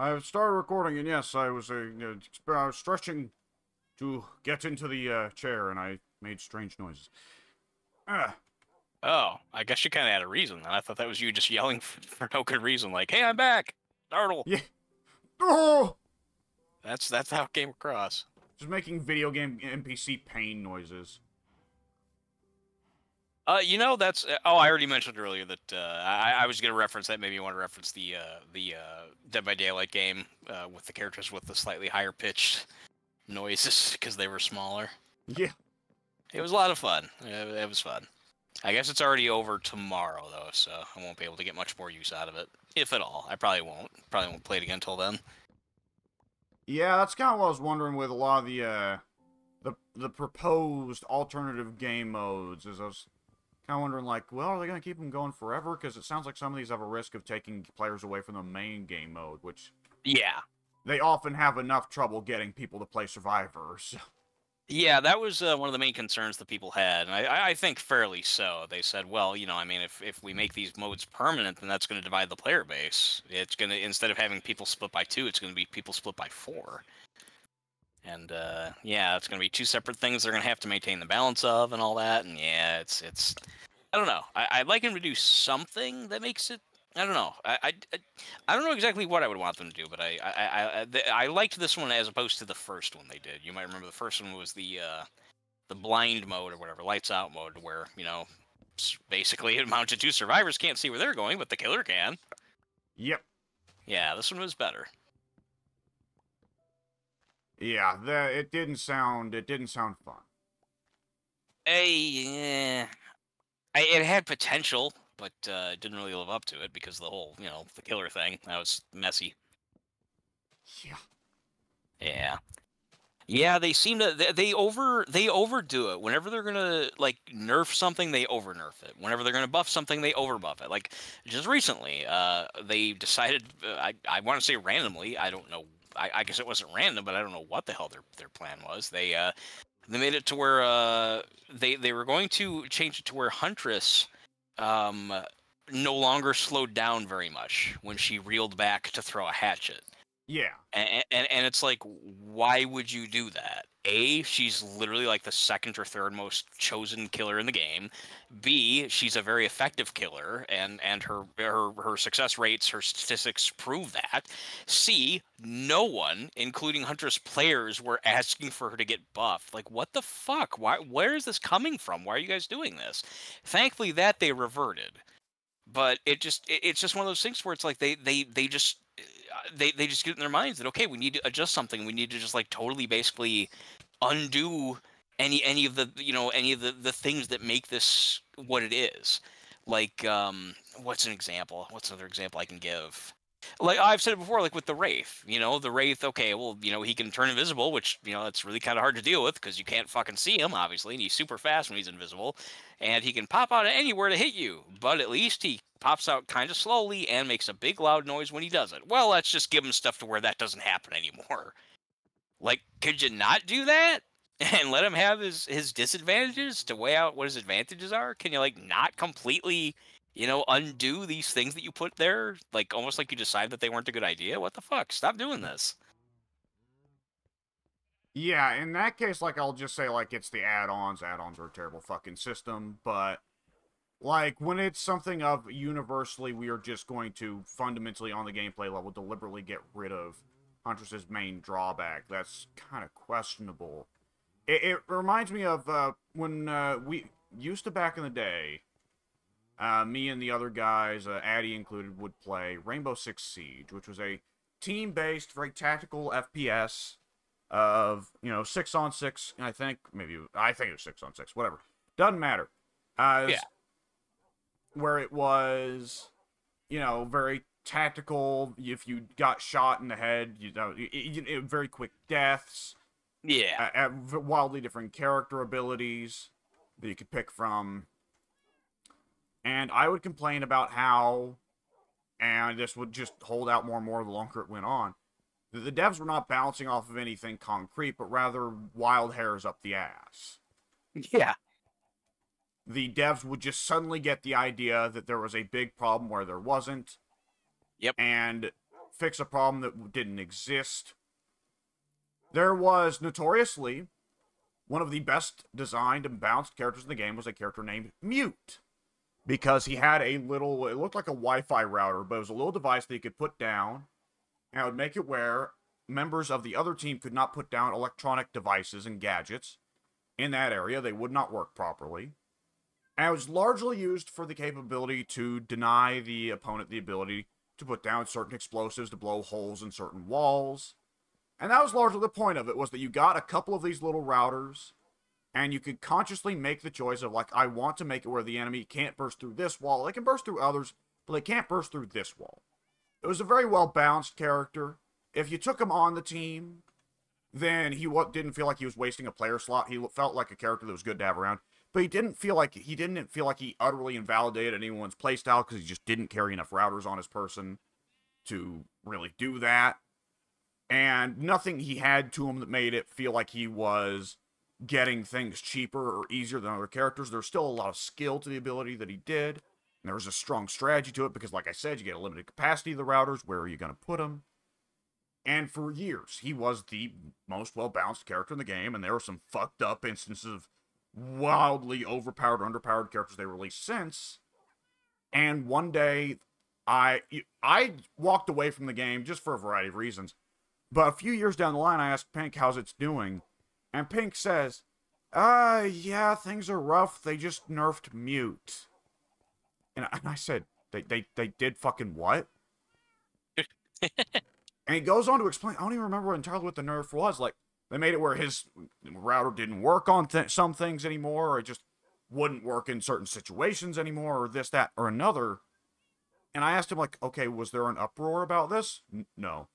I've started recording, and yes, I was stretching to get into the chair, and I made strange noises. Ah, Oh, I guess you kind of had a reason. I thought that was you just yelling for no good reason, like, "Hey, I'm back, Startle." yeah. Oh! That's how it came across. Just making video game NPC pain noises. That's. Oh, I already mentioned earlier that I was gonna reference that. Maybe you want to reference the Dead by Daylight game with the characters with the slightly higher pitched noises because they were smaller. Yeah. It was a lot of fun. It was fun. I guess it's already over tomorrow though, so I won't be able to get much more use out of it, if at all. I probably won't. Probably won't play it again until then. Yeah, that's kind of what I was wondering with a lot of the proposed alternative game modes. Is I was kind of wondering, like, well, are they going to keep them going forever? Because it sounds like some of these have a risk of taking players away from the main game mode, which Yeah. they often have enough trouble getting people to play Survivors. Yeah, that was one of the main concerns that people had, and I think fairly so. They said, well, I mean, if we make these modes permanent, then that's going to divide the player base. It's going to, instead of having people split by two, it's going to be people split by four. And yeah, it's going to be two separate things they're going to have to maintain the balance of and all that. And yeah, it's I don't know. I'd like him to do something that makes it. I don't know. I don't know exactly what I would want them to do, but I liked this one as opposed to the first one they did. You might remember the first one was the blind mode or whatever, lights out mode, where basically it amounted to survivors can't see where they're going, but the killer can. Yep. Yeah, this one was better. Yeah, it didn't sound fun. Yeah, it had potential, but it didn't really live up to it because of the whole, the killer thing. That was messy. Yeah. Yeah. Yeah, they seem to they overdo it. Whenever they're gonna like nerf something, they over nerf it. Whenever they're gonna buff something, they over buff it. Like just recently, they decided I want to say randomly. I don't know. I guess it wasn't random, but I don't know what the hell their plan was. They made it to where they were going to change it to where Huntress um no longer slowed down very much when she reeled back to throw a hatchet. Yeah. And it's like, why would you do that? A, she's literally like the second or third most chosen killer in the game. B, she's a very effective killer, and her success rates, her statistics prove that. C, no one, including Huntress players, were asking for her to get buffed. Like, what the fuck? Where is this coming from? Why are you guys doing this? Thankfully, that they reverted. But it's just one of those things where it's like they just they just get in their minds that okay, we need to adjust something. We need to just like totally basically undo any of the things that make this what it is. Like what's an example? What's another example I can give? Like I've said it before, like with the Wraith, the Wraith, okay, well, he can turn invisible, which, that's really kind of hard to deal with because you can't fucking see him, obviously, and he's super fast when he's invisible, and he can pop out of anywhere to hit you, but at least he pops out kind of slowly and makes a big loud noise when he does it. Well, let's just give him stuff to where that doesn't happen anymore. Like, could you not do that? And let him have his disadvantages to weigh out what his advantages are? Can you, like, not completely undo these things that you put there, like almost like you decide that they weren't a good idea? What the fuck? Stop doing this. Yeah, in that case, like, I'll just say, like, it's the add-ons. Add-ons are a terrible fucking system, but, like, when it's something of universally, we are just going to fundamentally, on the gameplay level, deliberately get rid of Huntress's main drawback, that's kind of questionable. It reminds me of when we used to, back in the day, me and the other guys, Addy included, would play Rainbow Six Siege, which was a team-based, very tactical FPS of, 6-on-6, I think it was 6-on-6, whatever. Doesn't matter. Yeah. Where it was, very tactical. If you got shot in the head, very quick deaths. Yeah. Wildly different character abilities that you could pick from. And I would complain about how, and this would just hold out more and more the longer it went on, that the devs were not bouncing off of anything concrete, but rather wild hairs up the ass. Yeah. The devs would just suddenly get the idea that there was a big problem where there wasn't. Yep. And fix a problem that didn't exist. There was notoriously one of the best designed and balanced characters in the game was a character named Mute. Because he had a little, it looked like a Wi-Fi router, but it was a little device that you could put down, and it would make it where members of the other team could not put down electronic devices and gadgets in that area. They would not work properly. And it was largely used for the capability to deny the opponent the ability to put down certain explosives to blow holes in certain walls. And that was largely the point of it, was that you got a couple of these little routers, and you could consciously make the choice of, like, I want to make it where the enemy can't burst through this wall. They can burst through others, but they can't burst through this wall. It was a very well-balanced character. If you took him on the team, then he didn't feel like he was wasting a player slot. He felt like a character that was good to have around. But he didn't feel like he utterly invalidated anyone's playstyle, because he just didn't carry enough routers on his person to really do that. And nothing he had to him that made it feel like he was getting things cheaper or easier than other characters. There's still a lot of skill to the ability that he did. And there was a strong strategy to it, because like I said, you get a limited capacity of the routers. Where are you going to put them? And for years, he was the most well-balanced character in the game, and there were some fucked up instances of wildly overpowered, underpowered characters they released since. And one day, I walked away from the game just for a variety of reasons. But a few years down the line, I asked Pink how's it's doing. And Pink says, yeah, things are rough. They just nerfed Mute. And I said, they did fucking what? And he goes on to explain, I don't even remember entirely what the nerf was. Like, they made it where his router didn't work on some things anymore, or it just wouldn't work in certain situations anymore, or this, that, or another. And I asked him, like, okay, was there an uproar about this? No.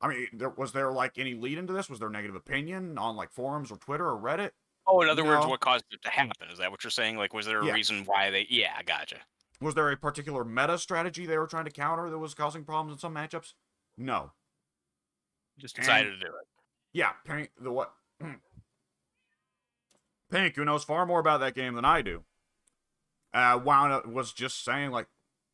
I mean, was there, like, any lead into this? Was there negative opinion on, like, forums or Twitter or Reddit? Oh, in other words, No. what caused it to happen? Is that what you're saying? Like, was there a reason why they... Yeah, gotcha. Was there a particular meta strategy they were trying to counter that was causing problems in some matchups? No. Just decided to do it. Yeah, Pink, Pink, who knows far more about that game than I do, was just saying, like,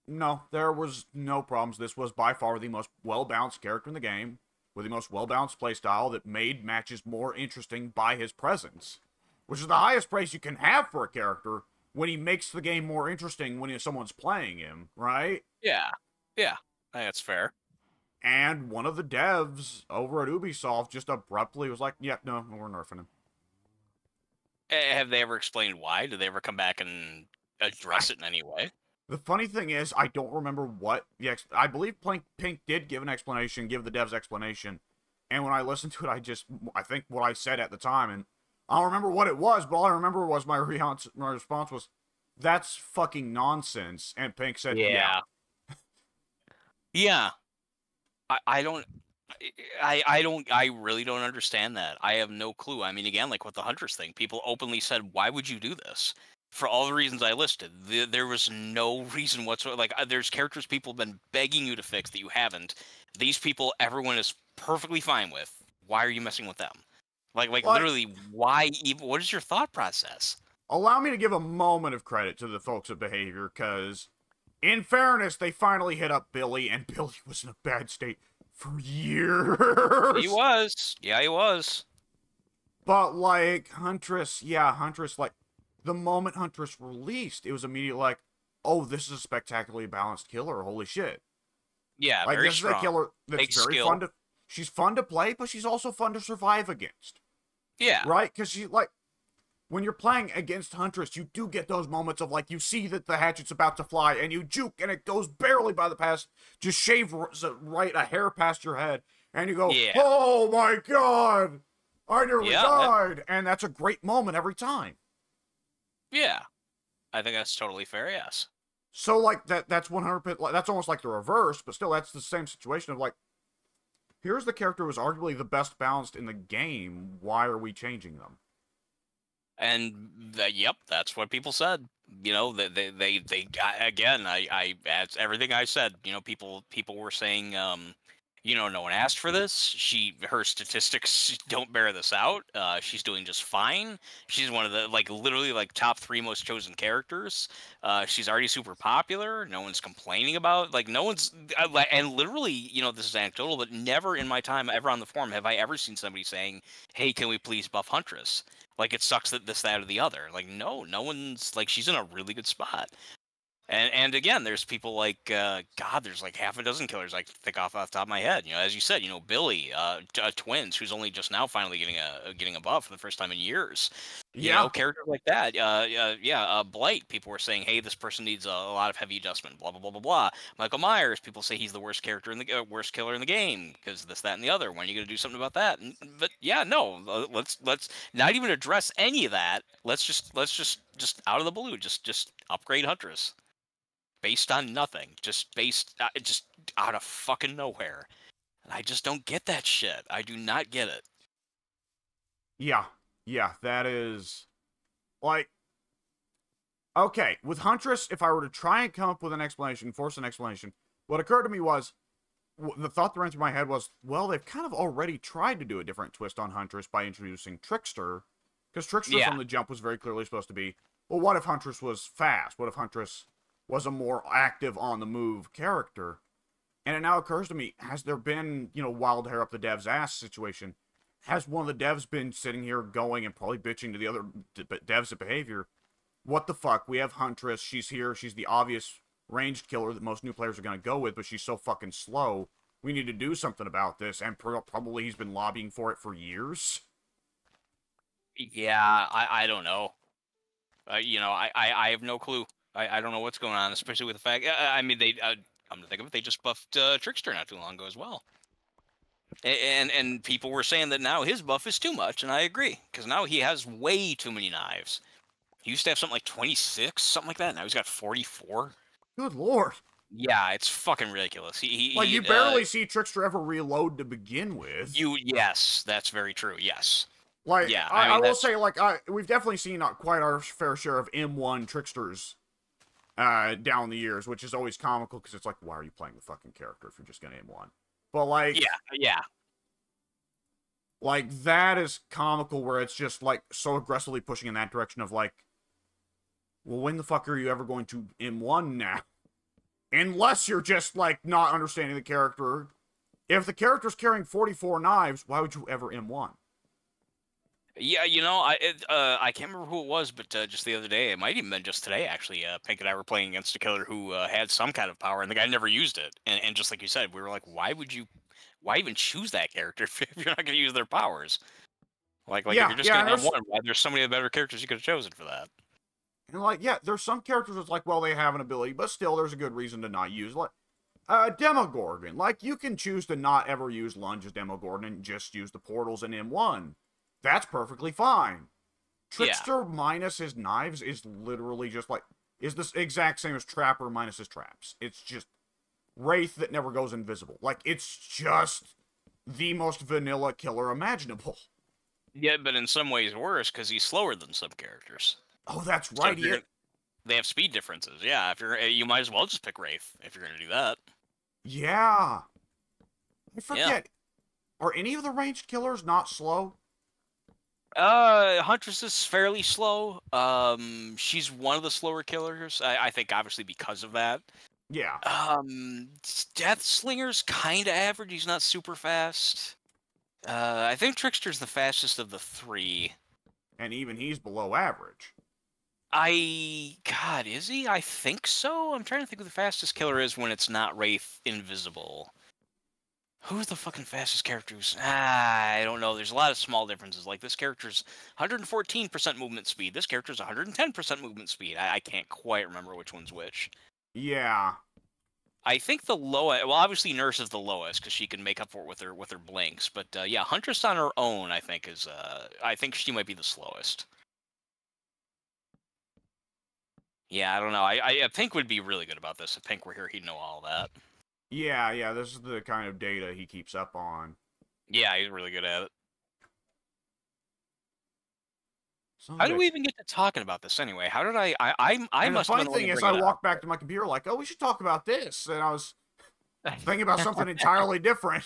no, there was no problems. This was by far the most well-balanced character in the game, with the most well-balanced playstyle that made matches more interesting by his presence, which is the highest praise you can have for a character when he makes the game more interesting when someone's playing him, right? Yeah. Yeah. I think that's fair. And one of the devs over at Ubisoft just abruptly was like, yeah, no, we're nerfing him. Have they ever explained why? Did they ever come back and address it in any way? The funny thing is, I don't remember what I believe Pink did give the devs explanation. And when I listened to it, I think what I said at the time, and I don't remember what it was, but all I remember was my response was, that's fucking nonsense. And Pink said, yeah. Yeah. I really don't understand that. I have no clue. I mean, again, like with the Huntress thing, people openly said, why would you do this? For all the reasons I listed, there was no reason whatsoever. Like, there's characters people have been begging you to fix that you haven't. These people, everyone is perfectly fine with. Why are you messing with them? Like literally, why even? What is your thought process? Allow me to give a moment of credit to the folks at Behavior, because, in fairness, they finally hit up Billy, and Billy was in a bad state for years. He was. Yeah, he was. But, like, Huntress, like, the moment Huntress released, it was immediately like, oh, this is a spectacularly balanced killer. Holy shit. Yeah, like, very this strong. Is a killer that's Takes very skill. fun to... She's fun to play, but she's also fun to survive against. Yeah. Right? Because she, like... When you're playing against Huntress, you do get those moments of, like, you see that the hatchet's about to fly, and you juke, and it goes barely by the pass, just shave right a hair past your head, and you go, oh my god! I nearly died! And that's a great moment every time. Yeah. I think that's totally fair, yes. So, like, that's 100%, like, that's almost like the reverse, but still, that's the same situation of, like, here's the character who was arguably the best balanced in the game, why are we changing them? And yep, that's what people said. You know, they again, I everything I said. You know, people were saying No one asked for this. Her statistics don't bear this out. She's doing just fine. She's one of the literally top three most chosen characters. She's already super popular. No one's complaining about no one's and literally this is anecdotal, but never in my time ever on the forum have I ever seen somebody saying, "Hey, can we please buff Huntress?" Like it sucks that this, that, or the other. No one's she's in a really good spot. And again, there's people God, there's half a dozen killers I can think off the top of my head. As you said, Billy, Twins, who's only just now finally getting a buff for the first time in years. Yeah. Characters like that. Blight. People were saying, hey, this person needs a lot of heavy adjustment. Blah blah blah blah blah. Michael Myers. People say he's the worst character in the worst killer in the game because this, that, and the other. When are you gonna do something about that? But yeah, no. Let's not even address any of that. Let's just out of the blue, just upgrade Huntress. Based on nothing, just out of fucking nowhere. And I just don't get that shit. I do not get it. Yeah, that is okay, with Huntress, if I were to try and come up with an explanation, force an explanation, what occurred to me was, the thought that ran through my head was, well, they've kind of already tried to do a different twist on Huntress by introducing Trickster, because Trickster from the jump was very clearly supposed to be, well, what if Huntress was fast? What if Huntress was a more active on-the-move character? And it now occurs to me, has there been, wild hair up the dev's ass situation? Has one of the devs been sitting here going and probably bitching to the other devs' behavior? What the fuck? We have Huntress. She's here. She's the obvious ranged killer that most new players are going to go with, but she's so fucking slow. We need to do something about this, and probably he's been lobbying for it for years. Yeah, I don't know. I have no clue. I don't know what's going on, especially with the fact. I mean, come to think of it, they just buffed Trickster not too long ago as well. And people were saying that now his buff is too much, and I agree, because now he has way too many knives. He used to have something like 26, something like that. Now he's got 44. Good lord. Yeah, it's fucking ridiculous. You barely see Trickster ever reload to begin with. Yes, that's very true. Yes. Yeah, I will say, we've definitely seen quite our fair share of M1 Tricksters down the years, which is always comical, because it's why are you playing the fucking character if you're just gonna M1? But yeah. That is comical, where it's just so aggressively pushing in that direction of well, when the fuck are you ever going to M1 now? Unless you're just not understanding the character. If the character's carrying 44 knives, why would you ever M1? Yeah, I can't remember who it was, but just the other day, it might even been just today, actually. Pink and I were playing against a killer who had some kind of power, and the guy never used it. And just like you said, we were like, why even choose that character if you're not going to use their powers? If you're just going to have one, why there's so many better characters you could have chosen for that? And there's some characters that's well, they have an ability, but still there's a good reason to not use. Demogorgon. You can choose to not ever use lunge as Demogorgon and just use the portals in M1. That's perfectly fine. Trickster minus his knives is literally just is the exact same as Trapper minus his traps. It's just Wraith that never goes invisible. It's just the most vanilla killer imaginable. Yeah, but in some ways worse, because he's slower than some characters. Oh, that's right. So they have speed differences. Yeah, you might as well just pick Wraith if you're going to do that. Yeah. I forget. Yeah. Are any of the ranged killers not slow? Huntress is fairly slow. She's one of the slower killers. I think obviously because of that. Yeah. Deathslinger's kind of average. He's not super fast. I think Trickster's the fastest of the three. And even he's below average. God, is he? I think so. I'm trying to think who the fastest killer is when it's not Wraith Invisible. Who's the fucking fastest characters? I don't know. There's a lot of small differences. This character's 114% movement speed. This character's 110% movement speed. I can't quite remember which one's which. Yeah. I think the lowest... Well, obviously Nurse is the lowest, because she can make up for it with her blinks. But, yeah, Huntress on her own, I think, is... I think she might be the slowest. Yeah, I don't know. I Pink would be really good about this. If Pink were here, he'd know all that. Yeah, this is the kind of data he keeps up on. Yeah, he's really good at it. How do we even get to talking about this anyway? How did I must have been the funny thing is, I walked back to my computer oh, we should talk about this. And I was Thinking about something entirely different.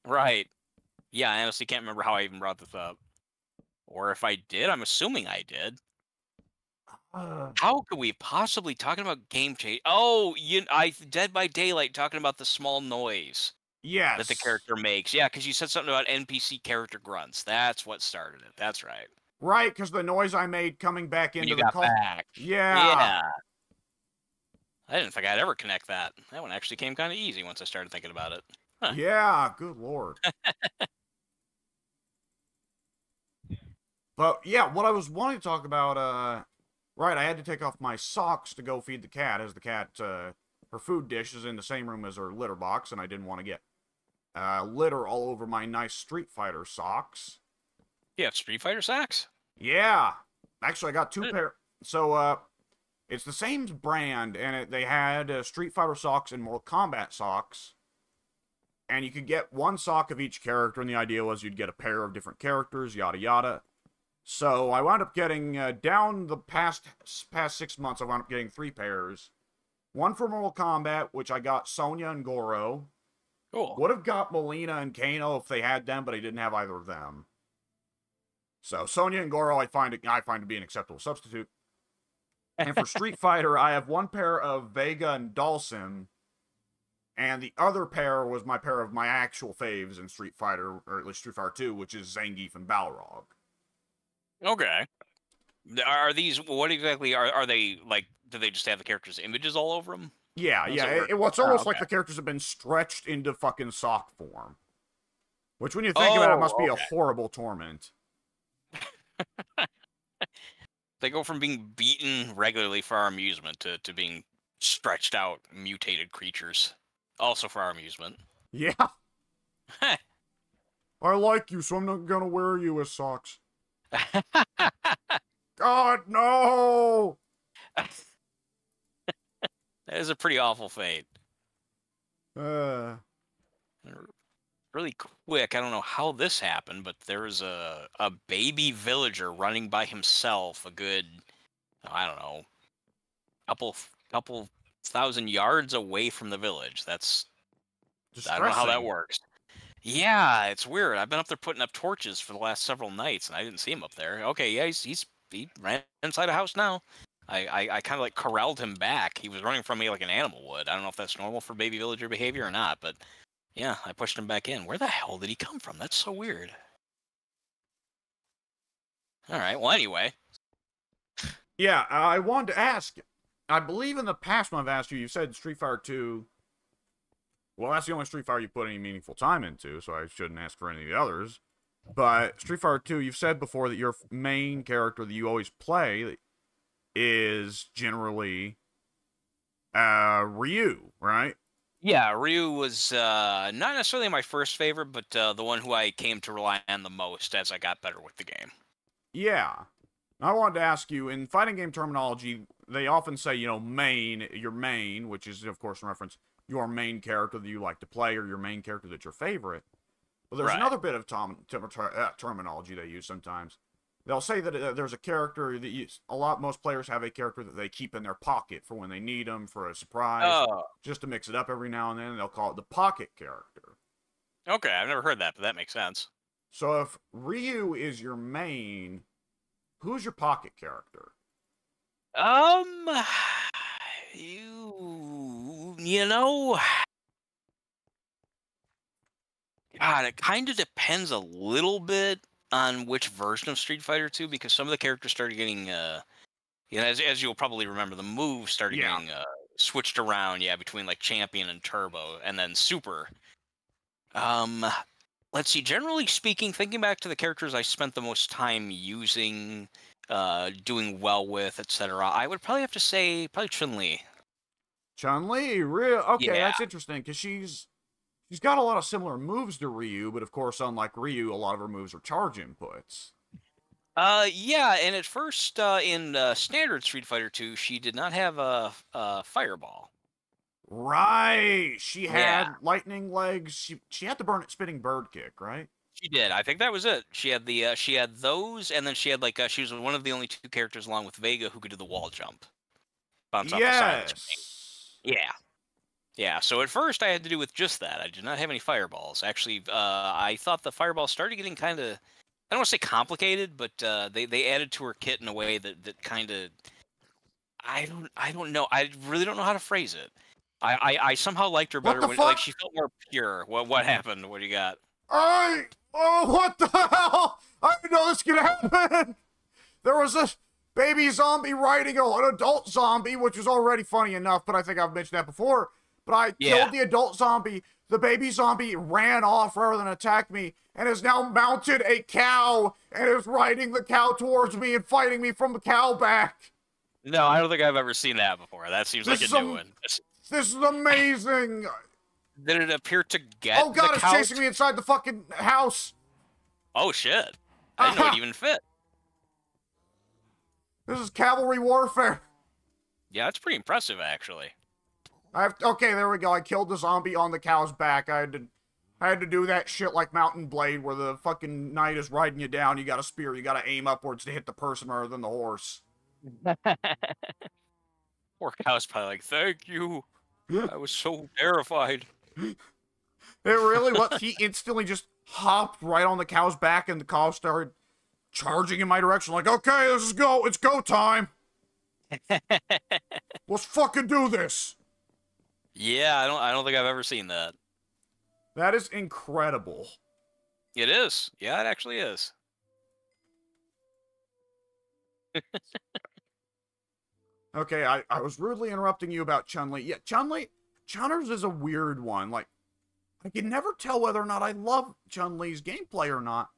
Right. Yeah, I honestly can't remember how I even brought this up. Or if I did, I'm assuming I did. How could we possibly talking about game change? Oh, Dead by Daylight talking about the small noise that the Yes. character makes. Yeah, because you said something about NPC character grunts. That's what started it. That's right. Right, because the noise I made coming back When into you the got call. back. Yeah. Yeah. I didn't think I'd ever connect that. That one actually came kind of easy once I started thinking about it. Huh. Yeah, good lord. But yeah, what I was wanting to talk about, right, I had to take off my socks to go feed the cat, as the cat, her food dish is in the same room as her litter box, and I didn't want to get litter all over my nice Street Fighter socks. Yeah, Street Fighter socks? Yeah. Actually, I got two pair. So, it's the same brand, and they had Street Fighter socks and Mortal Kombat socks. And you could get one sock of each character, and the idea was you'd get a pair of different characters, yada yada. So I wound up getting, down the past 6 months, I wound up getting 3 pairs. One for Mortal Kombat, which I got Sonya and Goro. Cool. Would have got Melina and Kano if they had them, but I didn't have either of them. So Sonya and Goro, I find to be an acceptable substitute. And for Street Fighter, I have one pair of Vega and Dhalsim, and the other pair was my pair of my actual faves in Street Fighter, or at least Street Fighter 2, which is Zangief and Balrog. Okay. Are these, what exactly are they, like, do they just have the characters' images all over them? Yeah, How's yeah. it work? It's almost okay. like the characters have been stretched into fucking sock form. Which, when you think about it, must be a horrible torment. They go from being beaten regularly for our amusement to being stretched out, mutated creatures. Also for our amusement. Yeah. I like you, so I'm not gonna wear you as socks. God, no! That is a pretty awful fate. Really quick, I don't know how this happened, but there was a baby villager running by himself a good, I don't know, couple thousand yards away from the village. That's, I don't know how that works. Yeah, it's weird. I've been up there putting up torches for the last several nights, and I didn't see him up there. Okay, yeah, he ran inside a house now. I kind of like corralled him back. He was running from me like an animal would. I don't know if that's normal for baby villager behavior or not, but yeah, I pushed him back in. Where the hell did he come from? That's so weird. All right, well, anyway. Yeah, I wanted to ask. I believe in the past when I've asked you, you said Street Fighter 2. Well, that's the only Street Fighter you put any meaningful time into, so I shouldn't ask for any of the others. But Street Fighter 2, you've said before that your main character that you always play is generally Ryu, right? Yeah, Ryu was not necessarily my first favorite, but the one who I came to rely on the most as I got better with the game. Yeah. I wanted to ask you, in fighting game terminology, they often say, your main, which is, of course, in reference, your main character that you like to play, or your main character that's your favorite. But there's another bit of terminology they use sometimes. They'll say that there's a character that most players have a character that they keep in their pocket for when they need them, for a surprise, just to mix it up every now and then. They'll call it the pocket character. Okay, I've never heard that, but that makes sense. So if Ryu is your main, who's your pocket character? You know, God, it kind of depends a little bit on which version of Street Fighter 2, because some of the characters started getting, as you'll probably remember, the moves started getting switched around, between like Champion and Turbo, and then Super. Let's see. Generally speaking, thinking back to the characters I spent the most time using, doing well with, etc., I would probably have to say Chun-Li. Chun-Li, real okay, that's interesting because she's got a lot of similar moves to Ryu, but of course, unlike Ryu, a lot of her moves are charge inputs. Yeah, and at first in standard Street Fighter 2, she did not have a fireball. Right, she had lightning legs. She had the spinning bird kick, right? She did. I think that was it. She had the she had those, and then she had like she was one of the only 2 characters along with Vega who could do the wall jump. Bounce off the side of the screen. Yeah. Yeah, so at first I had to do with just that. I did not have any fireballs. Actually, I thought the fireballs started getting kind of, I don't want to say complicated, but they added to her kit in a way that kind of, I don't know. I really don't know how to phrase it. I somehow liked her What better the when, like, fuck? she felt more pure. What happened? What do you got? Oh, what the hell? I didn't know this could happen. There was a baby zombie riding an adult zombie, which was already funny enough, but I think I've mentioned that before. But I killed the adult zombie. The baby zombie ran off rather than attack me, and has now mounted a cow and is riding the cow towards me and fighting me from the cow back. No, I don't think I've ever seen that before. That seems like This a is new one. this is amazing. Did it appear to get Oh god, the it's cow? chasing me inside the fucking house. Oh shit! I didn't know it even fit. This is cavalry warfare. Yeah, that's pretty impressive, actually. Okay, there we go. I killed the zombie on the cow's back. I had to do that shit like Mountain Blade, where the fucking knight is riding you down. You got a spear. You got to aim upwards to hit the person rather than the horse. Poor cow's probably like, thank you. I was so terrified. It really was. He instantly just hopped right on the cow's back, and the cow started charging in my direction. Like, okay, let's go. It's go time. Let's fucking do this. Yeah, I don't think I've ever seen that. That is incredible. It is. Yeah, it actually is. Okay, I was rudely interrupting you about Chun-Li. Yeah, Chunners is a weird one. Like, I can never tell whether or not I love Chun-Li's gameplay or not.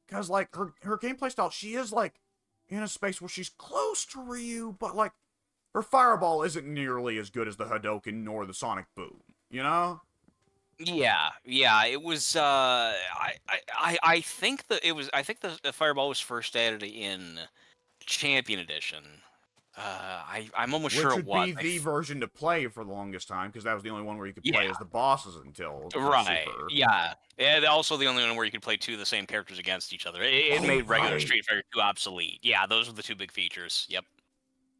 Because, like, her gameplay style, she is, like, in a space where she's close to Ryu, but, like, her fireball isn't nearly as good as the Hadouken nor the Sonic Boom, you know? Yeah, it was. I think that it was. I think the fireball was first added in Champion Edition. I'm almost Which sure would it was. be the version to play for the longest time, because that was the only one where you could play Yeah. as the bosses until Right. Super. Yeah. And also the only one where you could play two of the same characters against each other. It Oh, made regular right. Street Fighter 2 obsolete. Yeah, those were the two big features. Yep.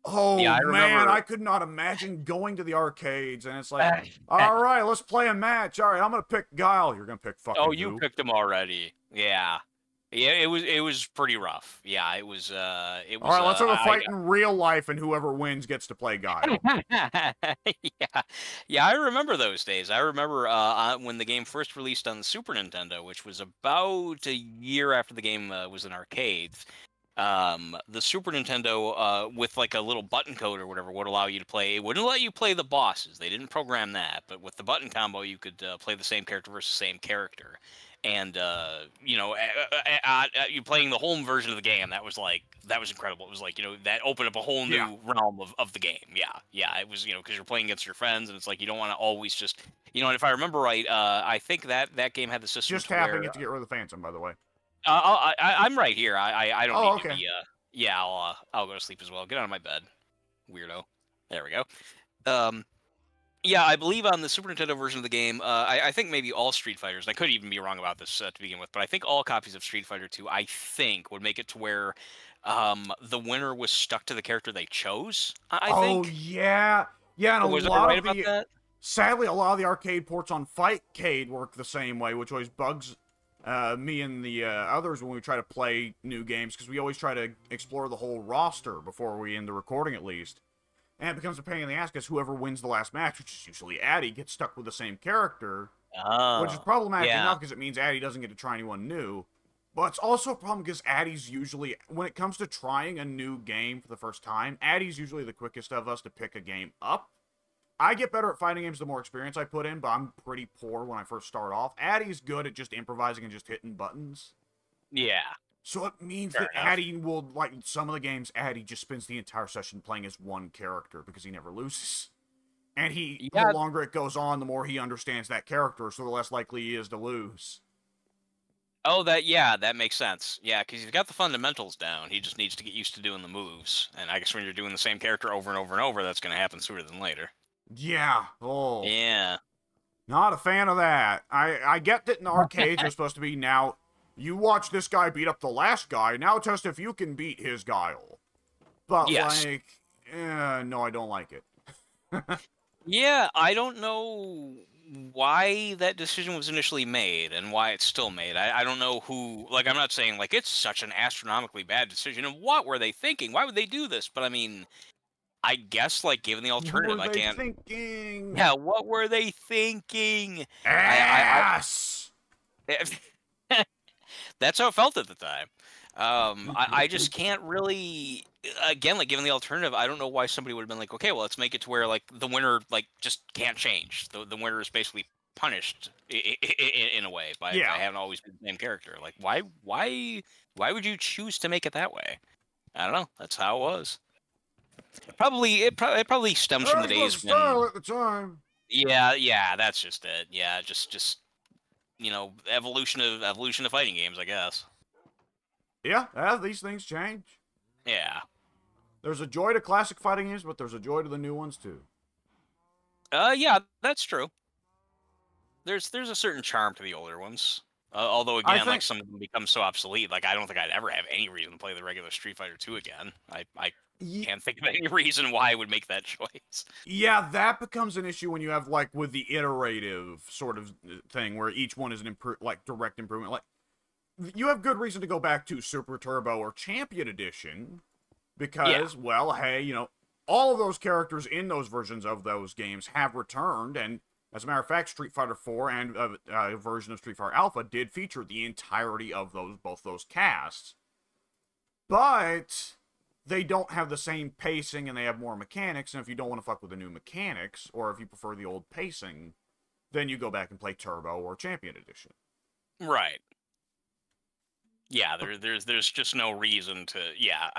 Oh, Yeah, I man, remember- I could not imagine going to the arcades and it's like, all right, let's play a match. All right, I'm going to pick Guile. You're going to pick fucking Oh, you who? picked them already. Yeah. Yeah, it was pretty rough. Yeah, it was All right, let's have a fight in real life, and whoever wins gets to play Guile. Yeah, I remember those days. I remember when the game first released on the Super Nintendo, which was about a year after the game was in arcades. The Super Nintendo, with like a little button code or whatever, would allow you to play. It wouldn't let you play the bosses. They didn't program that, but with the button combo, you could play the same character versus same character. And you know, you playing the home version of the game, that was incredible. It was like, you know, that opened up a whole new realm of the game. Yeah, it was, you know, because you're playing against your friends, and it's like you don't want to always just, you know. And if I remember right, I think that game had the system. Just tapping it to get rid of the Phantom, by the way. I'm right here. I don't need okay. to be. Yeah, I'll go to sleep as well. Get out of my bed, weirdo. There we go. Yeah, I believe on the Super Nintendo version of the game, I think maybe all Street Fighters, and I could even be wrong about this to begin with, but I think all copies of Street Fighter 2, I think, would make it to where the winner was stuck to the character they chose, I think. Oh, yeah. Yeah, and Was a I lot right of about that? Sadly, a lot of the arcade ports on Fightcade work the same way, which always bugs me and the others when we try to play new games, because we always try to explore the whole roster before we end the recording, at least. And it becomes a pain in the ass because whoever wins the last match, which is usually Addy, gets stuck with the same character. Which is problematic enough because it means Addy doesn't get to try anyone new. But it's also a problem because Addy's usually, when it comes to trying a new game for the first time, Addy's usually the quickest of us to pick a game up. I get better at fighting games the more experience I put in, but I'm pretty poor when I first start off. Addy's good at just improvising and just hitting buttons. Yeah. So it means Fair that enough. Addy will, like, some of the games, Addy just spends the entire session playing as one character because he never loses. And the longer it goes on, the more he understands that character, so the less likely he is to lose. Oh, that makes sense. Yeah, because he's got the fundamentals down. He just needs to get used to doing the moves. And I guess when you're doing the same character over and over and over, that's going to happen sooner than later. Yeah. Oh. Yeah. Not a fan of that. I get that in arcades you're supposed to be, now, you watch this guy beat up the last guy, now test if you can beat his Guile. But, Yes. like, no, I don't like it. Yeah, I don't know why that decision was initially made and why it's still made. I don't know who, like, I'm not saying, like, it's such an astronomically bad decision, and what were they thinking? Why would they do this? But, I mean, I guess, like, given the What alternative, were I they can't. thinking? Yeah, what were they thinking? Ass! That's how it felt at the time. I just can't really, again, like, given the alternative, I don't know why somebody would have been like, okay, well, let's make it to where, like, the winner, like, just can't change. The winner is basically punished in a way by Yeah. having always been the same character. Like, why would you choose to make it that way? I don't know. That's how it was. It probably stems from the That was days style when, at the time. yeah, that's just it. Yeah, just evolution of fighting games, I guess. Yeah, these things change. Yeah. There's a joy to classic fighting games, but there's a joy to the new ones too. Yeah, that's true. There's a certain charm to the older ones. Although I again, like, think, some of them become so obsolete. Like, I don't think I'd ever have any reason to play the regular Street Fighter 2 again. I y- can't think of any reason why I would make that choice. yeah, that becomes an issue when you have like with the iterative sort of thing where each one is an like direct improvement. Like you have good reason to go back to Super Turbo or Champion Edition because, well, hey, all of those characters in those versions of those games have returned, and as a matter of fact, Street Fighter 4 and a version of Street Fighter Alpha did feature the entirety of both those casts. But they don't have the same pacing and they have more mechanics, and if you don't want to fuck with the new mechanics, or if you prefer the old pacing, then you go back and play Turbo or Champion Edition. Right. Yeah, there's just no reason to. Yeah,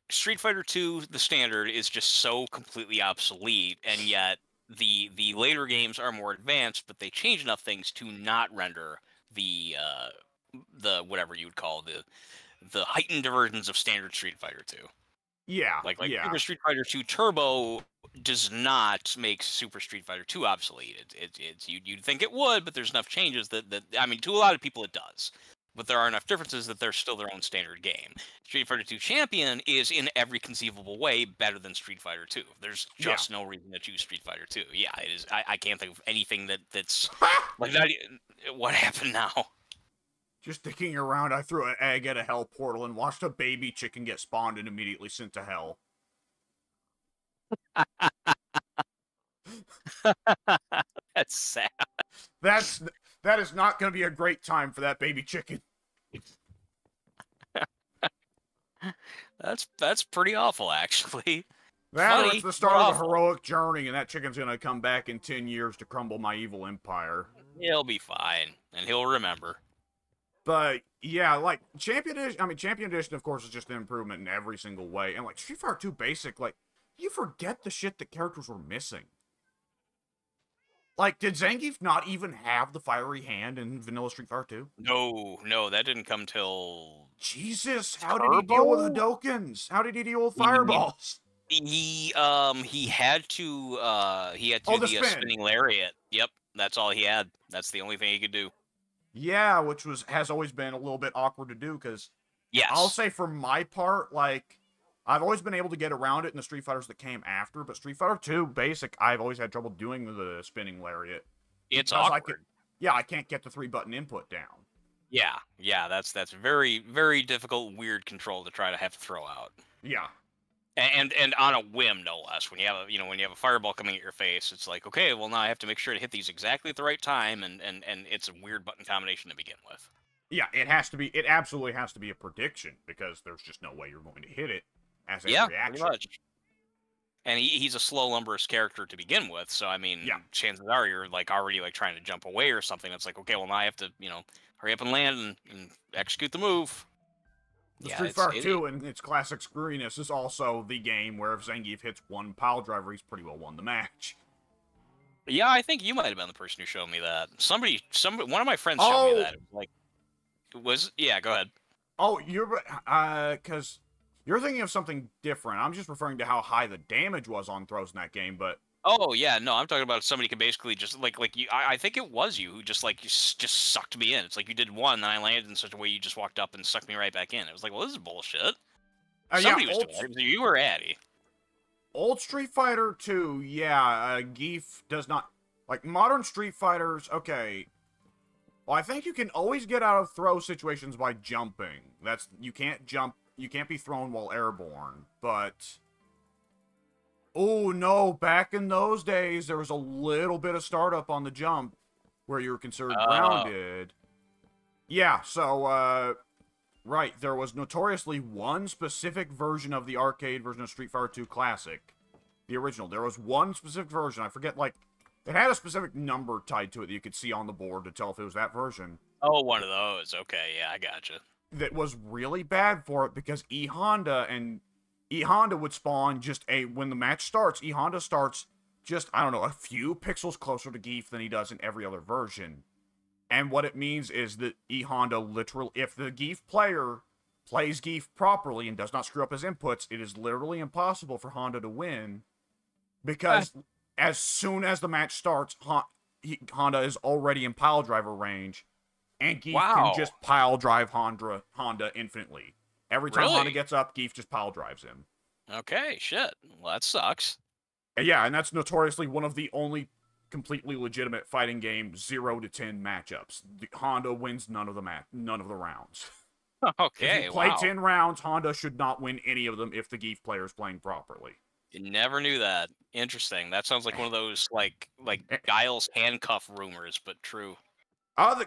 Street Fighter 2, the standard, is just so completely obsolete, and yet the later games are more advanced, but they change enough things to not render the whatever you would call the heightened versions of standard Street Fighter 2. Yeah, Like yeah. Super Street Fighter 2 Turbo does not make Super Street Fighter 2 obsolete. It's you'd think it would, but there's enough changes that I mean, to a lot of people it does. But there are enough differences that they're still their own standard game. Street Fighter 2 Champion is in every conceivable way better than Street Fighter 2. There's just no reason to choose Street Fighter 2. Yeah, it is. I can't think of anything that's like that. What happened now? Just dicking around, I threw an egg at a hell portal and watched a baby chicken get spawned and immediately sent to hell. That's sad. That is not going to be a great time for that baby chicken. That's pretty awful, actually. It's the start of a heroic journey, and that chicken's going to come back in 10 years to crumble my evil empire. He'll be fine, and he'll remember. But yeah, like Champion Edition, of course, is just an improvement in every single way. And like Street Fighter 2 Basic, like you forget the shit that characters were missing. Like, did Zangief not even have the fiery hand in Vanilla Street Fighter 2? No, that didn't come till. Jesus, how did he deal with Hadokens? How did he deal with fireballs? He had to do the spinning lariat. Yep, that's all he had. That's the only thing he could do. Yeah, which has always been a little bit awkward to do because, yes, I'll say for my part, like I've always been able to get around it in the Street Fighters that came after, but Street Fighter 2 Basic, I've always had trouble doing the spinning lariat. It's awkward. I can't get the 3-button input down. Yeah, that's very, very difficult, weird control to try to have to throw out. Yeah. And on a whim, no less. When you have a fireball coming at your face, it's like, okay, well, now I have to make sure to hit these exactly at the right time, and it's a weird button combination to begin with. Yeah, it absolutely has to be a prediction, because there's just no way you're going to hit it as a reaction. Pretty much. And he's a slow, lumberous character to begin with, so I mean, chances are you're like already like trying to jump away or something. It's like, okay, well, now I have to, hurry up and land and execute the move. Street Fighter 2 and its classic screwiness is also the game where if Zangief hits one pile driver, he's pretty well won the match. Yeah, I think you might have been the person who showed me that. Somebody, one of my friends showed me that. It was like, go ahead. Oh, because you're thinking of something different. I'm just referring to how high the damage was on throws in that game, but. Oh yeah, no, I'm talking about somebody could basically just like you. I think it was you who just sucked me in. It's like you did one, then I landed in such a way you just walked up and sucked me right back in. It was like, well, this is bullshit. Somebody was doing it. You or Addy? Old Street Fighter 2, yeah, Geef does not... Like, modern Street Fighters, okay. Well, I think you can always get out of throw situations by jumping. You can't jump, you can't be thrown while airborne, but... Oh, no, back in those days, there was a little bit of startup on the jump where you were considered grounded. Yeah, so, right, there was notoriously one specific version of the arcade version of Street Fighter 2 Classic. The original. There was one specific version. I forget, like, it had a specific number tied to it that you could see on the board to tell if it was that version. Oh, one of those. Okay, yeah, I gotcha. That was really bad for it because E-Honda would spawn just when the match starts, E-Honda starts just, I don't know, a few pixels closer to Geef than he does in every other version. And what it means is that E-Honda literally, if the Geef player plays Geef properly and does not screw up his inputs, it is literally impossible for Honda to win. Because as soon as the match starts, Honda is already in pile driver range. And Geef can just pile drive Honda infinitely. Every time Honda gets up, Geef just pile drives him. Okay, shit. Well, that sucks. Yeah, and that's notoriously one of the only completely legitimate fighting game 0 to 10 matchups. Honda wins none of the rounds. Okay, if you play 10 rounds, Honda should not win any of them if the Geef player is playing properly. You never knew that. Interesting. That sounds like one of those like Guile's handcuff rumors, but true. I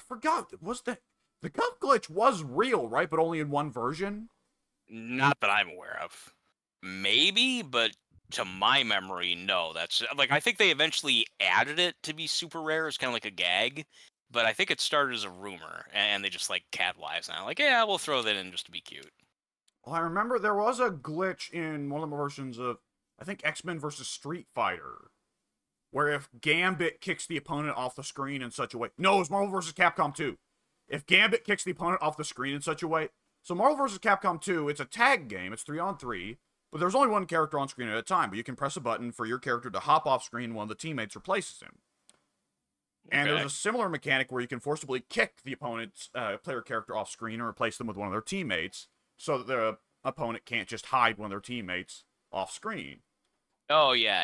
forgot. The cuff glitch was real, right? But only in one version? Not that I'm aware of. Maybe, but to my memory, no. That's like, I think they eventually added it to be super rare as kind of like a gag, but I think it started as a rumor, and they just like capitalized on it. Like, yeah, we'll throw that in just to be cute. Well, I remember there was a glitch in one of the versions of, I think, X-Men vs. Street Fighter, where if Gambit kicks the opponent off the screen in such a way... No, it was Marvel vs. Capcom 2. If Gambit kicks the opponent off the screen in such a way... So Marvel vs. Capcom 2, it's a tag game, it's 3-on-3, but there's only one character on screen at a time, but you can press a button for your character to hop off screen when one of the teammates replaces him. And there's a similar mechanic where you can forcibly kick the opponent's player character off screen and replace them with one of their teammates, so that the opponent can't just hide one of their teammates off screen. Oh, yeah,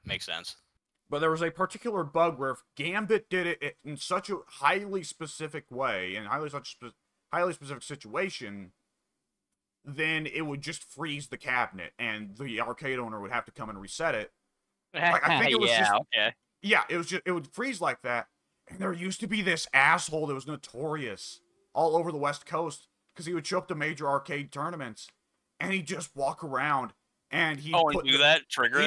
makes sense. But there was a particular bug where if Gambit did it in such a highly specific way, and highly specific situation, then it would just freeze the cabinet, and the arcade owner would have to come and reset it. Like, I think it was it would freeze like that. And there used to be this asshole that was notorious all over the West Coast because he would show up to major arcade tournaments, and he'd just walk around. And he'd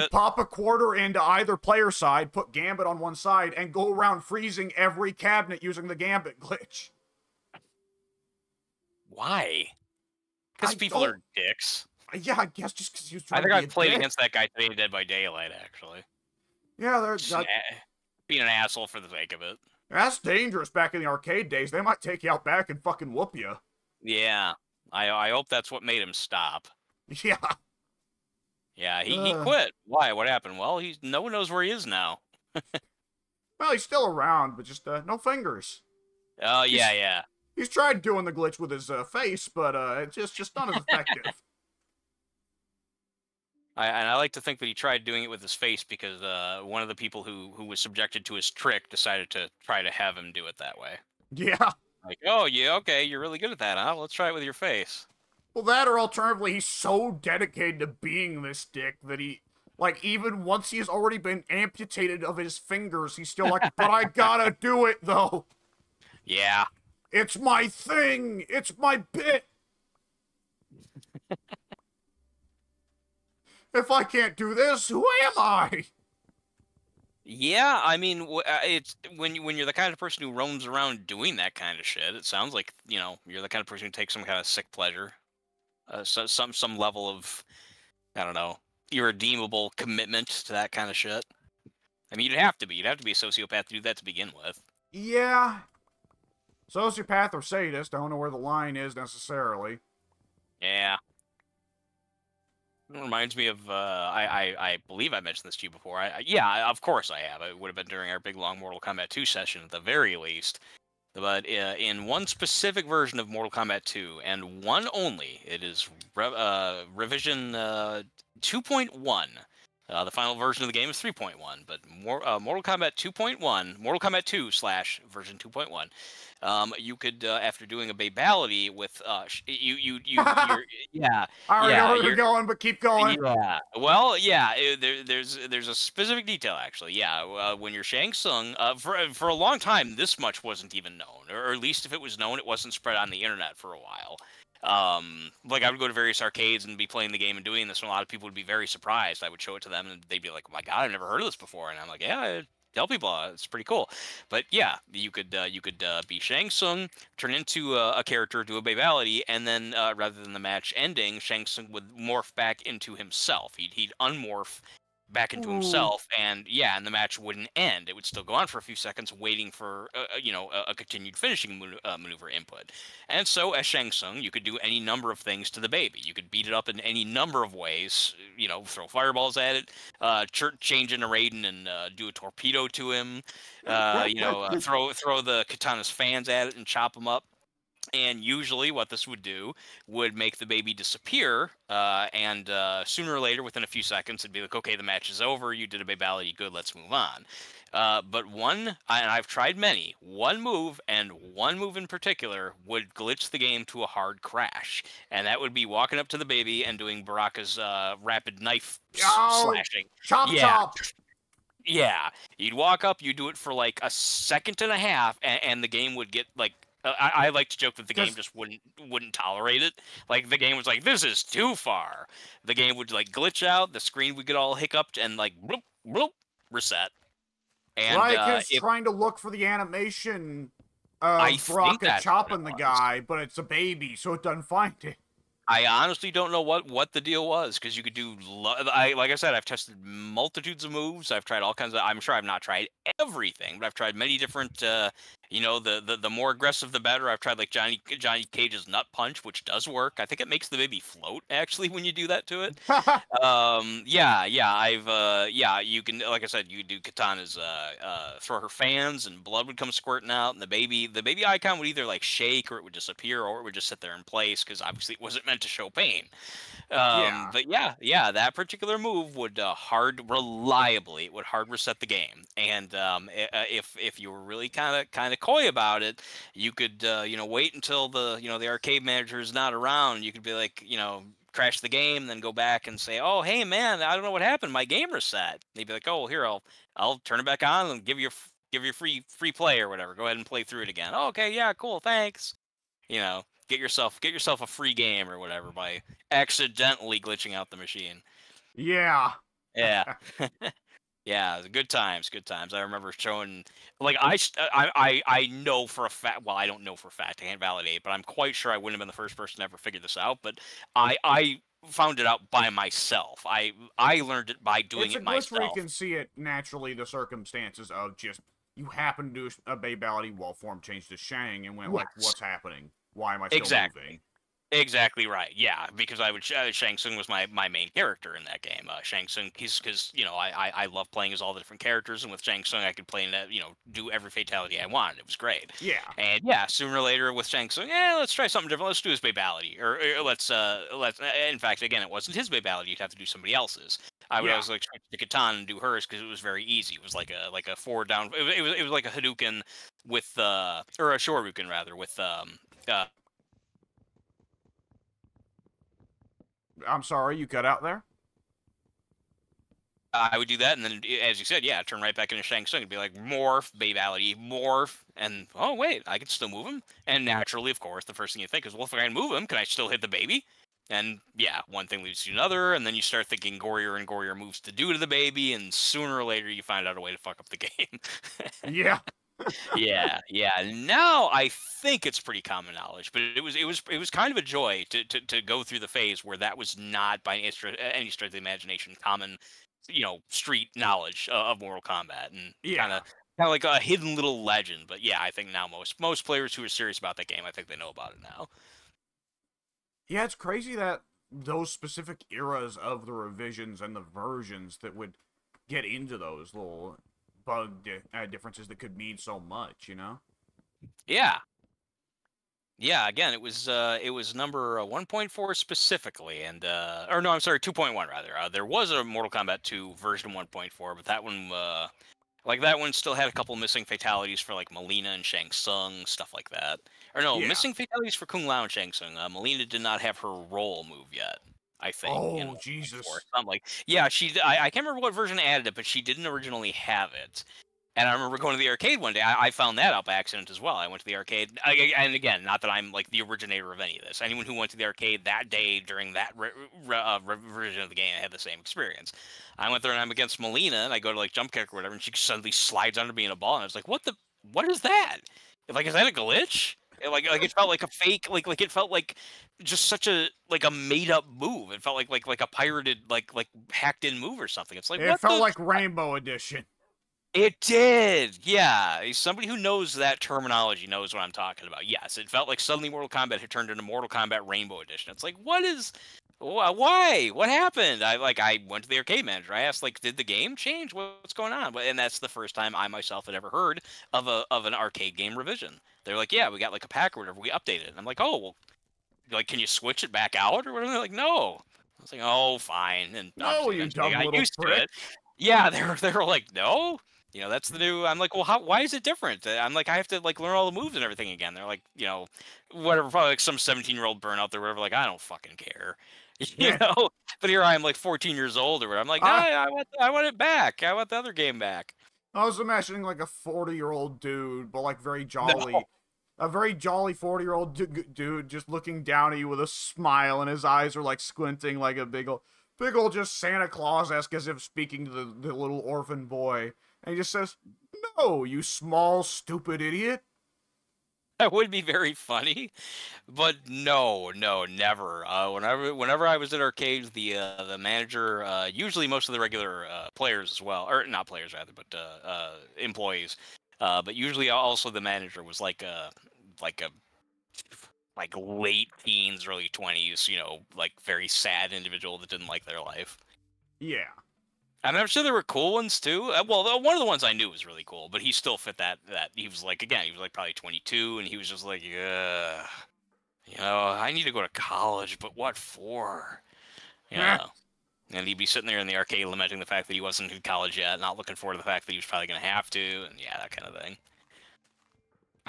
pop a quarter into either player side, put Gambit on one side, and go around freezing every cabinet using the Gambit glitch. Why? Because people are dicks. Yeah, I guess just because he was trying to be I played against that guy today in Dead by Daylight, actually. Yeah, they're being an asshole for the sake of it. That's dangerous back in the arcade days. They might take you out back and fucking whoop you. Yeah. I hope that's what made him stop. Yeah. Yeah, he quit. Why? What happened? Well, no one knows where he is now. Well, he's still around, but just no fingers. Oh, yeah. He's tried doing the glitch with his face, but it's just not as effective. I like to think that he tried doing it with his face because one of the people who was subjected to his trick decided to try to have him do it that way. Yeah. Like, oh, yeah, okay, you're really good at that, huh? Let's try it with your face. Well, that or alternatively, he's so dedicated to being this dick that he, like, even once he's already been amputated of his fingers, he's still like, but I gotta do it, though. Yeah. It's my thing! It's my bit! If I can't do this, who am I? Yeah, I mean, it's when you're the kind of person who roams around doing that kind of shit, it sounds like, you're the kind of person who takes some kind of sick pleasure. Some level of, I don't know, irredeemable commitment to that kind of shit. I mean, you'd have to be a sociopath to do that to begin with. Yeah. Sociopath or sadist, I don't know where the line is necessarily. Yeah. It reminds me of, I believe I mentioned this to you before. Yeah, of course I have. It would have been during our big, long Mortal Kombat 2 session at the very least. But in one specific version of Mortal Kombat 2, and one only, it is revision 2.1. The final version of the game is 3.1, but Mortal Kombat 2.1, Mortal Kombat 2 slash version 2.1, you could after doing a babality with you're yeah I already know yeah where you're going, but keep going. yeah. Well, yeah. There's a specific detail actually. Yeah. When you're Shang Tsung, for a long time, this much wasn't even known, or at least if it was known, it wasn't spread on the internet for a while. Like I would go to various arcades and be playing the game and doing this, and a lot of people would be very surprised. I would show it to them, and they'd be like, "Oh my god, I've never heard of this before." And I'm like, "Yeah, tell people it's pretty cool." But yeah, you could be Shang Tsung, turn into a character, do a babality, and then rather than the match ending, Shang Tsung would morph back into himself. He'd unmorph back into Ooh. himself, and yeah, and the match wouldn't end. It would still go on for a few seconds, waiting for a continued finishing maneuver input. And so, as Shang Tsung, you could do any number of things to the baby. You could beat it up in any number of ways. Throw fireballs at it, change into Raiden and do a torpedo to him. Throw the katana's fans at it and chop them up. And usually, what this would do would make the baby disappear, and sooner or later, within a few seconds, it'd be like, "Okay, the match is over. You did a babality, good. Let's move on." But and I've tried many. One move, and one move in particular, would glitch the game to a hard crash, and that would be walking up to the baby and doing Baraka's rapid knife Oh, slashing. chop Yeah, chop. yeah. You'd walk up, you do it for like a second and a half, and the game would get like. I like to joke that the game just wouldn't tolerate it. Like the game was like, "This is too far." The game would like glitch out, the screen would get all hiccuped, and like bloop, bloop, reset. And Like he's if trying to look for the animation I of think Baraka that's what it chopping the was. guy, but it's a baby, so it doesn't find it. I honestly don't know what the deal was because you could do. Like I said, I've tested multitudes of moves. I've tried all kinds of. I'm sure I've not tried everything, but I've tried many different. The more aggressive the better. I've tried like Johnny Cage's nut punch, which does work. I think it makes the baby float actually when you do that to it. Yeah, you can, like I said, you do Katana's throw her fans and blood would come squirting out, and the baby icon would either like shake or it would disappear or it would just sit there in place because obviously it wasn't meant to show pain. Yeah. But yeah, that particular move would reliably it would hard reset the game, and if you were really kind of coy about it, you could wait until the arcade manager is not around. You could be like crash the game, then go back and say, "Oh, hey man, I don't know what happened. My game reset." They'd be like, "Oh, here I'll turn it back on and give you free play or whatever. Go ahead and play through it again." "Oh, okay, yeah, cool, thanks." Get yourself a free game or whatever by accidentally glitching out the machine. Yeah. Yeah. Yeah, good times, good times. I remember showing, like, I know for a fact. Well, I don't know for a fact. I can't validate, but I'm quite sure I wouldn't have been the first person to ever figure this out. But I found it out by myself. I learned it by doing It's a it glitch where you myself. can see it naturally, the circumstances of just you happen to do a babality wall form change to Shang and went like, Yes, what's happening? Why am I still moving? exactly. Exactly right. Yeah, because Shang Tsung was my main character in that game. Shang Tsung, because I love playing as all the different characters, and with Shang Tsung I could play in that do every fatality I wanted. It was great. Yeah. And yeah, sooner or later with Shang Tsung, let's try something different. Let's do his babality, or let's. In fact, again, it wasn't his babality. You'd have to do somebody else's. I would Yeah. always like switch to Katana and do hers because it was very easy. It was like a forward down. It was like a Hadouken with or a Shoryuken rather with I'm sorry, you cut out there? I would do that, and then, as you said, yeah, turn right back into Shang Tsung and be like, morph, babality, morph, and oh wait, I can still move him. And naturally, of course, the first thing you think is, well, if I can move him, can I still hit the baby? And yeah, one thing leads to another, and then you start thinking gorier and gorier moves to do to the baby, and sooner or later you find out a way to fuck up the game. Yeah. Yeah. Now I think it's pretty common knowledge, but it was kind of a joy to go through the phase where that was not by any stretch of the imagination common, street knowledge of Mortal Kombat, and kind Yeah. of like a hidden little legend. But yeah, I think now most players who are serious about that game, I think they know about it now. Yeah, it's crazy that those specific eras of the revisions and the versions that would get into those little differences that could mean so much, you know? Yeah. Yeah, again, it was number 1.4 specifically, and or no, I'm sorry, 2.1 rather. There was a Mortal Kombat 2 version 1.4, but that one, like that one, still had a couple missing fatalities for like Melina and Shang Tsung, stuff like that. Or no, Yeah. missing fatalities for Kung Lao and Shang Tsung. Melina did not have her roll move yet. I think in Oh, 1.4, Jesus. something like yeah, I can't remember what version added it, but she didn't originally have it. And I remember going to the arcade one day. I found that out by accident as well. I went to the arcade, and again, not that I'm like the originator of any of this. Anyone who went to the arcade that day during that version of the game had the same experience. I went there and I'm against Melina, and I go to like jump kick or whatever, and she suddenly slides under me in a ball, and I was like, What is that? Like, is that a glitch? Like it felt like a fake, like it felt like just such a like a made up move. It felt like a pirated like hacked in move or something. It's like It what felt the like Rainbow Edition. it did, yeah. Somebody who knows that terminology knows what I'm talking about. Yes, it felt like suddenly Mortal Kombat had turned into Mortal Kombat Rainbow Edition. It's like, what is, why, what happened? I went to the arcade manager. I asked, like, did the game change? What's going on? And that's the first time I myself had ever heard of an arcade game revision. They're like, yeah, we got like a pack or whatever. We updated it. And I'm like, oh, well, like, can you switch it back out or whatever? They're like, no. I was like, oh, fine. And No, obviously, you eventually, I dumb got little used to prick. it. Yeah, they were like, no, that's the new. I'm like, well, why is it different? I'm like, I have to like learn all the moves and everything again. They're like, whatever, probably like some 17-year-old burnout there, whatever. Like, I don't fucking care, you Yeah. know. But here I am, like 14 years old or whatever. I'm like, no, I, I want it back. I want the other game back. I was imagining like a 40-year-old dude, but like very No, jolly. A very jolly 40-year-old dude just looking down at you with a smile, and his eyes are like squinting like a big old just Santa Claus-esque, as if speaking to the little orphan boy. And he just says, "No, you small, stupid idiot." that would be very funny. But no, no, never. Whenever I was at arcades, the manager, usually most of the regular players as well, or not players rather, but employees, but usually also the manager was like a like late teens, early 20s, like very sad individual that didn't like their life. Yeah. And I'm sure there were cool ones too. Well, one of the ones I knew was really cool, but he still fit that he was like again, he was like probably 22, and he was just like, yeah. I need to go to college, but what for? Nah. And he'd be sitting there in the arcade lamenting the fact that he wasn't in college yet, not looking forward to the fact that he was probably going to have to, and yeah, that kind of thing.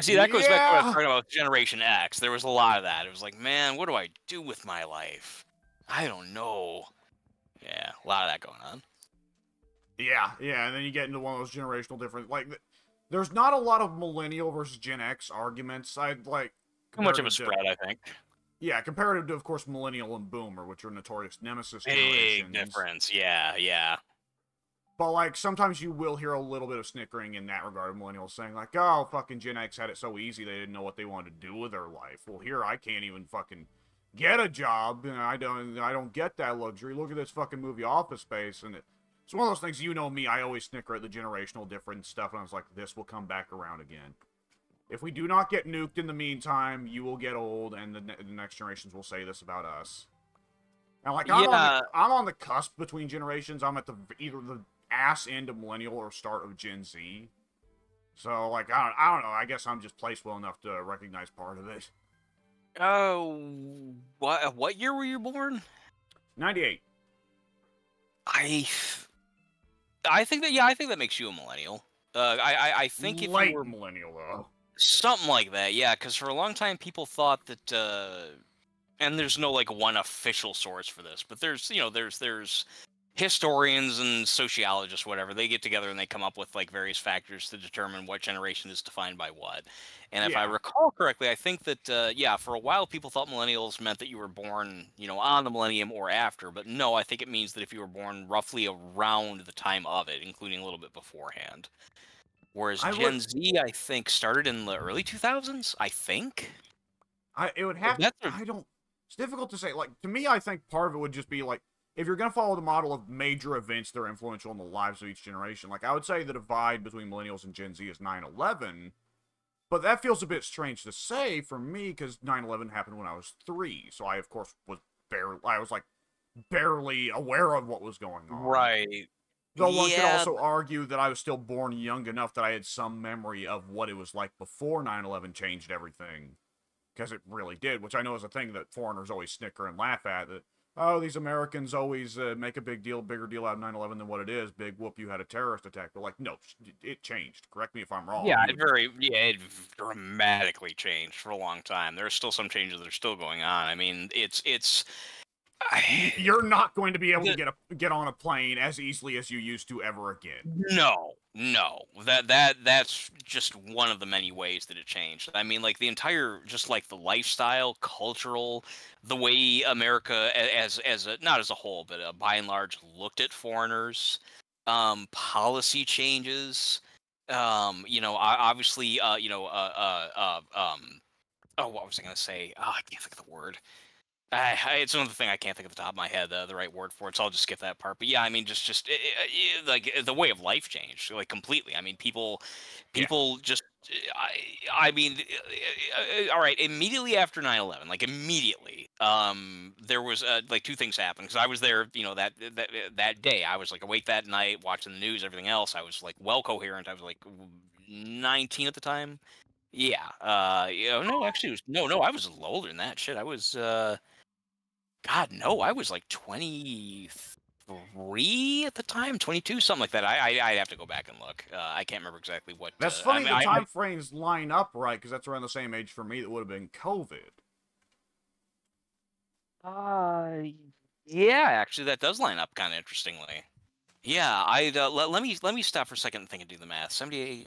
See, that goes back to what I was Yeah. talking about with Generation X. There was a lot of that. It was like, man, what do I do with my life? I don't know. Yeah, a lot of that going on. Yeah, and then you get into one of those generational different there's not a lot of millennial versus Gen X arguments. I'd like Too much of a comparative to spread, I think. yeah, comparative to of course millennial and boomer, which are notorious nemesis Big generations. difference. Yeah. But like sometimes you will hear a little bit of snickering in that regard of millennials saying like, "Oh, fucking Gen X had it so easy they didn't know what they wanted to do with their life." Well, here I can't even fucking get a job, and I don't get that luxury. Look at this fucking movie Office Space, and it's one of those things. You know me, I always snicker at the generational difference stuff, and I was like, this will come back around again. If we do not get nuked in the meantime, you will get old, and the next generations will say this about us. And like Yeah. I'm on the cusp between generations. I'm at either the ass end of millennial or start of Gen Z. So like I don't know. I guess I'm just placed well enough to recognize part of it. Oh, what year were you born? 98. I think that makes you a millennial. I think if you Late were millennial though. something like that, yeah, because for a long time people thought that, and there's no like one official source for this, but there's historians and sociologists, whatever, they get together and they come up with like various factors to determine what generation is defined by what. And if I Yeah. recall correctly, I think that yeah, for a while people thought millennials meant that you were born, on the millennium or after. But no, I think it means that if you were born roughly around the time of it, including a little bit beforehand. Whereas I would Gen Z, I think, started in the early 2000s. I think. it would have That's a, I don't it's difficult to say. Like to me I think part of it would just be like if you're going to follow the model of major events that are influential in the lives of each generation, like I would say the divide between millennials and Gen Z is 9/11. But that feels a bit strange to say for me because 9/11 happened when I was 3. So I, of course, was like barely aware of what was going on. right. Though one could Yeah, also argue that I was still born young enough that I had some memory of what it was like before 9/11 changed everything. Because it really did, which I know is a thing that foreigners always snicker and laugh at. That, oh, these Americans always make a bigger deal out of 9/11 than what it is. Big whoop, you had a terrorist attack. But like, no, it changed. Correct me if I'm wrong. it dramatically changed for a long time. There are still some changes that are still going on. I mean, it's You're not going to be able the, to get on a plane as easily as you used to ever again. no. That's just one of the many ways that it changed. I mean, like the entire, just like the lifestyle, cultural, the way America as a, not as a whole, but by and large looked at foreigners, policy changes, obviously, oh, what was I gonna say? Oh, I can't think of the word. It's another thing I can't think of the top of my head, the right word for it, so I'll just skip that part. But yeah, I mean, like the way of life changed like completely. I mean, Yeah. people just, I mean, all right. Immediately after 9/11, like immediately, there was like two things happened because I was there, that day. I was like awake that night, watching the news, everything else. I was like well coherent. I was like 19 at the time. Yeah. No, actually, it was no. I was older than that. Shit, I was. God, no, I was like 23 at the time, 22, something like that. I'd have to go back and look. I can't remember exactly what. That's I funny mean, the time frames line up right, because that's around the same age for me that would have been COVID. uh, yeah, actually, that does line up kind of interestingly. Yeah, let me stop for a second and think and do the math. 78.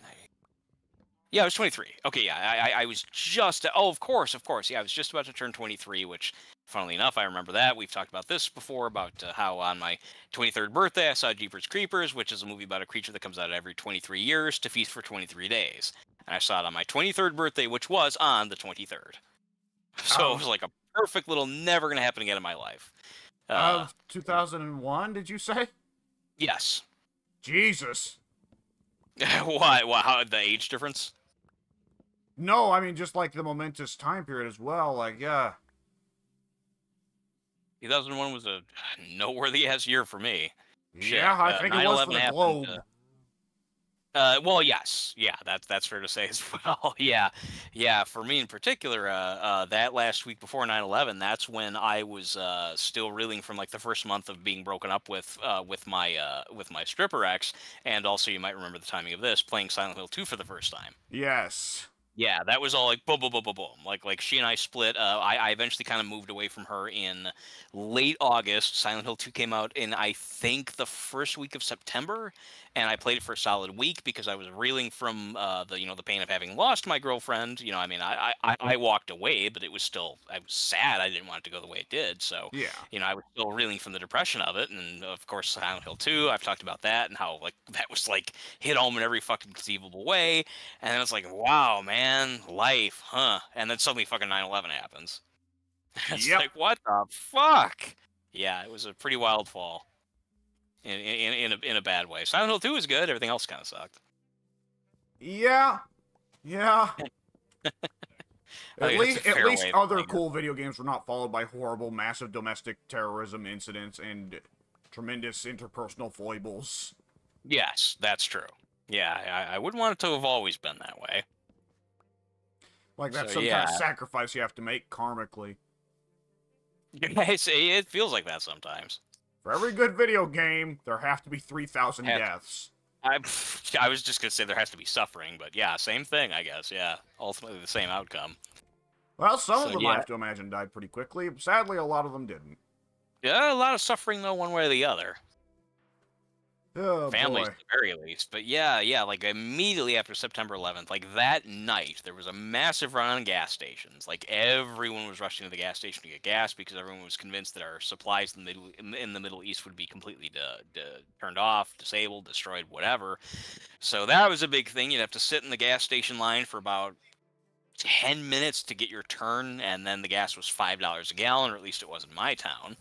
Yeah, I was 23. Okay, yeah, I was just. Oh, of course. Yeah, I was just about to turn 23, which, funnily enough, I remember that. We've talked about this before, about how on my 23rd birthday I saw Jeepers Creepers, which is a movie about a creature that comes out every 23 years to feast for 23 days. And I saw it on my 23rd birthday, which was on the 23rd. So it was like a perfect little never going to happen again in my life. Of 2001, did you say? Yes. Jesus. Why? How, the age difference? No, I mean, just like the momentous time period as well. Like, yeah. 2001 was a noteworthy ass year for me. Yeah, I think it was for the globe. Well, yes, yeah, that's fair to say as well. Yeah. For me in particular, that last week before 9/11, that's when I was still reeling from like the first month of being broken up with my stripper ex, and also you might remember the timing of this, playing Silent Hill 2 for the first time. Yes. Yeah, that was all like boom, boom, boom, boom, boom. Like she and I split. I eventually kind of moved away from her in late August. Silent Hill 2 came out in, I think, the first week of September, and I played it for a solid week because I was reeling from the pain of having lost my girlfriend. I mean, I walked away, but it was still, I was sad. I didn't want it to go the way it did. So Yeah. I was still reeling from the depression of it, and of course Silent Hill 2. I've talked about that and how like that was like hit home in every fucking conceivable way. And then it's like, wow, man, life, huh? And then suddenly fucking 9/11 happens. It's like, what the fuck? Yeah, it was a pretty wild fall. In a bad way. Silent Hill 2 is good. Everything else kind of sucked. Yeah. At least other cool video games were not followed by horrible, massive domestic terrorism incidents and tremendous interpersonal foibles. Yes, that's true. Yeah, I wouldn't want it to have always been that way. Like that's some kind of sacrifice you have to make karmically. It feels like that sometimes. For every good video game, there have to be 3,000 deaths. I was just gonna say there has to be suffering, but yeah, same thing, I guess. Yeah, ultimately the same outcome. Well, some of them I have to imagine died pretty quickly. Sadly, a lot of them didn't. Yeah, a lot of suffering though, one way or the other. Oh, Families boy. at the very least. But yeah, like immediately after September 11th, like that night, there was a massive run on gas stations. Like everyone was rushing to the gas station to get gas because everyone was convinced that our supplies in the Middle East would be completely turned off, disabled, destroyed, whatever. So that was a big thing. You'd have to sit in the gas station line for about 10 minutes to get your turn, and then the gas was $5 a gallon, or at least it was in my town.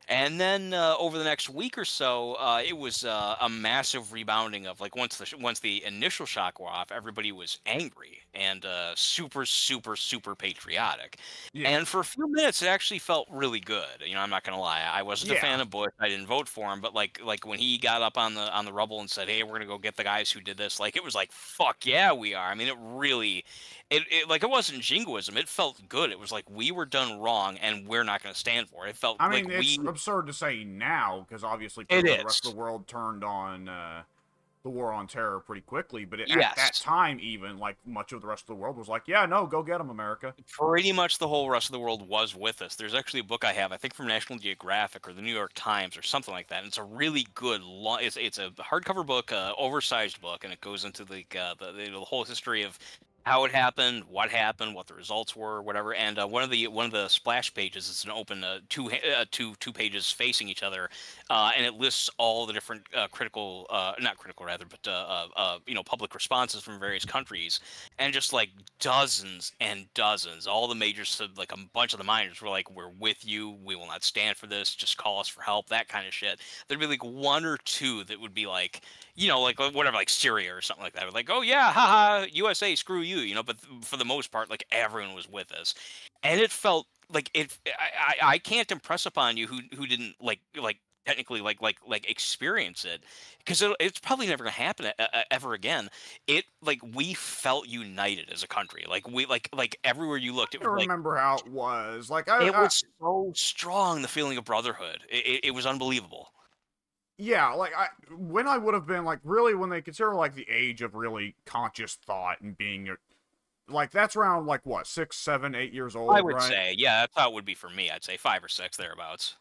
And then over the next week or so, it was a massive rebounding of like once the initial shock wore off, everybody was angry and super super super patriotic. Yeah. And for a few minutes, it actually felt really good. You know, I'm not gonna lie, I wasn't a fan Yeah. of Bush. I didn't vote for him, but like when he got up on the rubble and said, "Hey, we're gonna go get the guys who did this," like it was like, "Fuck yeah, we are." I mean, it like it wasn't jingoism. It felt good. It was like we were done wrong and we're not going to stand for it. It felt I like mean, it's absurd to say now because obviously it pretty much the rest of is. the world turned on the war on terror pretty quickly. But at that Yes. time, even like much of the rest of the world was like, "Yeah, no, go get them, America." Pretty much the whole rest of the world was with us. There's actually a book I have, I think from National Geographic or the New York Times or something like that. And it's a really good long. It's a hardcover book, oversized book, and it goes into the whole history of how it happened, what the results were, whatever. And one of the splash pages is an open two pages facing each other, and it lists all the different critical, not critical rather, but public responses from various countries, and just like dozens and dozens. All the majors, like a bunch of the minors, were like, "We're with you. We will not stand for this. Just call us for help." That kind of shit. There'd be like one or two that would be like, like whatever, like Syria or something like that. Like, "Oh yeah, haha, USA, screw you," But for the most part, like everyone was with us, and it felt like it. I can't impress upon you who didn't like technically like experience it, because it's probably never gonna happen ever again. It like we felt united as a country. Like we like everywhere you looked, it I was like remember how it was. Like it was so strong. The feeling of brotherhood. It was unbelievable. yeah, like when I would have been like really when they consider like the age of really conscious thought and being like that's around like what 6, 7, 8 years I old, would right? say, yeah, that's how it would be for me. I'd say 5 or 6 thereabouts.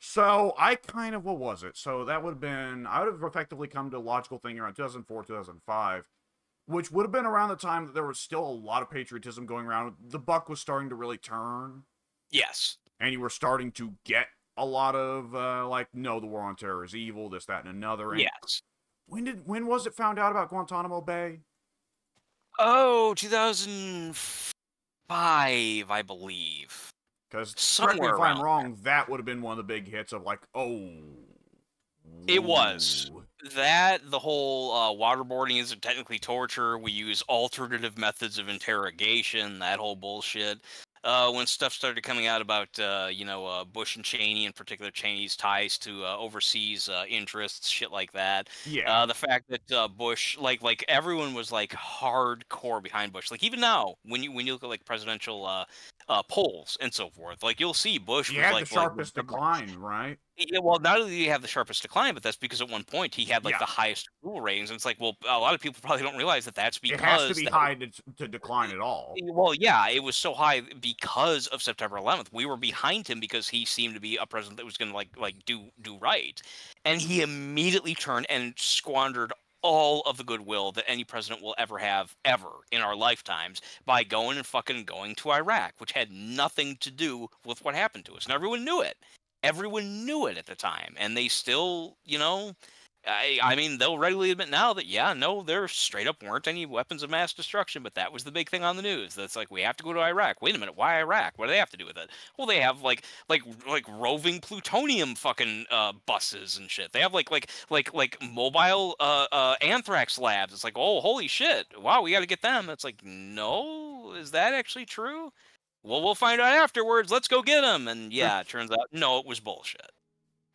So I kind of what was it? So that would have been I would have effectively come to a logical thing around 2004, 2005, which would have been around the time that there was still a lot of patriotism going around. The buck was starting to really turn, Yes. and you were starting to get a lot of like, no, the war on terror is evil, this, that, and another. And Yes. when was it found out about Guantanamo Bay? Oh, 2005, I believe. Because correct me Somewhere if I'm around there. wrong, that would have been one of the big hits of like, oh, It was. ooh. That, the whole waterboarding isn't technically torture. We use alternative methods of interrogation, that whole bullshit. When stuff started coming out about, Bush and Cheney, in particular Cheney's ties to overseas interests, shit like that. Yeah, The fact that Bush, like everyone was like hardcore behind Bush. Like even now, when you look at like presidential polls and so forth, like you'll see Bush he was had the like sharpest decline, right? yeah, well, not only did he have the sharpest decline, but that's because at one point he had like Yeah, the highest approval ratings, and it's like, well, a lot of people probably don't realize that that's it has to because be that. high to decline at all. Well, yeah, it was so high because of September 11th. We were behind him because he seemed to be a president that was going to like do right, and he immediately turned and squandered all of the goodwill that any president will ever have ever in our lifetimes by going and fucking going to Iraq, which had nothing to do with what happened to us, and everyone knew it. Everyone knew it at the time, and they still, I mean, they'll readily admit now that, yeah, no, there straight up weren't any weapons of mass destruction, but that was the big thing on the news. That's like, we have to go to Iraq. Wait a minute, why Iraq? What do they have to do with it? Well, they have like roving plutonium fucking buses and shit. They have like mobile anthrax labs. It's like, oh, holy shit, wow, we got to get them. It's like, no, is that actually true? Well, we'll find out afterwards. Let's go get them. And yeah, it turns out no, it was bullshit.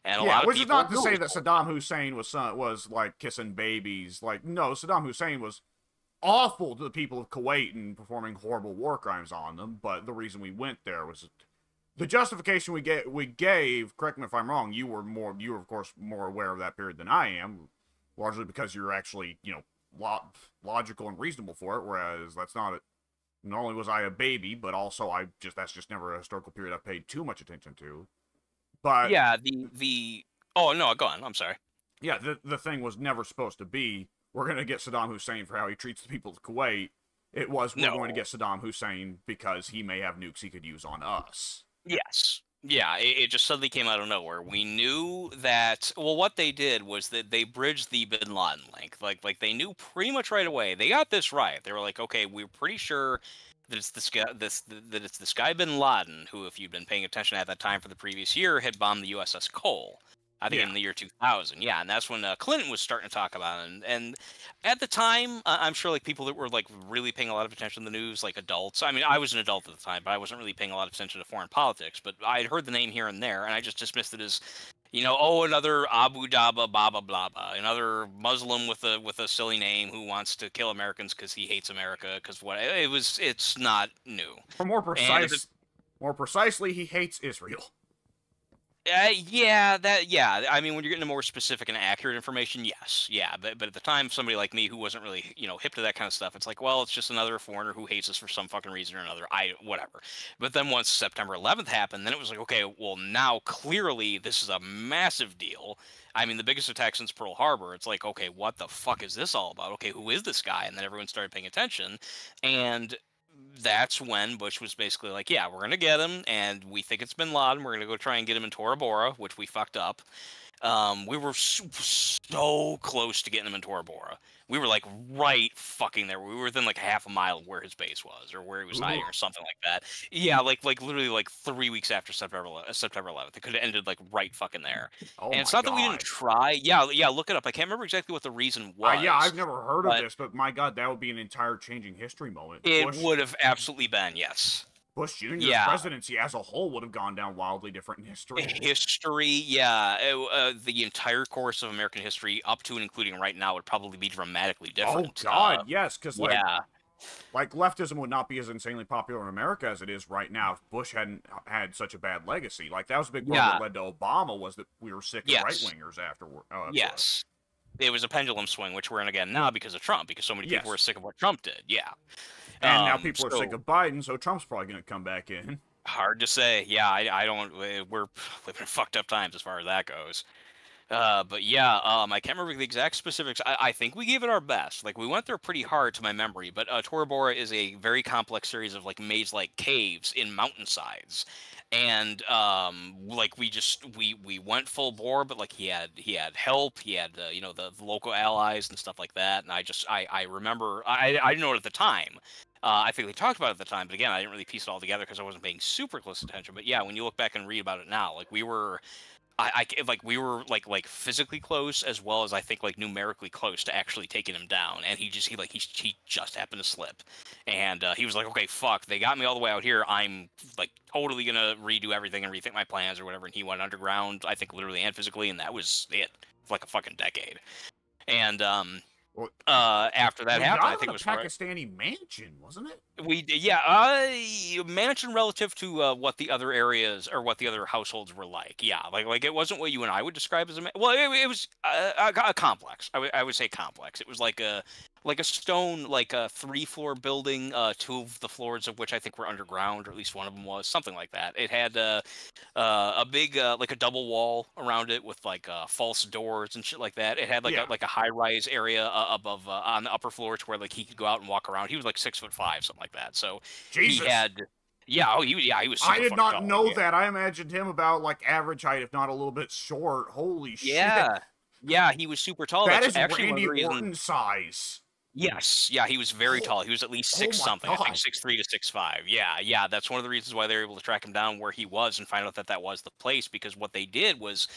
And a Yeah, lot of which is people not to knew it say was that bullshit. Saddam Hussein was like kissing babies. Like, no, Saddam Hussein was awful to the people of Kuwait and performing horrible war crimes on them. But the reason we went there was the justification we gave. Correct me if I'm wrong. You were of course more aware of that period than I am, largely because you're actually logical and reasonable for it. Whereas that's not it. Not only was I a baby, but also that's just never a historical period I've paid too much attention to. But Yeah, the oh no, go on. I'm sorry. yeah, the thing was never supposed to be we're going to get Saddam Hussein for how he treats the people of Kuwait. It was we're going to No. get Saddam Hussein because he may have nukes he could use on us. Yes. Yeah, it just suddenly came out of nowhere. We knew that. Well, what they did was that they bridged the Bin Laden link. Like they knew pretty much right away. They got this right. They were like, okay, we're pretty sure that it's this guy, that it's this guy Bin Laden, who, if you'd been paying attention at that time for the previous year, had bombed the USS Cole. I think Yeah. in the year 2000, yeah, and that's when Clinton was starting to talk about it. And at the time, I'm sure like people that were like really paying a lot of attention to the news, like adults. I mean, I was an adult at the time, but I wasn't really paying a lot of attention to foreign politics. But I'd heard the name here and there, and I just dismissed it as, oh, another Abu Daba Baba Blaba, another Muslim with a silly name who wants to kill Americans because he hates America. Because what it's not new. Or And more precisely, he hates Israel. yeah. I mean, when you're getting to more specific and accurate information, yes, yeah. But at the time, somebody like me who wasn't really hip to that kind of stuff, it's like, well, it's just another foreigner who hates us for some fucking reason or another. Whatever. But then once September 11th happened, then it was like, okay, well now clearly this is a massive deal. I mean, the biggest attack since Pearl Harbor. It's like, okay, what the fuck is this all about? Okay, who is this guy? And then everyone started paying attention, and that's when Bush was basically like, yeah, we're going to get him, and we think it's Bin Laden. We're going to go try and get him in Tora Bora, which we fucked up. We were so close to getting him in Tora Bora. We were like right fucking there. We were within like half a mile of where his base was, or where he was hiding, Ooh. or something like that. Yeah, like literally like 3 weeks after September 11th. It could have ended like right fucking there. Oh And my it's not that we didn't god. try. Yeah, look it up. I can't remember exactly what the reason Yeah, was, I've never heard of but this, but my god, that would be an entire changing history moment. it would have absolutely been, yes. Bush Jr.'s Yeah, presidency as a whole would have gone down wildly different in history. history, yeah. The entire course of American history, up to and including right now, would probably be dramatically Oh different. god, yes, because Yeah, like leftism would not be as insanely popular in America as it is right now if Bush hadn't had such a bad legacy. Like that was a big part of yeah, what led to Obama was that we were sick of right yes, wingers afterward. yes. It was a pendulum swing, which we're in again now because of Trump, because so many people were Yes, sick of what Trump did. Yeah. and now people are sick So of Biden, so Trump's probably going to come back in. hard to say. Yeah, I don't. We're living in fucked up times as far as that goes. But yeah, I can't remember the exact specifics. I think we gave it our best. Like we went there pretty hard to my memory. But Tora Bora is a very complex series of like maze-like caves in mountainsides, and like we went full bore. But like he had help. He had the local allies and stuff like that. And I remember I didn't know it at the time. I think we talked about it at the time, but again, I didn't really piece it all together because I wasn't paying super close attention. But yeah, when you look back and read about it now, like like we were like physically close as well as I think like numerically close to actually taking him down, and he just happened to slip, and he was like, okay, fuck, they got me all the way out here. I'm like totally gonna redo everything and rethink my plans or whatever. And he went underground, I think literally and physically, and that was it for like a fucking decade. And Well, after that well, happened, I y'all think in it a was right. Pakistani mansion, wasn't it? We yeah, mansion relative to what the other areas or what the other households were like. Yeah, like it wasn't what you and I would describe as well. It was a complex. I would say complex. It was like a stone, like a 3-floor building, two of the floors of which I think were underground, or at least one of them was something like that. It had a big like a double wall around it with like false doors and shit like that. It had like a Yeah. like a high rise area above on the upper floor to where like he could go out and walk around. He was like 6'5", something like that. So he Jesus. had he was I super did fucking not tall. know Yeah. that. I imagined him about like average height, if not a little bit short. Holy shit. Yeah. Yeah, he was super tall. That That's is actually one of Randy the reasons. Orton size. Yes, yeah, he was very Oh, tall. He was at least oh six my something. I think god. 6'3" to 6'5". Yeah. That's one of the reasons why they were able to track him down where he was and find out that that was the place. Because what they did was,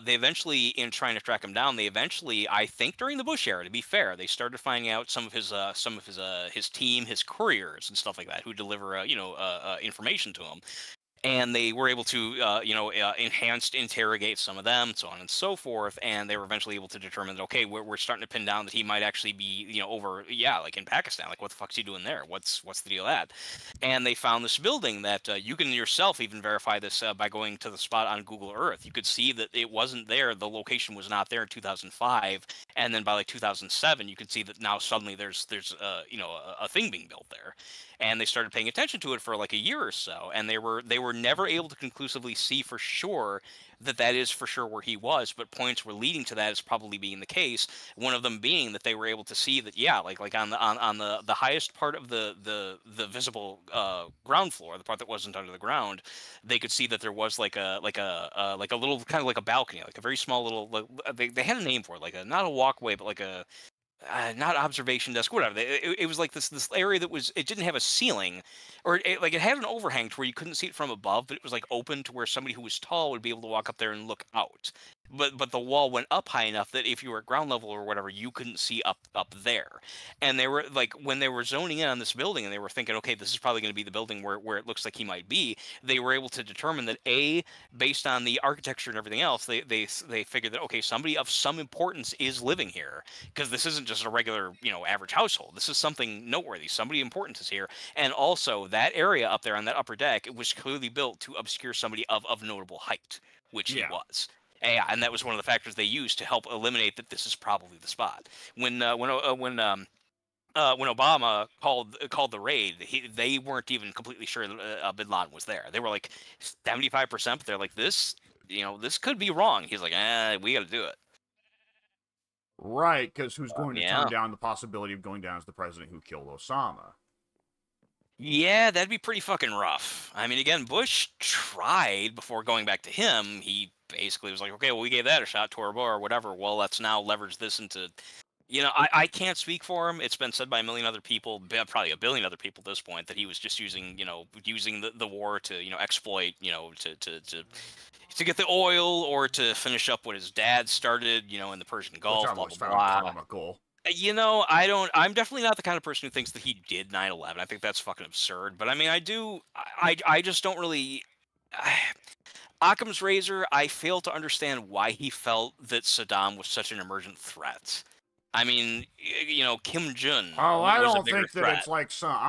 they eventually, in trying to track him down, they eventually, I think during the Bush era, to be fair, they started finding out some of his team, his couriers and stuff like that, who deliver information to him, and they were able to enhanced interrogate some of them, so on and so forth, and they were eventually able to determine that, okay, we're starting to pin down that he might actually be over, yeah, like in Pakistan. Like, what the fuck's he doing there? What's the deal with that? And they found this building that you can yourself even verify this by going to the spot on Google Earth. You could see that it wasn't there, the location was not there in 2005, and then by like 2007 you could see that now suddenly there's a thing being built there. And they started paying attention to it for like a year or so, and they were never able to conclusively see for sure that that is for sure where he was, but points were leading to that as probably being the case. One of them being that they were able to see that, yeah, like on the highest part of the visible ground floor, the part that wasn't under the ground, they could see that there was like a little kind of like a balcony, like a very small little, they had a name for it, like a, not a walkway, but like a, not observation desk, whatever. It was like this area that it didn't have a ceiling, or like it had an overhang to where you couldn't see it from above, but it was like open to where somebody who was tall would be able to walk up there and look out. But the wall went up high enough that if you were at ground level or whatever, you couldn't see up there. And they were like, when they were zoning in on this building and they were thinking, okay, this is probably going to be the building where it looks like he might be. They were able to determine that based on the architecture and everything else, they figured that okay, somebody of some importance is living here, because this isn't just a regular, average household. This is something noteworthy. Somebody important is here. And also that area up there on that upper deck, it was clearly built to obscure somebody of notable height, which he Yeah. was. Yeah, and that was one of the factors they used to help eliminate that this is probably the spot. When Obama called the raid, they weren't even completely sure that Bin Laden was there. They were like 75%, but they're like, this could be wrong. He's like, we got to do it. Right, because who's going to Yeah. turn down the possibility of going down as the president who killed Osama? Yeah, that'd be pretty fucking rough. I mean, again, Bush tried before going back to him. He basically was like, okay, well, we gave that a shot, Tora Bora or whatever. Well, let's now leverage this into, I can't speak for him. It's been said by a million other people, probably a billion other people at this point, that he was just using the war to, exploit, to get the oil or to finish up what his dad started, in the Persian Gulf, Which I blah, always blah, found blah. comical. I'm definitely not the kind of person who thinks that he did 9/11. I think that's fucking absurd. But I mean, I just don't really. Occam's razor, I fail to understand why he felt that Saddam was such an emergent threat. I mean, Kim Jong Oh, I was a don't bigger think that threat. it's like some. I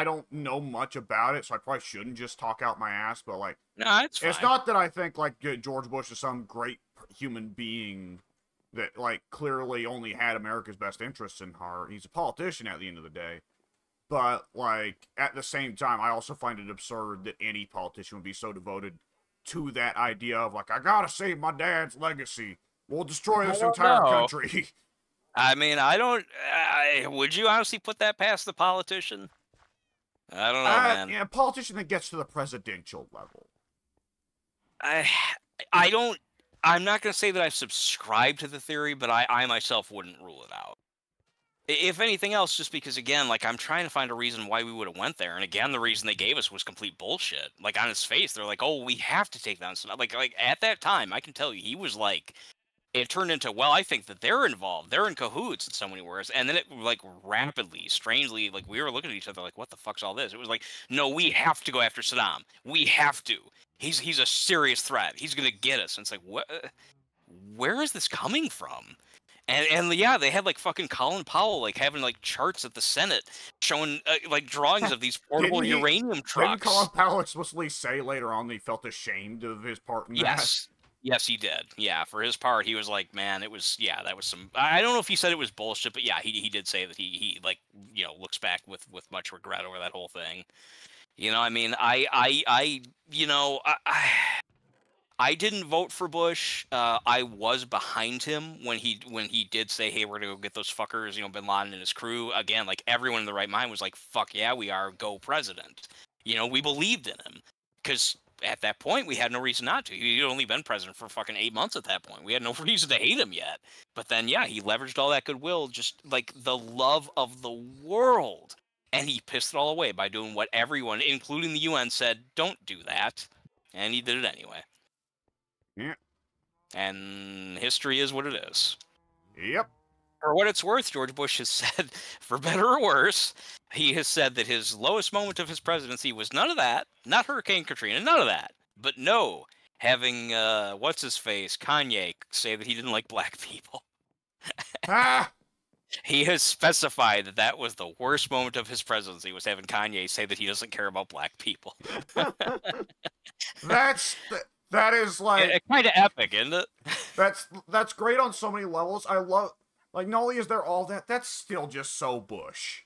don't know much about it, so I probably shouldn't just talk out my ass. But like, No, it's fine. it's not that I think like George Bush is some great human being that like clearly only had America's best interests in heart. He's a politician at the end of the day. But like at the same time, I also find it absurd that any politician would be so devoted to that idea of like, I gotta save my dad's legacy. We'll destroy this entire country. I mean, would you honestly put that past the politician? I don't know, man. Yeah, a politician that gets to the presidential level. I don't. I'm not going to say that I've subscribed to the theory, but I myself wouldn't rule it out. If anything else, just because, again, like, I'm trying to find a reason why we would have went there. And again, the reason they gave us was complete bullshit. Like, on his face, they're like, oh, we have to take down Saddam. Like at that time, I can tell you, he was like, it turned into, well, I think that they're involved. They're in cahoots in so many words. And then it, like, rapidly, strangely, like, we were looking at each other like, what the fuck's all this? It was like, no, we have to go after Saddam. We have to. He's a serious threat. He's going to get us. And it's like, what? Where is this coming from? And yeah, they had like fucking Colin Powell like having like charts at the Senate showing like drawings of these portable uranium trucks. Didn't Colin Powell explicitly say later on that he felt ashamed of his part in that? Yes, he did. Yeah, for his part, he was like, man, that was some. I don't know if he said it was bullshit, but yeah, he did say that he like looks back with much regret over that whole thing. I mean, I didn't vote for Bush. I was behind him when he did say, "Hey, we're gonna go get those fuckers," Bin Laden and his crew. Again, like everyone in the right mind was like, "Fuck yeah, we are. Go president." We believed in him because at that point we had no reason not to. He'd only been president for fucking 8 months at that point. We had no reason to hate him yet. But then, yeah, he leveraged all that goodwill, just like the love of the world, and he pissed it all away by doing what everyone, including the UN, said, "Don't do that," and he did it anyway. Yeah. And history is what it is. Yep. For what it's worth, George Bush has said, for better or worse, he has said that his lowest moment of his presidency was none of that, not Hurricane Katrina, none of that. But no, having, what's-his-face, Kanye, say that he didn't like black people. He has specified that that was the worst moment of his presidency, was having Kanye say that he doesn't care about black people. That is like it's kind of epic, isn't it? That's great on so many levels. I love, like, not only is there all that, that's still just so Bush,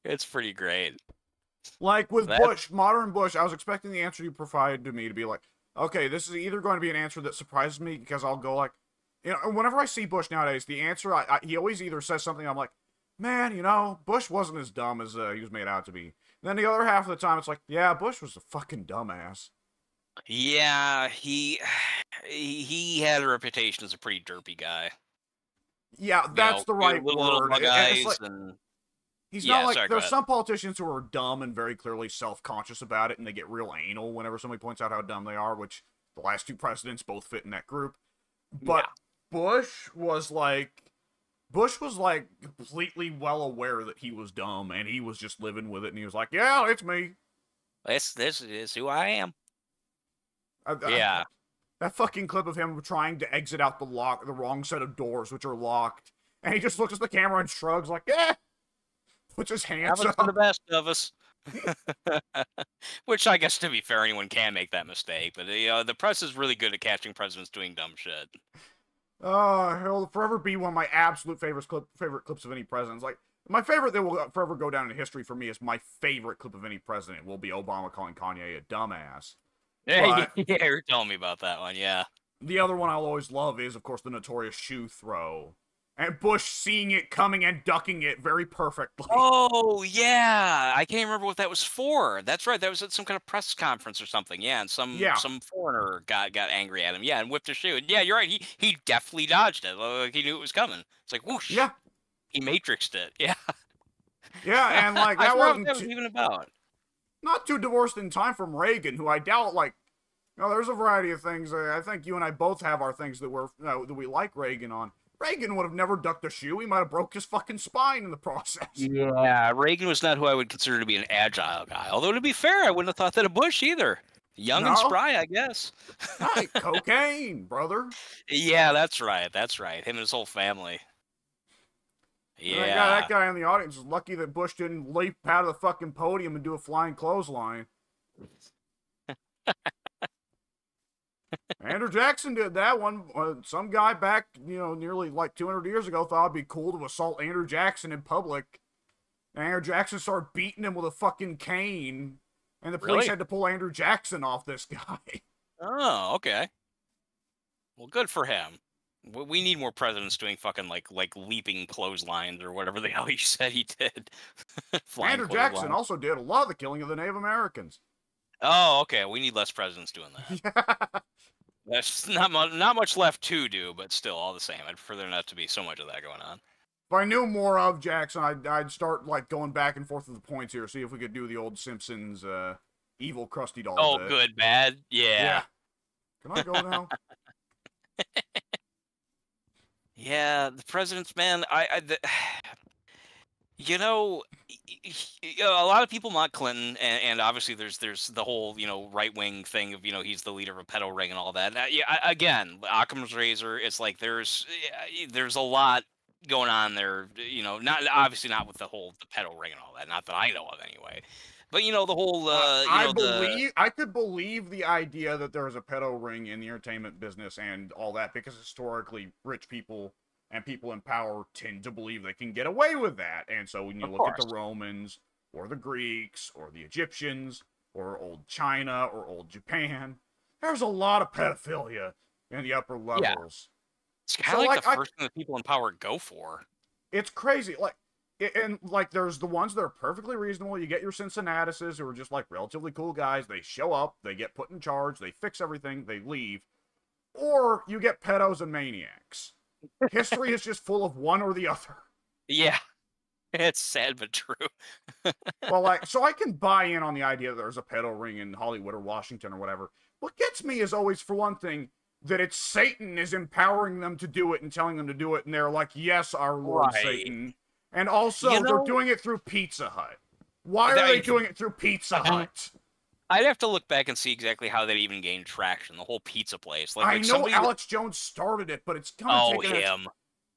It's pretty great. Like with Bush, modern Bush, I was expecting the answer you provided to me to be like, okay, this is either going to be an answer that surprises me because I'll go like, whenever I see Bush nowadays, the answer he always either says something I'm like, man, Bush wasn't as dumb as he was made out to be. And then the other half of the time, it's like, yeah, Bush was a fucking dumbass. Yeah, he had a reputation as a pretty derpy guy. Yeah, You that's know, the right little word. bug It's eyes like and he's not yeah. like Sorry, go there's ahead. some politicians who are dumb and very clearly self-conscious about it, and they get real anal whenever somebody points out how dumb they are. Which the last two presidents both fit in that group. But Yeah, Bush was like completely well aware that he was dumb, and he was just living with it, and he was like, "Yeah, it's me." this is who I am. I, Yeah, that fucking clip of him trying to exit out the wrong set of doors, which are locked, and he just looks at the camera and shrugs like, "Yeah," puts his hands happens to the up. best of us. Which I guess, to be fair, anyone can make that mistake. But the press is really good at catching presidents doing dumb shit. He'll forever be one of my absolute favorite clips of any president. It's like my favorite that will forever go down in history for me is my favorite clip of any president will be Obama calling Kanye a dumbass. Yeah, But yeah, you're telling me about that one. Yeah. the other one I'll always love is, of course, the notorious shoe throw. And Bush seeing it coming and ducking it very perfectly. Oh yeah, I can't remember what that was for. That's right. That was at some kind of press conference or something. Yeah, and Yeah, some foreigner got angry at him. Yeah, and whipped his shoe. And yeah, you're right. He definitely dodged it. Like he knew it was coming. It's like whoosh. yeah, He matrixed it. Yeah. yeah, and like I that forgot what wasn't that was even about. not too divorced in time from Reagan, who I doubt like. There's a variety of things. I think you and I both have our things that we like Reagan on. Reagan would have never ducked a shoe. He might have broke his fucking spine in the process. Yeah, Reagan was not who I would consider to be an agile guy. Although to be fair, I wouldn't have thought that of Bush either. Young and No, spry, I guess. hey, cocaine, brother. Yeah, that's right. That's right. Him and his whole family. And that Yeah. guy in the audience is lucky that Bush didn't leap out of the fucking podium and do a flying clothesline. Andrew Jackson did that one. Some guy back, nearly like 200 years ago thought it'd be cool to assault Andrew Jackson in public. And Andrew Jackson started beating him with a fucking cane. And the police Really? had to pull Andrew Jackson off this guy. Oh, okay. Well, good for him. We need more presidents doing fucking like leaping clotheslines or whatever the hell he said he did. Flying Andrew Jackson clothesline. also did a lot of the killing of the Native Americans. Oh, okay. We need less presidents doing that. Yeah. That's not much left to do, but still, all the same, I'd prefer there not to be so much of that going on. If I knew more of Jackson, I'd start like going back and forth with the points here, see if we could do the old Simpsons evil Krusty Doll Oh, bit. good, bad, yeah. Can I go now? Yeah, the presidents, man. You know, a lot of people mock Clinton, and obviously there's the whole right wing thing of he's the leader of a pedo ring and all that. Yeah, again, Occam's razor. It's like there's a lot going on there. Not obviously not with the pedo ring and all that. Not that I know of anyway. But the whole I could believe the idea that there is a pedo ring in the entertainment business and all that because historically rich people and people in power tend to believe they can get away with that. And so when you of look at course. the Romans or the Greeks or the Egyptians or old China or old Japan, there's a lot of pedophilia in the upper Yeah, levels. it's kind So of like like the first thing that people in power go for. it's crazy. And like there's the ones that are perfectly reasonable. You get your Cincinnatises who are just like relatively cool guys. They show up, they get put in charge, they fix everything, they leave. Or you get pedos and maniacs. History is just full of one or the other. Yeah, it's sad but true. Well, so I can buy in on the idea that there's a pedo ring in Hollywood or Washington or whatever. What gets me is always, for one thing, that it's Satan is empowering them to do it and telling them to do it, and they're like, yes, our Lord Right. Satan. And also, You know- they're doing it through Pizza Hut. Why are they doing it through Pizza Hut? I'd have to look back and see exactly how that even gained traction. The whole pizza place. I know Alex Jones started it, but it's kind of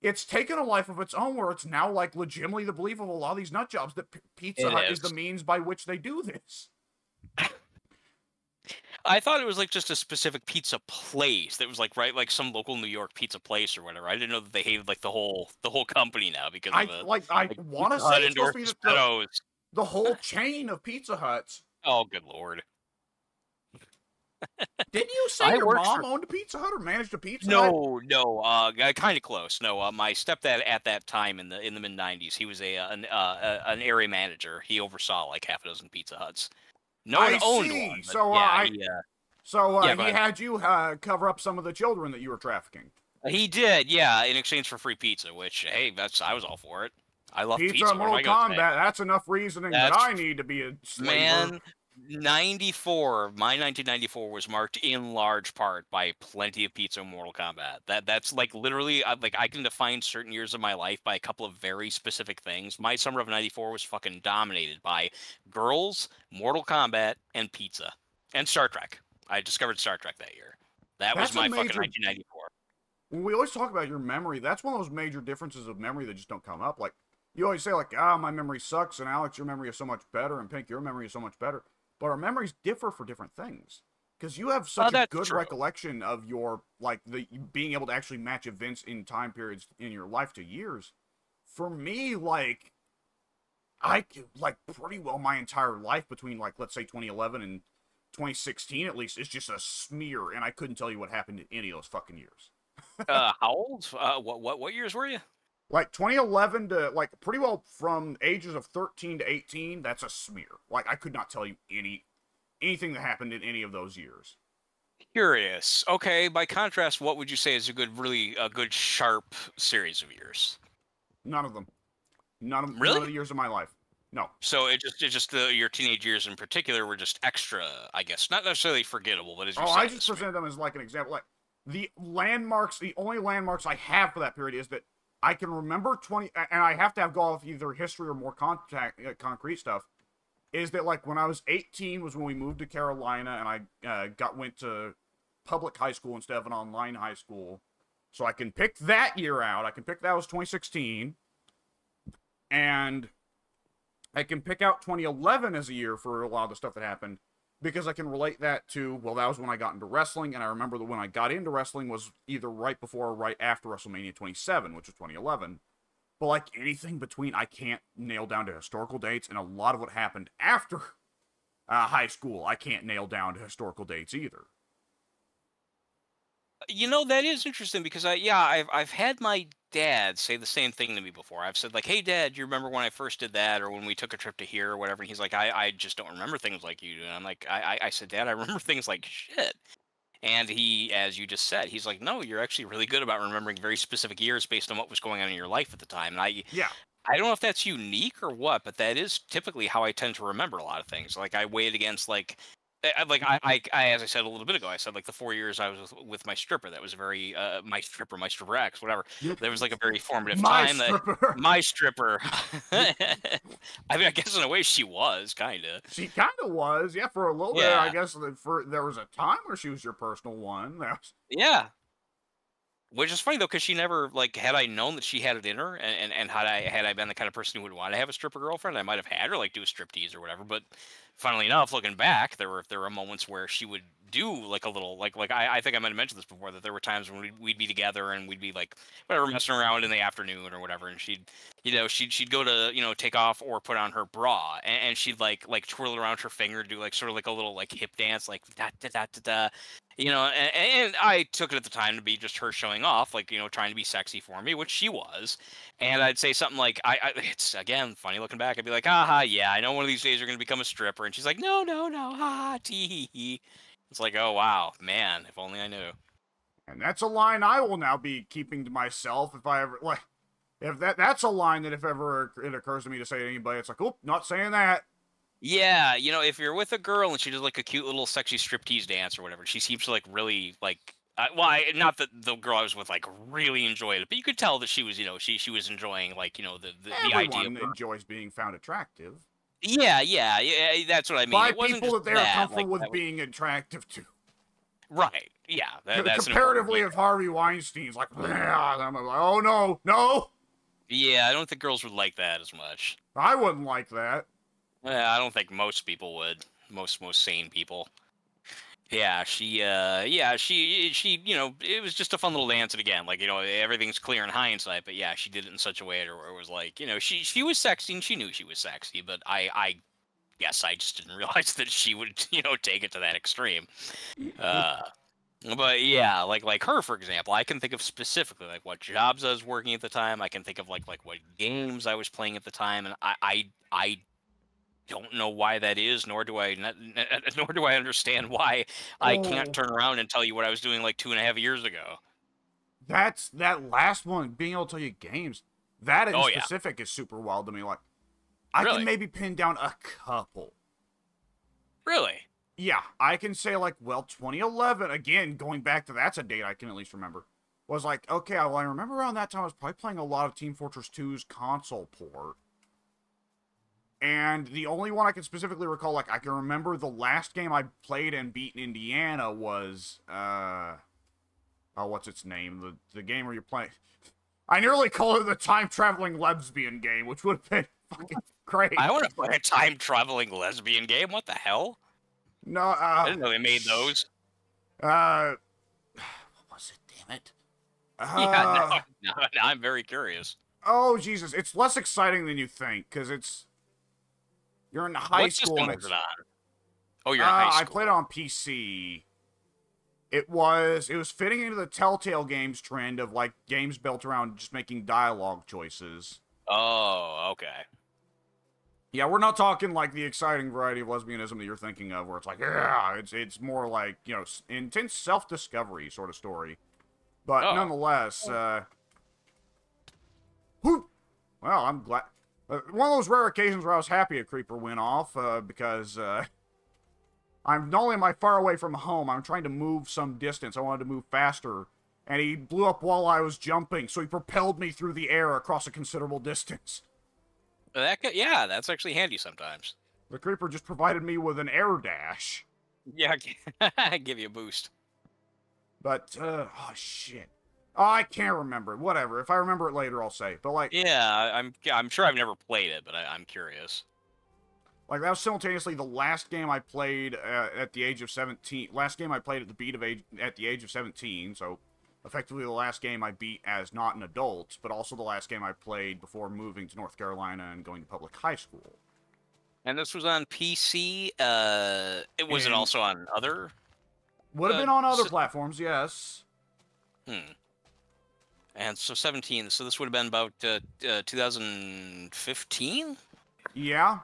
it's taken a life of its own where it's now like legitimately the belief of a lot of these nut jobs that Pizza Hut is the means by which they do this. I thought it was like just a specific pizza place that was like some local New York pizza place or whatever. I didn't know that they hated like the whole company now because of it. I want to say it's supposed to be the whole chain of Pizza Huts. Oh, good lord! Didn't you say your mom owned a Pizza Hut or managed a Pizza Hut? No, kind of close. No, my stepdad at that time in the mid '90s, he was an area manager. He oversaw like half a dozen Pizza Huts. No one owned one. So So Yeah, go he ahead. had you cover up some of the children that you were trafficking. He did, yeah, in exchange for free pizza, which, hey, I was all for it. I love Pizza, pizza. What am Mortal I gonna say? Kombat. That's enough reasoning that That's I need to be a slaver. Man, 94, my 1994 was marked in large part by plenty of pizza and Mortal Kombat. That's like literally like I can define certain years of my life by a couple of very specific things. My summer of 94 was fucking dominated by girls, Mortal Kombat, and pizza. And Star Trek. I discovered Star Trek that year. That was That's a my fucking major. 1994. When we always talk about your memory, that's one of those major differences of memory that just don't come up. Like you always say, like, ah, my memory sucks, and Alex, your memory is so much better, and Pink, your memory is so much better. But our memories differ for different things. Because you have such a That's good true. recollection of your like the being able to actually match events in time periods in your life to years. For me, like I like pretty well my entire life between like let's say 2011 and 2016 at least is just a smear, and I couldn't tell you what happened in any of those fucking years. How old? What years were you? Like 2011 to like pretty well from ages of 13 to 18, that's a smear. Like I could not tell you anything that happened in any of those years. Curious. Okay, by contrast, what would you say is a good sharp series of years? None of them. None of Really? the years of my life. No. So your teenage years in particular were just extra, I guess, not necessarily forgettable, but as you Oh, said, I just presented them as like an example. Like the landmarks, the only landmarks I have for that period is that I can remember 20, and I have to have go off either history or more concrete stuff. Is that like when I was 18 was when we moved to Carolina, and I went to public high school instead of an online high school, so I can pick that year out. I can pick that was 2016, and I can pick out 2011 as a year for a lot of the stuff that happened because I can relate that to, well, that was when I got into wrestling, and I remember that when I got into wrestling was either right before or right after WrestleMania 27, which was 2011. But like anything between, I can't nail down to historical dates, and a lot of what happened after high school, I can't nail down to historical dates either. You know, that is interesting because I've had my dad say the same thing to me before. I've said like, "Hey, Dad, you remember when I first did that, or when we took a trip to here, or whatever?" And he's like, "I just don't remember things like you do." And I'm like, I said, "Dad, I remember things like shit." And he, as you just said, he's like, "No, you're actually really good about remembering very specific years based on what was going on in your life at the time." And Yeah. I don't know if that's unique or what, but that is typically how I tend to remember a lot of things. Like I weigh it against as I said a little bit ago, I said like the 4 years I was with my stripper. That was very my stripper X, whatever. That was like a very formative My time. That stripper. my stripper. I mean, I guess in a way she was kind of. She kind of was, yeah, for a little bit. I Yeah, guess there was a time where she was your personal one. That was, yeah. Which is funny though, because she never like had I known that she had it in her, and had I been the kind of person who would want to have a stripper girlfriend, I might have had her like do a striptease or whatever. But funnily enough, looking back, there were moments where she would do like a little like I think I might have mentioned this before, that there were times when we'd be together and we'd be like whatever, messing around in the afternoon or whatever, and she'd go to take off or put on her bra, and she'd like twirl around her finger, do like sort of like a little like hip dance, like da da da da da. And I took it at the time to be just her showing off, like, trying to be sexy for me, which she was. And I'd say something like, it's again funny looking back. I'd be like, aha, yeah, I know one of these days you're gonna become a stripper. And she's like, no, no, no, ha, tee hee hee. It's like, oh wow, man, if only I knew. and that's a line I will now be keeping to myself if I ever like. If that's a line that if ever it occurs to me to say to anybody, it's like, oh, not saying that. Yeah, if you're with a girl and she does like a cute little sexy striptease dance or whatever, she seems to like really like. Not that the girl I was with like really enjoyed it, but you could tell that she was, she was enjoying like, the idea of Everyone her. enjoys being found attractive Yeah, yeah, yeah. That's what I mean. by It wasn't people just that they are that, comfortable like, with that was, being attractive to. right. Yeah, that's an important Comparatively, point. if Harvey Weinstein's like, I'm like, oh no, no, Yeah, I don't think girls would like that as much. I wouldn't like that. I don't think most people would. Most sane people. Yeah, she, it was just a fun little dance. And again, like, everything's clear in hindsight, but yeah, she did it in such a way where it was like, she was sexy and she knew she was sexy, but I guess I just didn't realize that she would, take it to that extreme. Uh, but yeah, like her, for example, I can think of specifically like what jobs I was working at the time. I can think of like what games I was playing at the time, and I don't know why that is, nor do I nor do I understand why I can't Oh, turn around and tell you what I was doing like 2.5 years ago. that last one, being able to tell you games, that in Oh yeah, specific is super wild to me. Like, I can really, maybe pin down a couple. really. Yeah, I can say like, well, 2011 again, going back to that's a date I can at least remember. Was like, okay, well, I remember around that time I was probably playing a lot of Team Fortress 2's console port. And the only one I can specifically recall, like, I can remember the last game I played and beat in Indiana was, oh, what's its name? The game where you're playing. I nearly call it the time traveling lesbian game, which would have been fucking great. I want to play a time traveling lesbian game. What the hell? No, I didn't know they made those. what was it? Damn it. Yeah, now I'm very curious. Oh, Jesus. It's less exciting than you think, because you're in high What school. system And was it's, it on? Oh, you're in high I school. played it on PC. It was fitting into the Telltale Games trend of, like, games built around just making dialogue choices. Oh, okay. Yeah, we're not talking, like, the exciting variety of lesbianism that you're thinking of, where it's like, yeah, it's more like, intense self-discovery sort of story. But Oh, nonetheless, whew, well, I'm glad. One of those rare occasions where I was happy a creeper went off, because, I'm not only am I far away from home, I'm trying to move some distance. I wanted to move faster, and he blew up while I was jumping, so he propelled me through the air across a considerable distance. yeah, that's actually handy sometimes. The creeper just provided me with an air dash. Yeah, give you a boost. But, oh, shit. Oh, I can't remember it. Whatever. If I remember it later, I'll say. But, like, Yeah, I'm sure I've never played it, but I'm curious. that was simultaneously the last game I played at the age of 17. Last game I played at the age of 17, so effectively the last game I beat as not an adult, but also the last game I played before moving to North Carolina and going to public high school. And this was on PC. It was it And also on other? would have been on other platforms, yes. And so 17. So this would have been about 2015. Yeah.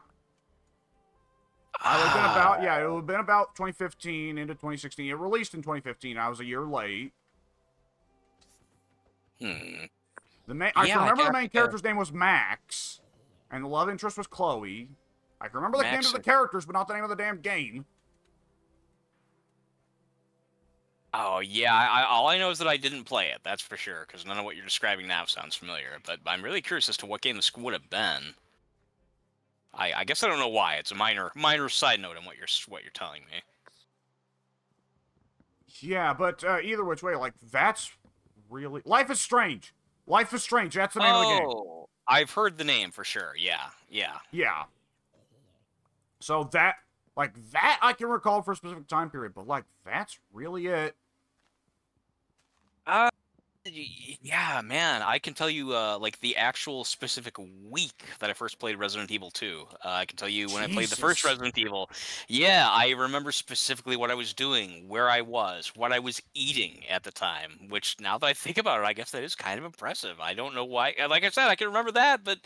I would have been about, yeah, it would have been about 2015 into 2016. It released in 2015. I was a year late. I can remember the main character's name was Max, and the love interest was Chloe. I can remember the names of the characters, but not the name of the damn game. Oh, yeah, all I know is that I didn't play it, that's for sure, because none of what you're describing now sounds familiar, but I'm really curious as to what game this would have been. I guess I don't know why. It's a minor side note on what you're telling me. Yeah, but either which way, like, that's really... Life is Strange! Life is Strange, that's the name of the game. Oh, I've heard the name for sure, yeah. Yeah. So that I can recall for a specific time period, but, like, that's really it. Yeah, man, I can tell you, like, the actual specific week that I first played Resident Evil 2. I can tell you when I played the first Resident Evil. Yeah, I remember specifically what I was doing, where I was, what I was eating at the time, which, now that I think about it, I guess that is kind of impressive. I don't know why. Like I said, I can remember that, but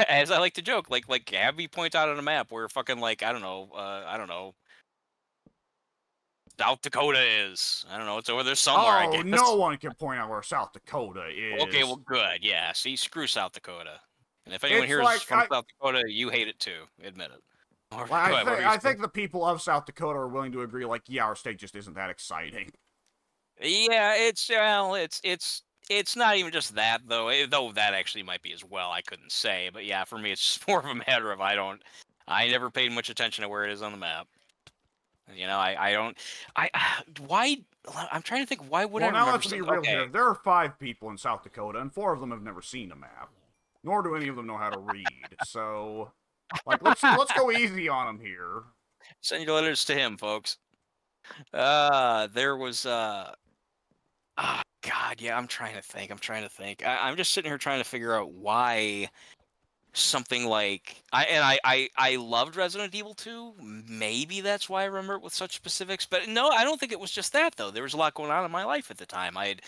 as I like to joke, like have me point out on a map where fucking, like, I don't know, South Dakota is. I don't know. It's over there somewhere, I guess. No one can point out where South Dakota is. Okay, well, good. Yeah. See, screw South Dakota. And if anyone here is from South Dakota, you hate it too. Admit it. I think the people of South Dakota are willing to agree, like, yeah, our state just isn't that exciting. Yeah, it's not even just that, though. Though that actually might be as well. I couldn't say. But yeah, for me, it's more of a matter of I never paid much attention to where it is on the map. You know, why? I'm trying to think. Why would I remember? Well, now let's be real here. There are 5 people in South Dakota, and 4 of them have never seen a map, nor do any of them know how to read. So, like, let's go easy on them here. Send your letters to him, folks. There was God, yeah. I'm trying to think. I'm just sitting here trying to figure out why something like I loved Resident Evil 2. Maybe that's why I remember it with such specifics. But no, I don't think it was just that, though. There was a lot going on in my life at the time. I had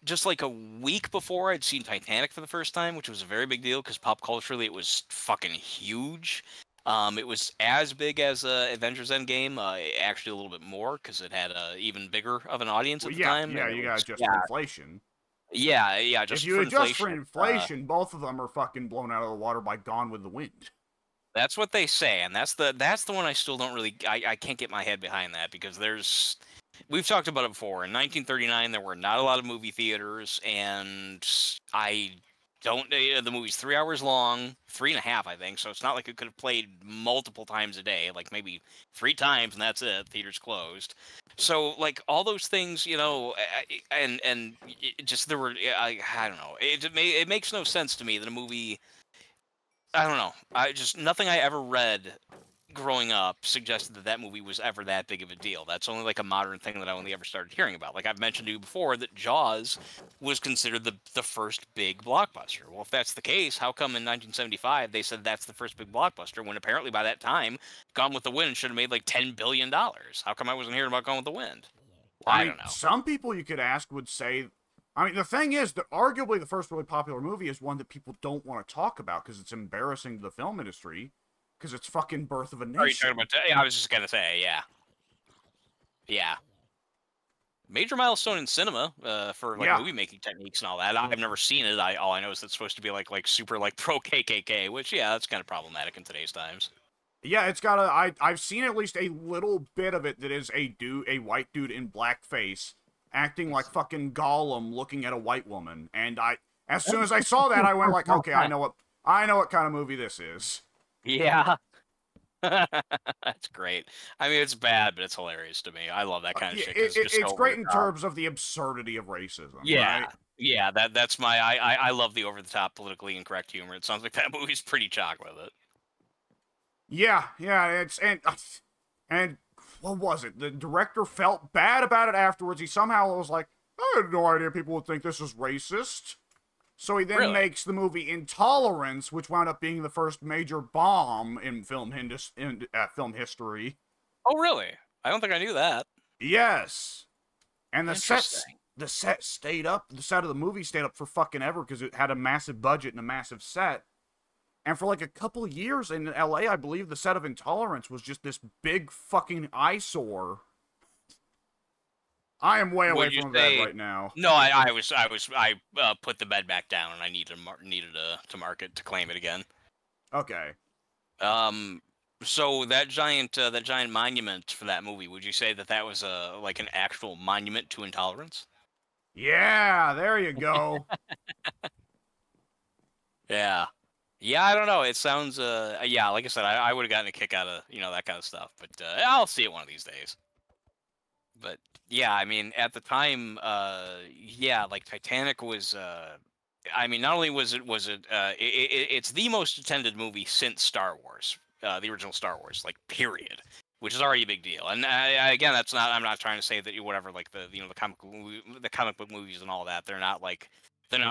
just like a week before I'd seen Titanic for the first time, which was a very big deal because pop culturally it was fucking huge. It was as big as Avengers Endgame, actually a little bit more because it had a even bigger of an audience Well, at the yeah, time. yeah, And it you gotta was, adjust for yeah, inflation. yeah, If just you for adjust for inflation. inflation, both of them are fucking blown out of the water by Gone with the Wind. That's what they say, and that's the one I still don't really I can't get my head behind that because we've talked about it before. In 1939, there were not a lot of movie theaters, and I don't the movie's 3 hours long, 3.5 I think, so it's not like it could have played multiple times a day, like maybe 3 times and that's it. Theaters closed. So like all those things, and it just there were I don't know. It makes no sense to me that a movie I don't know. I just nothing I ever read growing up suggested that that movie was ever that big of a deal. That's only like a modern thing that I only ever started hearing about. Like I've mentioned to you before that Jaws was considered the first big blockbuster. Well, if that's the case, how come in 1975 they said that's the first big blockbuster when apparently by that time Gone with the Wind should have made like $10 billion? How come I wasn't hearing about Gone with the Wind? I I mean, don't know. some people you could ask would say, I mean, the thing is that arguably the first really popular movie is one that people don't want to talk about because it's embarrassing to the film industry because it's fucking Birth of a Are you talking Nation. about? Yeah, I was just gonna say, yeah, yeah. Major milestone in cinema for like Yeah. movie making techniques and all that. I've never seen it. All I know is it's supposed to be like super like pro KKK, which yeah, that's kind of problematic in today's times. Yeah, it's got I've seen at least a little bit of it that is a white dude in blackface acting like fucking Gollum looking at a white woman. And as soon as I saw that, I went like, okay, I know what kind of movie this is. Yeah, that's great. I mean, it's bad, but it's hilarious to me. I love that kind of Yeah, shit because it's just so it's over great the in top. terms of the absurdity of racism, Yeah, right? yeah. That's my I love the over the top politically incorrect humor. It sounds like that movie's pretty chock with it. Yeah, and what was it? The director felt bad about it afterwards. He somehow was like, I had no idea people would think this is racist. So he then Really? makes the movie Intolerance, which wound up being the first major bomb in film history. Oh, really? I don't think I knew that. Yes, and Interesting. the set stayed up. The set of the movie stayed up for fucking ever because it had a massive budget and a massive set. And for like a couple of years in LA, I believe the set of Intolerance was just this big fucking eyesore. I am way away Would you from the bed say? right now. No, I put the bed back down and I needed to mark it to claim it again. Okay. Um, so that giant monument for that movie, would you say that that was like an actual monument to intolerance? Yeah, there you go. Yeah. Yeah, I don't know. It sounds yeah, like I said, I would have gotten a kick out of, that kind of stuff, but I'll see it one of these days. But yeah, I mean, at the time, yeah, like Titanic was I mean, not only it's the most attended movie since Star Wars, the original Star Wars, like period, which is already a big deal. And again, that's not. I'm not trying to say that whatever, like the comic book movies and all that, they're not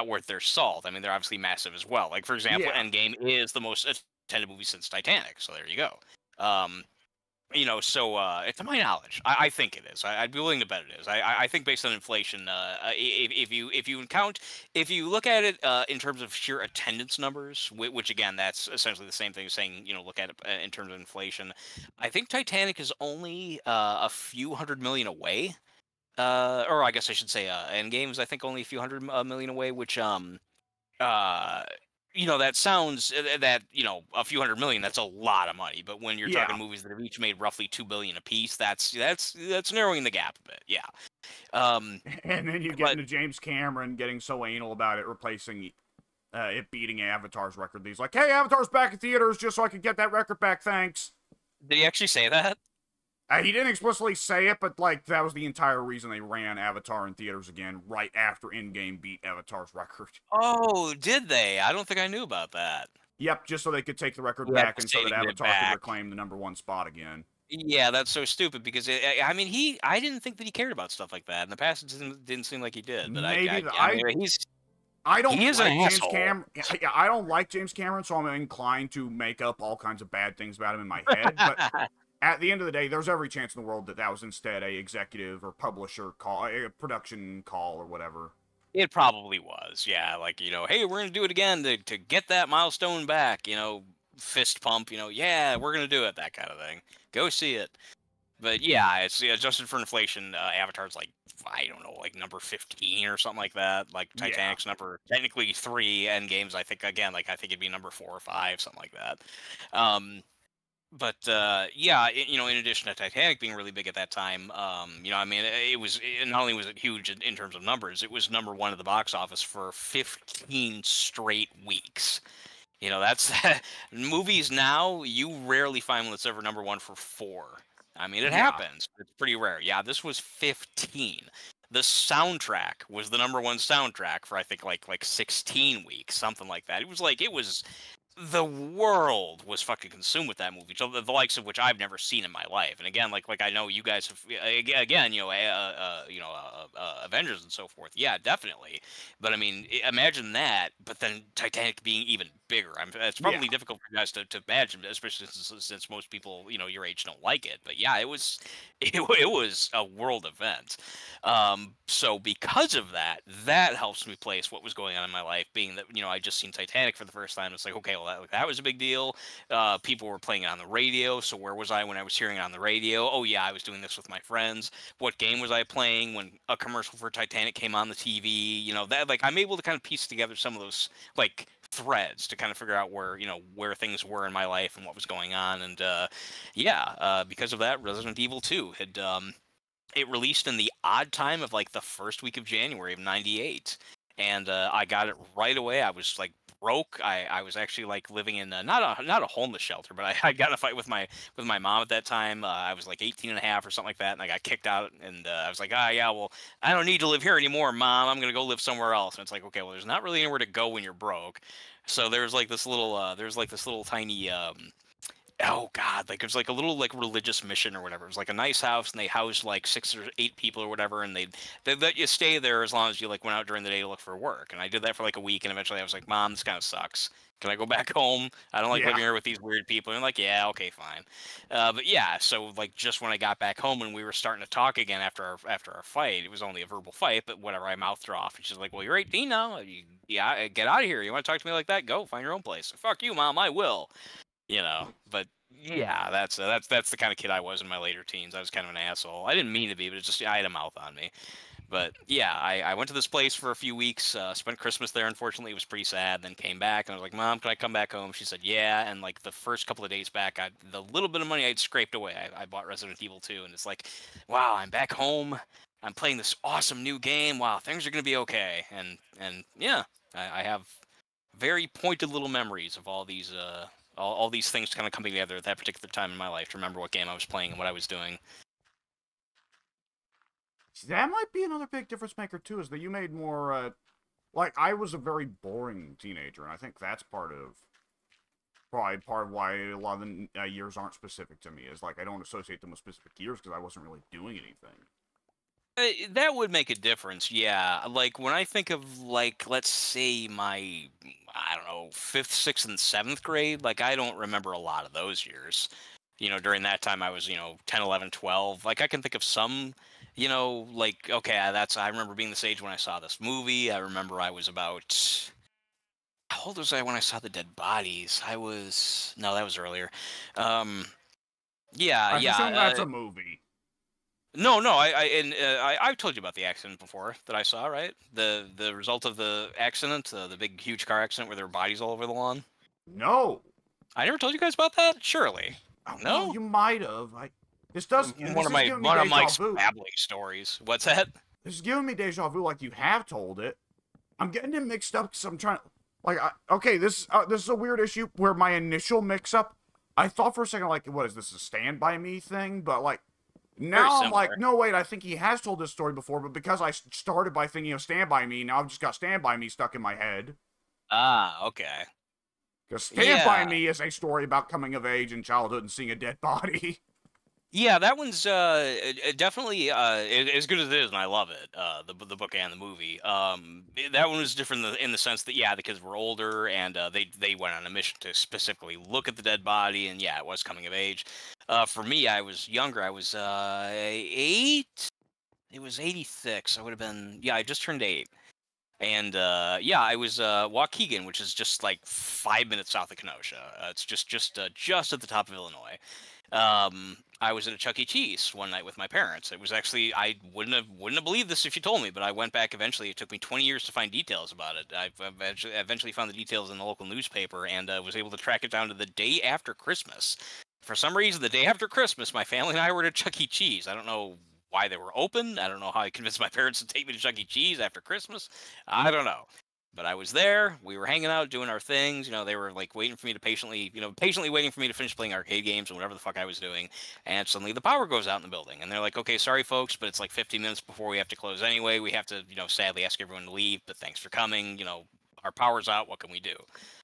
worth their salt. I mean, they're obviously massive as well. Like for example, Yeah. Endgame is the most attended movie since Titanic. So there you go. Um, so to my knowledge, I think it is. I'd be willing to bet it is. I think based on inflation, if you look at it in terms of sheer attendance numbers, which again, that's essentially the same thing as saying look at it in terms of inflation. I think Titanic is only a few hundred million away. Or I guess I should say, Endgame is I think only a few hundred million away, which uh that sounds that a few hundred million, that's a lot of money, but when you're talking Yeah. movies that have each made roughly 2 billion a piece, that's narrowing the gap a bit. Yeah. um And then you get but into James Cameron getting so anal about it, replacing it beating Avatar's record. He's like, hey, Avatar's back in theaters just so I can get that record back, thanks. did he actually say that? He didn't explicitly say it, but like that was the entire reason they ran Avatar in theaters again right after Endgame beat Avatar's record. Oh, did they? I don't think I knew about that. Yep, just so they could take the record Yeah, back and just so say that to get it Avatar could back. reclaim the #1 spot again. Yeah, that's so stupid because I mean I didn't think that he cared about stuff like that in the past. It didn't seem like he did, but Maybe I mean I don't he is an like James asshole. Cameron. I don't like James Cameron, so I'm inclined to make up all kinds of bad things about him in my head. But at the end of the day, there's every chance in the world that that was instead a executive or publisher call, a production call or whatever. It probably was, yeah. Like hey, we're gonna do it again to get that milestone back. fist pump, yeah, we're gonna do it, that kind of thing. Go see it. But yeah, it's adjusted for inflation. Avatar's like, I don't know, like number 15 or something like that. Like Yeah. Titanic's number technically 3, Endgame's I think again, like I think it'd be number 4 or 5, something like that. But yeah, in addition to Titanic being really big at that time, I mean, not only was it huge in terms of numbers, it was number 1 at the box office for 15 straight weeks. That's movies now. You rarely find one that's ever number 1 for 4. I mean, it Yeah. happens. It's pretty rare. Yeah, this was 15. The soundtrack was the number 1 soundtrack for I think like 16 weeks, something like that. It was the world was fucking consumed with that movie, so the likes of which I've never seen in my life. And again, like I know you guys have, again, Avengers and so forth. Yeah, definitely. But I mean, imagine that. But then Titanic being even bigger. It's Yeah. probably difficult for you guys to imagine, especially since most people, your age don't like it. But yeah, it was a world event. So because of that, that helps me place what was going on in my life, being that I just seen Titanic for the first time. It's like, okay, well that was a big deal. People were playing it on the radio. So where was I when I was hearing it on the radio? Oh yeah, I was doing this with my friends. What game was I playing when a commercial for Titanic came on the TV? That, like, I'm able to kind of piece together some of those like threads to kind of figure out where things were in my life and what was going on. And because of that, Resident Evil 2 had it released in the odd time of like the first week of January of '98, and I got it right away. I was like broke. I was actually like living in not a homeless shelter, but I got in a fight with my mom at that time. I was like 18 and a half or something like that, and I got kicked out. And I was like, yeah, well, I don't need to live here anymore, Mom. I'm gonna go live somewhere else. And it's like, okay, well, there's not really anywhere to go when you're broke. So there's like this little tiny oh god, like it was like a little like religious mission or whatever. It was like a nice house, and they housed like 6 or 8 people or whatever, and they let you stay there as long as you like went out during the day to look for work. And I did that for like a week, and eventually I was like, Mom, this kind of sucks. Can I go back home? I don't like Yeah. living here with these weird people. And I'm like, yeah, okay, fine. But yeah, so like just when I got back home and we were starting to talk again after our fight, it was only a verbal fight, but whatever, I mouthed her off, and she's like, well, you're 18 now. Yeah, get out of here. You want to talk to me like that? Go find your own place. Fuck you, Mom. I will. But yeah, that's the kind of kid I was in my later teens. I was kind of an asshole. I didn't mean to be, but it's just I had a mouth on me. But yeah, I went to this place for a few weeks, spent Christmas there. Unfortunately, it was pretty sad. Then came back, and I was like, Mom, can I come back home? She said, yeah. And like the first couple of days back, the little bit of money I'd scraped away, I bought Resident Evil 2, and it's like, wow, I'm back home. I'm playing this awesome new game. Wow, things are gonna be okay. And yeah, I have very pointed little memories of all these things kind of coming together at that particular time in my life to remember what game I was playing and what I was doing. See, that might be another big difference maker too, is that you made more. Like, I was a very boring teenager, and I think that's probably part of why a lot of the years aren't specific to me. Is like I don't associate them with specific years because I wasn't really doing anything. That would make a difference, yeah. Like when I think of like, let's say I don't know, fifth, sixth, and seventh grade, like I don't remember a lot of those years. During that time I was, 10, 11, 12. Like I can think of some, like, okay, I remember being this age when I saw this movie. I remember I was about, how old was I when I saw The Dead Bodies? No, that was earlier. Um, yeah, I yeah. assume that's a movie. No, no, I've told you about the accident before that I saw, right? The result of the accident, the big huge car accident where there were bodies all over the lawn. No. I never told you guys about that. Surely, Oh, well, no. you might have. This One of is my giving me one of deja Mike's vu. babbling stories. What's that? This is giving me deja vu. Like you have told it. I'm getting it mixed up because I'm trying. Like, okay, this is a weird issue where my initial mix-up. I thought for a second, like, what is this, a Stand By Me thing? But like, now I'm like, no, wait, I think he has told this story before. But because I started by thinking of Stand By Me, now I've just got Stand By Me stuck in my head. Ah, okay. Because Stand By Me is a story about coming of age in childhood and seeing a dead body. Yeah, that one's definitely as good as it is, and I love it. The book and the movie. That one was different in the sense that, yeah, the kids were older, and they went on a mission to specifically look at the dead body, and yeah, it was coming of age. For me, I was younger. I was 8. It was '86. I would have been, yeah, I just turned 8. And yeah, I was Waukegan, which is just like 5 minutes south of Kenosha. It's just at the top of Illinois. I was at a Chuck E. Cheese one night with my parents. It was actually I wouldn't have believed this if you told me, but I went back eventually. It took me 20 years to find details about it. I eventually found the details in the local newspaper and was able to track it down to the day after Christmas. For some reason, the day after Christmas, my family and I were at Chuck E. Cheese. I don't know why they were open. I don't know how I convinced my parents to take me to Chuck E. Cheese after Christmas. I don't know. But I was there. We were hanging out, doing our things. You know, they were like waiting for me to patiently waiting for me to finish playing arcade games and whatever the fuck I was doing. And suddenly the power goes out in the building. And they're like, okay, sorry, folks, but it's like 15 minutes before we have to close anyway. We have to, sadly ask everyone to leave, but thanks for coming. Our power's out. What can we do?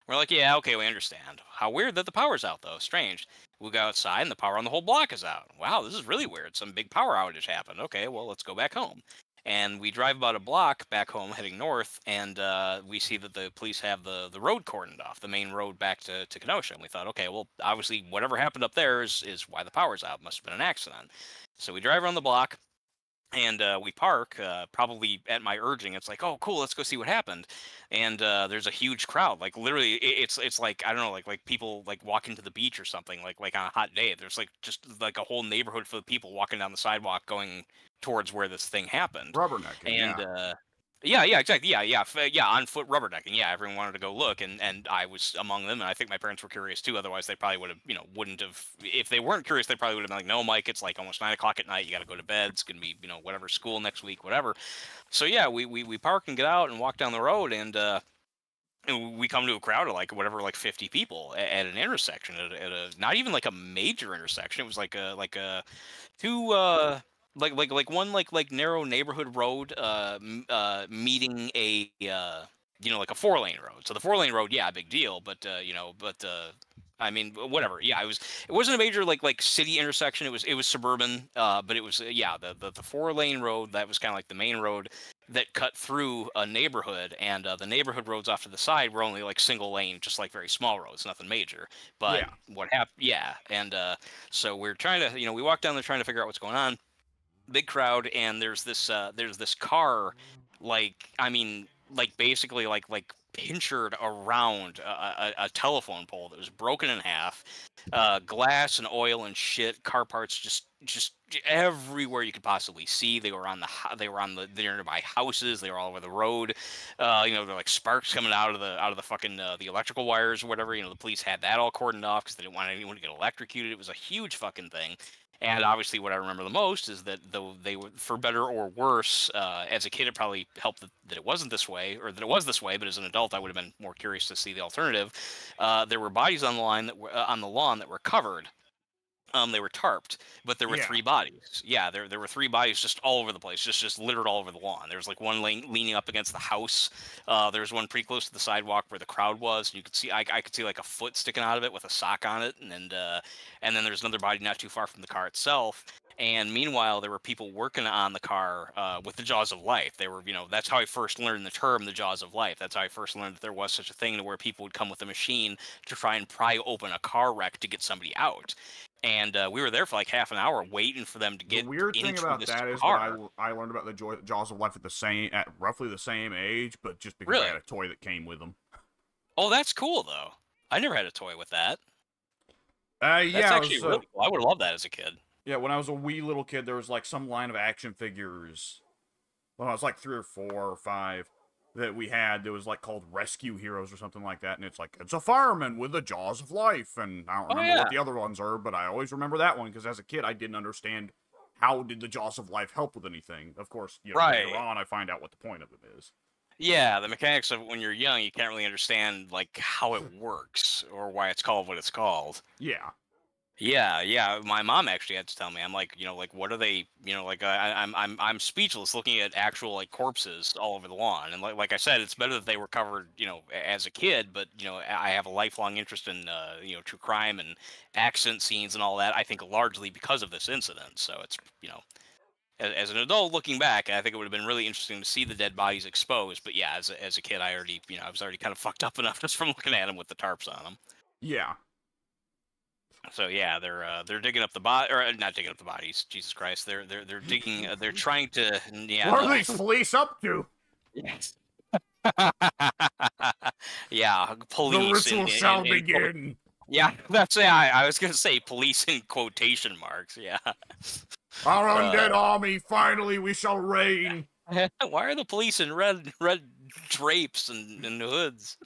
We're like, yeah, okay, we understand. How weird that the power's out, though. Strange. We go outside and the power on the whole block is out. Wow, this is really weird. Some big power outage happened. Okay, well, let's go back home. And we drive about a block back home heading north, and we see that the police have the road cordoned off, the main road back to Kenosha. And we thought, okay, well, obviously, whatever happened up there is why the power's out. Must have been an accident. So we drive around the block, and we park, probably at my urging. It's like, oh, cool, let's go see what happened. And there's a huge crowd. Like literally, it's like I don't know, like people like walking to the beach or something. Like on a hot day, there's like just like a whole neighborhood full of people walking down the sidewalk going towards where this thing happened. Rubbernecking, And yeah. yeah, exactly. Yeah, on foot rubbernecking. Yeah, everyone wanted to go look, and I was among them, and I think my parents were curious too. Otherwise, they probably would have, wouldn't have. If they weren't curious, they probably would have been like, "No, Mike, it's like almost 9 o'clock at night. You got to go to bed. It's gonna be, whatever, school next week, whatever." So yeah, we park and get out and walk down the road, and we come to a crowd of like whatever, like 50 people at an intersection, at a not even like a major intersection. It was like a two like one like narrow neighborhood road meeting a like a 4-lane road. So the 4-lane road, yeah, big deal, but I mean, whatever. Yeah, it wasn't a major like city intersection. It was suburban, but it was yeah, the 4-lane road that was kind of like the main road that cut through a neighborhood, and the neighborhood roads off to the side were only like single lane, just like very small roads, nothing major. But Yeah. what happened? Yeah, and so we're trying to, we walk down there trying to figure out what's going on. Big crowd, and there's this car, like I mean, like basically like pinchered around a telephone pole that was broken in half, glass and oil and shit, car parts just everywhere you could possibly see. They were on the nearby houses. They were all over the road. They're like sparks coming out of the fucking the electrical wires or whatever. The police had that all cordoned off because they didn't want anyone to get electrocuted. It was a huge fucking thing. And obviously, what I remember the most is that though they were, for better or worse, as a kid, it probably helped that it wasn't this way, or that it was this way. But as an adult, I would have been more curious to see the alternative. There were bodies on the line that were on the lawn that were covered. They were tarped, but there were Yeah. 3 bodies. Yeah, there were 3 bodies just all over the place, just littered all over the lawn. There was like one leaning up against the house. There was one pretty close to the sidewalk where the crowd was. And you could see, I could see like a foot sticking out of it with a sock on it, and then there's another body not too far from the car itself. And meanwhile, there were people working on the car with the jaws of life. They were, that's how I first learned the term, the jaws of life. That's how I first learned that there was such a thing, to where people would come with a machine to try and pry open a car wreck to get somebody out. And we were there for like half an hour waiting for them to The get weird thing into about this that is that car. I learned about the Jaws of Life at roughly the same age, but just because I Really? had a toy that came with them. Oh, that's cool though. I never had a toy with that. That's Yeah, it actually was, really cool. I would have loved that as a kid. yeah, when I was a wee little kid, there was like some line of action figures. When I was like 3 or 4 or 5 that we had, that was like called Rescue Heroes or something like that, and it's a fireman with the jaws of life, and I don't Oh remember yeah. what the other ones are, but I always remember that one because as a kid I didn't understand how did the jaws of life help with anything. Of course, later Right. on I find out what the point of it is. Yeah, the mechanics of it when you're young, you can't really understand like how it works or why it's called what it's called. Yeah. Yeah. My mom actually had to tell me. I'm like, like, what are they? Like, I'm speechless looking at actual like corpses all over the lawn. And like I said, it's better that they were covered, as a kid. But I have a lifelong interest in, true crime and accident scenes and all that. I think largely because of this incident. So it's, as an adult looking back, I think it would have been really interesting to see the dead bodies exposed. But yeah, as a kid, I already, I was already kind of fucked up enough just from looking at them with the tarps on them. Yeah. So yeah, they're digging up the body, or not digging up the bodies. Jesus Christ, they're digging. They're trying to. Yeah. What are these police up to? Yes. Yeah, The police ritual shall begin. yeah, that's yeah. I was gonna say police in quotation marks. Yeah. Our Uh, undead army, finally we shall reign. why are the police in red drapes and hoods?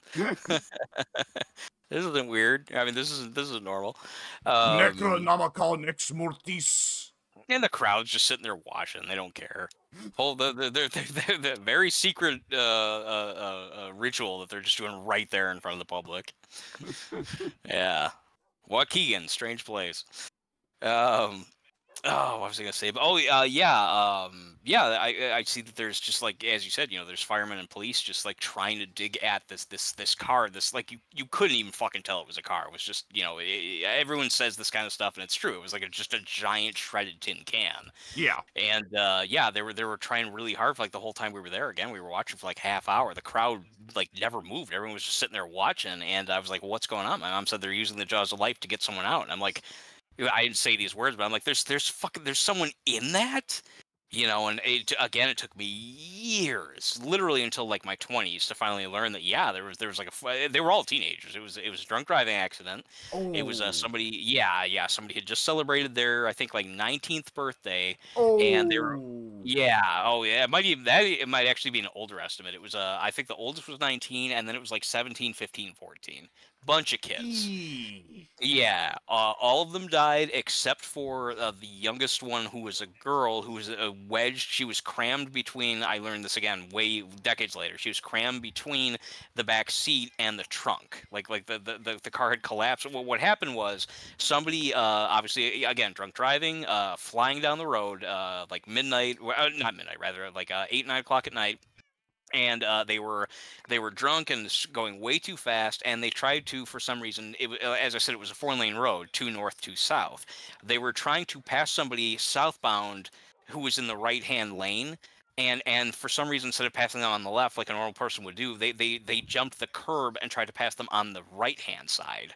This isn't weird. I mean, this is normal. Um, Necronomicon ex mortis. and the crowd's just sitting there watching. They don't care. Whole the very secret ritual that they're just doing right there in front of the public. Yeah. Waukegan, strange place. Um, Oh, what was I gonna say? Oh, yeah. I see that there's just like as you said, there's firemen and police just like trying to dig at this car. This like you couldn't even fucking tell it was a car. It was just everyone says this kind of stuff and it's true. It was like just a giant shredded tin can. Yeah. And yeah, they were trying really hard for like the whole time we were there. Again, we were watching for like half hour. The crowd like never moved. Everyone was just sitting there watching. And I was like, "What's going on?" My mom said they're using the jaws of life to get someone out. And I'm like. I didn't say these words, but I'm like, there's someone in that, and again, it took me years, literally until like my 20s, to finally learn that yeah, there was like they were all teenagers. It was a drunk driving accident. It was Oh. somebody had just celebrated their I think like 19th birthday, and they were. Oh. Yeah. Oh, yeah. It might actually be an older estimate. It was I think the oldest was 19, and then it was like 17, 15, 14. Bunch of kids. Eee. Yeah, all of them died except for the youngest one, who was a girl who was wedged. She was crammed between. I learned this again way decades later. She was crammed between the back seat and the trunk. Like the car had collapsed. Well, what happened was somebody, obviously again drunk driving, flying down the road, like midnight, not midnight rather, like 8, 9 o'clock at night, and they were drunk and going way too fast, and they tried to, for some reason, as I said, it was a 4-lane road, 2 north, 2 south. They were trying to pass somebody southbound who was in the right hand lane, and for some reason, instead of passing them on the left like a normal person would do, they jumped the curb and tried to pass them on the right hand side,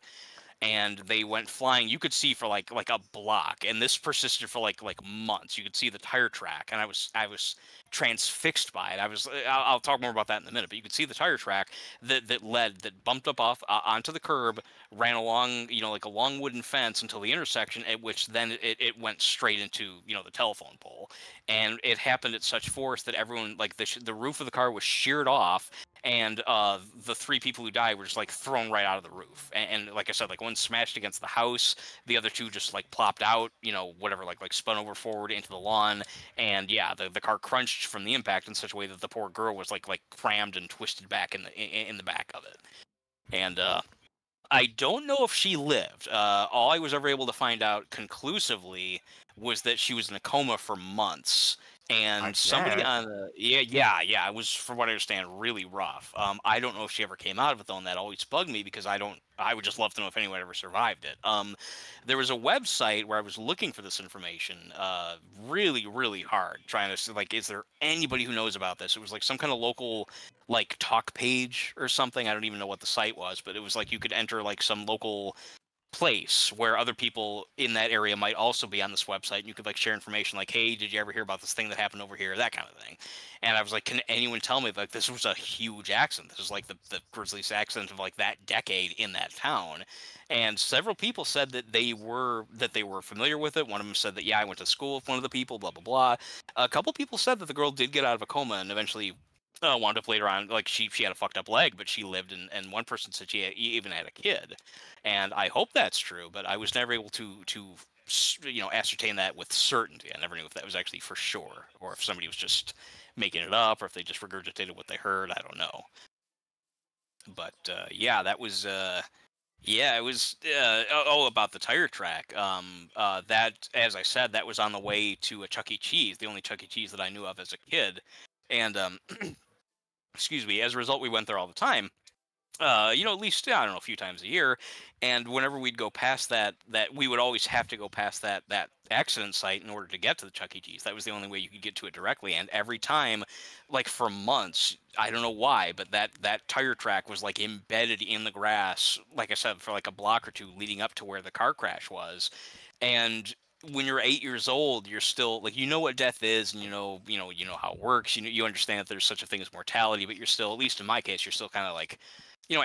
and they went flying. You could see for like a block, and this persisted for like months. You could see the tire track, and I was transfixed by it. I'll talk more about that in a minute, but you could see the tire track that bumped up off onto the curb, ran along like a long wooden fence until the intersection, at which then it went straight into the telephone pole, and it happened at such force that everyone, like, the roof of the car was sheared off, and the three people who died were just like thrown right out of the roof, and like I said, like one smashed against the house, the other two just like plopped out, whatever, like spun over forward into the lawn, and yeah, the car crunched from the impact in such a way that the poor girl was like crammed and twisted back in the back of it, and I don't know if she lived. All I was ever able to find out conclusively was that she was in a coma for months. I And somebody guess. on the yeah, it was, from what I understand, really rough. I don't know if she ever came out of it though, and that always bugged me because I would just love to know if anyone ever survived it. There was a website where I was looking for this information, really, really hard, trying to see, like, is there anybody who knows about this? It was like some kind of local like talk page or something. I don't even know what the site was, but it was like you could enter like some local place where other people in that area might also be on this website, and you could like share information like, hey, did you ever hear about this thing that happened over here, that kind of thing. And I was like, can anyone tell me, like, this was a huge accident, this is like the grisliest accident of like that decade in that town. And several people said that they were familiar with it. One of them said that, yeah, I went to school with one of the people, blah blah blah. A couple people said that the girl did get out of a coma and eventually wound up later on, like, she had a fucked up leg, but she lived, and one person said even had a kid, and I hope that's true, but I was never able to ascertain that with certainty. I never knew if that was actually for sure, or if somebody was just making it up, or if they just regurgitated what they heard. I don't know, but yeah, that was yeah, it was about the tire track. That, as I said, that was on the way to a Chuck E. Cheese, the only Chuck E. Cheese that I knew of as a kid, and excuse me. As a result, we went there all the time. At least, I don't know, a few times a year. And whenever we'd go past that we would always have to go past that accident site in order to get to the Chuck E. Cheese. That was the only way you could get to it directly. And every time, like for months, I don't know why, but that tire track was like embedded in the grass, like I said, for like a block or two leading up to where the car crash was. And when you're 8 years old, you're still like, you know what death is, and you know how it works. You understand that there's such a thing as mortality, but you're still, at least in my case, you're still kind of like,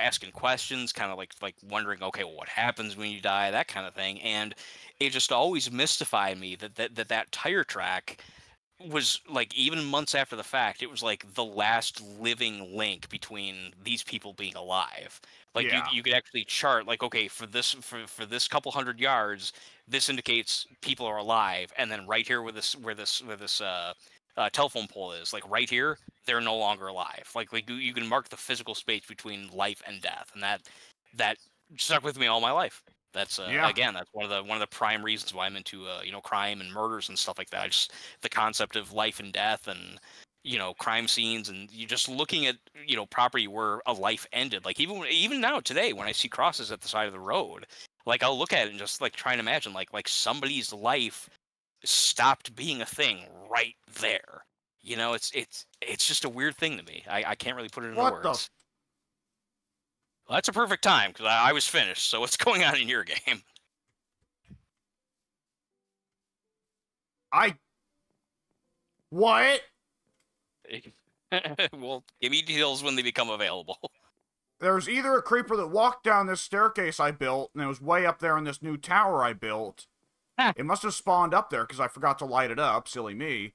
asking questions, kind of like wondering, okay, well, what happens when you die, that kind of thing. And it just always mystified me that tire track was like, even months after the fact, it was like the last living link between these people being alive. Like Yeah. you could actually chart, like, okay, for this couple hundred yards, this indicates people are alive, and then right here where this telephone pole is, like right here, they're no longer alive. Like you can mark the physical space between life and death, and that stuck with me all my life. That's Yeah. again, that's one of the prime reasons why I'm into crime and murders and stuff like that. I just, the concept of life and death, and crime scenes, and you just looking at property where a life ended. Like even now today, when I see crosses at the side of the road, like I'll look at it and just like try and imagine like somebody's life stopped being a thing right there. It's just a weird thing to me. I can't really put it into What the? words. Well, that's a perfect time, because I was finished. So what's going on in your game? What? Well, give me details when they become available. There's either a creeper that walked down this staircase I built, and it was way up there in this new tower I built. It must have spawned up there, because I forgot to light it up. Silly me.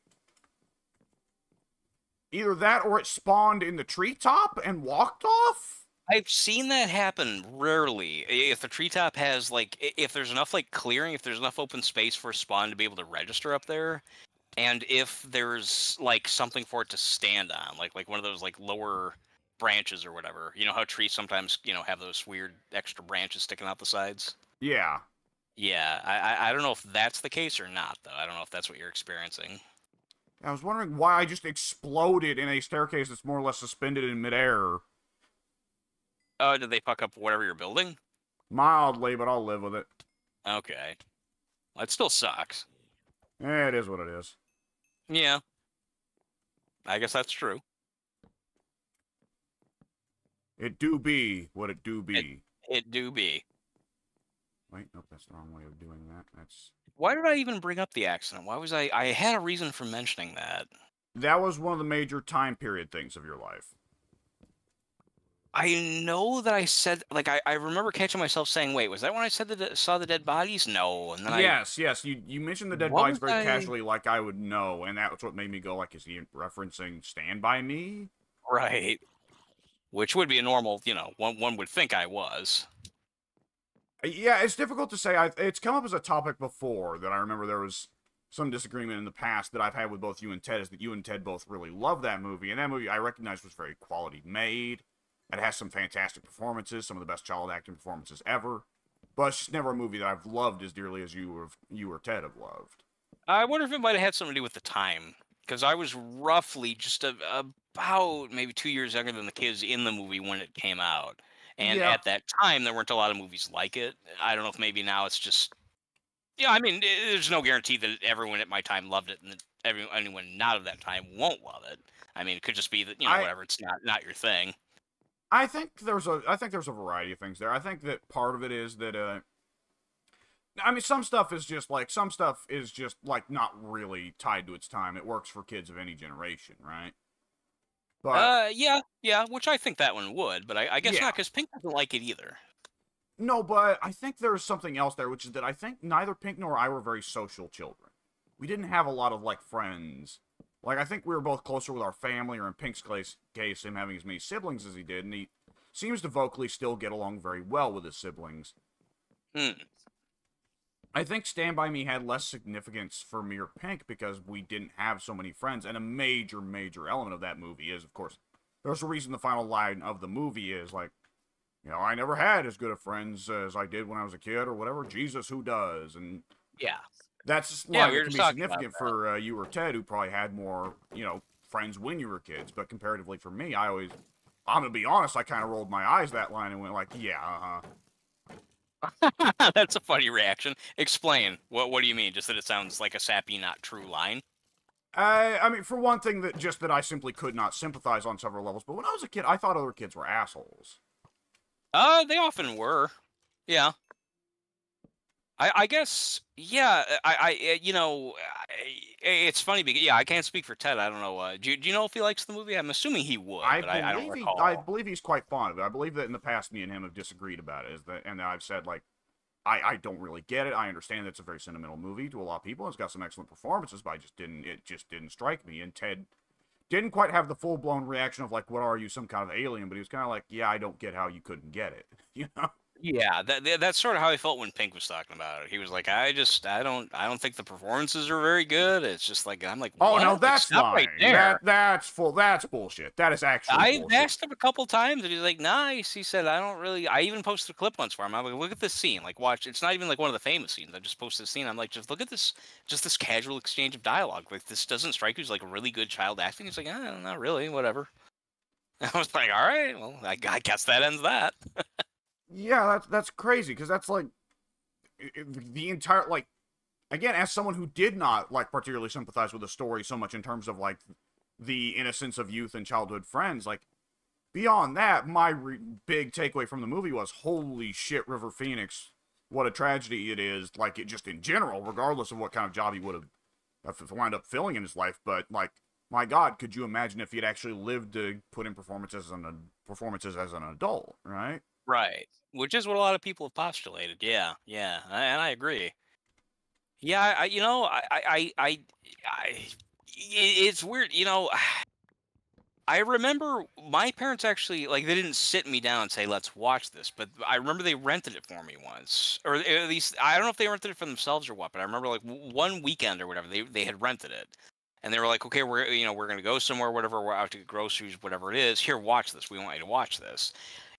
Either that, or it spawned in the treetop and walked off? I've seen that happen rarely. If the treetop has, like, if there's enough, like, clearing, if there's enough open space for a spawn to be able to register up there, and if there's, like, something for it to stand on, like one of those, like, lower branches or whatever. You know how trees sometimes, have those weird extra branches sticking out the sides? Yeah. Yeah, I don't know if that's the case or not, though. I don't know if that's what you're experiencing. I was wondering why I just exploded in a staircase that's more or less suspended in midair. Oh, did they fuck up whatever you're building? Mildly, but I'll live with it. Okay. Well, it still sucks. It is what it is. Yeah. I guess that's true. It do be what it do be. It do be. Wait, nope, that's the wrong way of doing that. That's... Why did I even bring up the accident? Why was I had a reason for mentioning that. That was one of the major time period things of your life. I know that I said, like, I remember catching myself saying, wait, was that when I said that saw the dead bodies? No. And then yes, you mentioned the dead bodies very casually, like I would know, and that's what made me go, like, is he referencing Stand By Me? Right. Which would be a normal, one would think I was. Yeah, it's difficult to say. It's come up as a topic before that I remember there was some disagreement in the past that I've had with both you and Ted, is that you and Ted both really love that movie, and that movie I recognize was very quality made. It has some fantastic performances, some of the best child acting performances ever, but it's just never a movie that I've loved as dearly as you or Ted have loved. I wonder if it might have had something to do with the time, because I was roughly just about maybe 2 years younger than the kids in the movie when it came out. And at that time, there weren't a lot of movies like it. I don't know if maybe now it's just... Yeah, I mean, there's no guarantee that everyone at my time loved it, and that anyone not of that time won't love it. I mean, it could just be that, whatever, it's not your thing. I think there's a variety of things there. I think that part of it is that I mean, some stuff is just like not really tied to its time. It works for kids of any generation, right? But yeah, which I think that one would, but I guess not, because Pink doesn't like it either. No, but I think there's something else there, which is that I think neither Pink nor I were very social children. We didn't have a lot of, like, friends. Like, I think we were both closer with our family, or in Pink's case, him having as many siblings as he did, and he seems to vocally still get along very well with his siblings. I think Stand By Me had less significance for me or Pink because we didn't have so many friends, and a major, major element of that movie is, of course, there's a reason the final line of the movie is, like, I never had as good of friends as I did when I was a kid, or whatever. Jesus, who does? And yeah, that's line that can be significant for you or Ted, who probably had more, friends when you were kids. But comparatively for me, I'm gonna be honest, I kind of rolled my eyes that line and went like, yeah, That's a funny reaction. Explain. What do you mean? Just that it sounds like a sappy, not true line? I mean, for one thing, that I simply could not sympathize on several levels. But when I was a kid, I thought other kids were assholes. They often were. Yeah. I guess, yeah. It's funny because yeah, I can't speak for Ted. I don't know. Do you know if he likes the movie? I'm assuming he would, but I don't I recall. believe he's quite fond of it. I believe that in the past, me and him have disagreed about it. Is that, and I've said like, I don't really get it. I understand that it's a very sentimental movie to a lot of people. It's got some excellent performances, but it just didn't strike me. And Ted didn't quite have the full blown reaction of like, what are you, some kind of alien? But he was kind of like, yeah, I don't get how you couldn't get it. You know? Yeah, that's sort of how I felt when Pink was talking about it. He was like, I don't think the performances are very good. It's just like I'm like, Oh no, what? Like, that's stop right lying. there. That's bullshit. That is actually I've bullshit. asked him a couple times, and he's like, "Nice." He said, "I don't really." I even posted a clip once for him. I'm like, "Look at this scene. Like, watch. It's not even like one of the famous scenes. I just posted a scene. I'm like, just look at this. Just this casual exchange of dialogue. Like, this doesn't strike you as like really good child acting." He's like, Not really. Whatever." I was like, "All right. Well, I guess that ends that." Yeah, that's crazy because that's like the entire like again, as someone who did not like particularly sympathize with the story so much in terms of like the innocence of youth and childhood friends, like beyond that, my big takeaway from the movie was holy shit, River Phoenix, what a tragedy it is. Like it just in general, regardless of what kind of job he would have wound up filling in his life, but like. My God, could you imagine if he had actually lived to put in performances as an adult, right? Right. Which is what a lot of people have postulated. Yeah, yeah, and I agree. Yeah, it's weird. I remember my parents actually like they didn't sit me down and say let's watch this, but I remember they rented it for me once, or at least I don't know if they rented it for themselves or what, but I remember like one weekend or whatever they had rented it, and they were like, okay, we're gonna go somewhere, whatever, we're out to get groceries, whatever it is. Here, watch this. We want you to watch this.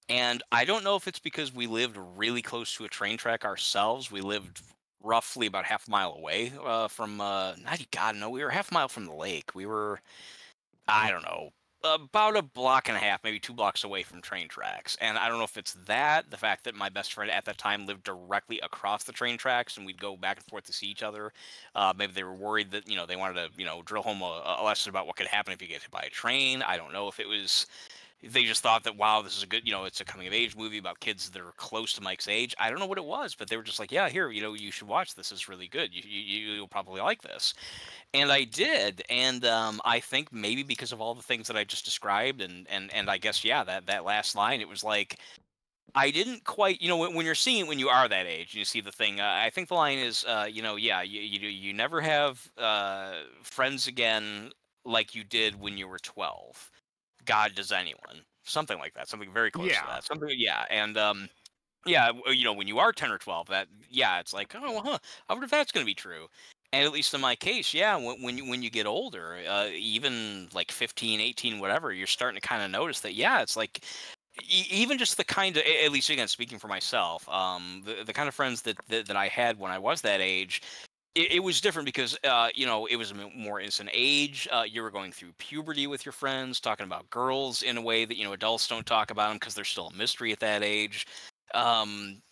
And I don't know if it's because we lived really close to a train track ourselves. We lived roughly about half a mile away from not God no, we were half a mile from the lake. We were I don't know, about a block and a half, maybe 2 blocks away from train tracks. And I don't know if it's that, the fact that my best friend at that time lived directly across the train tracks and we'd go back and forth to see each other. Maybe they were worried that, they wanted to, drill home a lesson about what could happen if you get hit by a train. I don't know if it was they just thought that wow, this is a good, it's a coming of age movie about kids that are close to Mike's age. I don't know what it was, but they were just like, yeah, here, you should watch this. It's really good. You'll probably like this. And I did, and I think maybe because of all the things that I just described, and I guess yeah, that last line, it was like I didn't quite, when you're seeing it when you are that age, and you see the thing. I think the line is, yeah, you never have friends again like you did when you were 12. God does anyone, something like that, something very close to Yeah. that, something, yeah, and yeah, when you are 10 or 12, that yeah, it's like, oh, well, huh, I wonder if that's going to be true. And at least in my case, yeah, when you get older, even like 15, 18, whatever, you're starting to kind of notice that, yeah, it's like even just the kind of, at least again, speaking for myself, the kind of friends that I had when I was that age, it was different because it was a more innocent age. You were going through puberty with your friends, talking about girls in a way that adults don't talk about them because they're still a mystery at that age.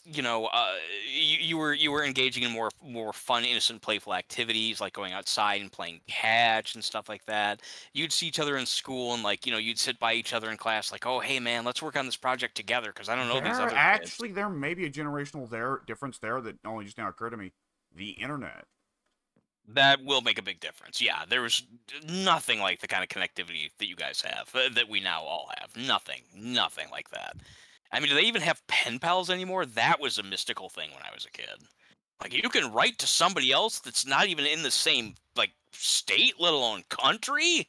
You were engaging in more fun, innocent, playful activities like going outside and playing catch and stuff like that. You'd see each other in school and like you'd sit by each other in class like, oh hey man, let's work on this project together because I don't know these other kids. There may be a generational difference there that only just now occurred to me. The internet. That will make a big difference. Yeah, there was nothing like the kind of connectivity that you guys have, that we now all have. Nothing like that. I mean, do they even have pen pals anymore? That was a mystical thing when I was a kid. Like, you can write to somebody else that's not even in the same, like, state, let alone country?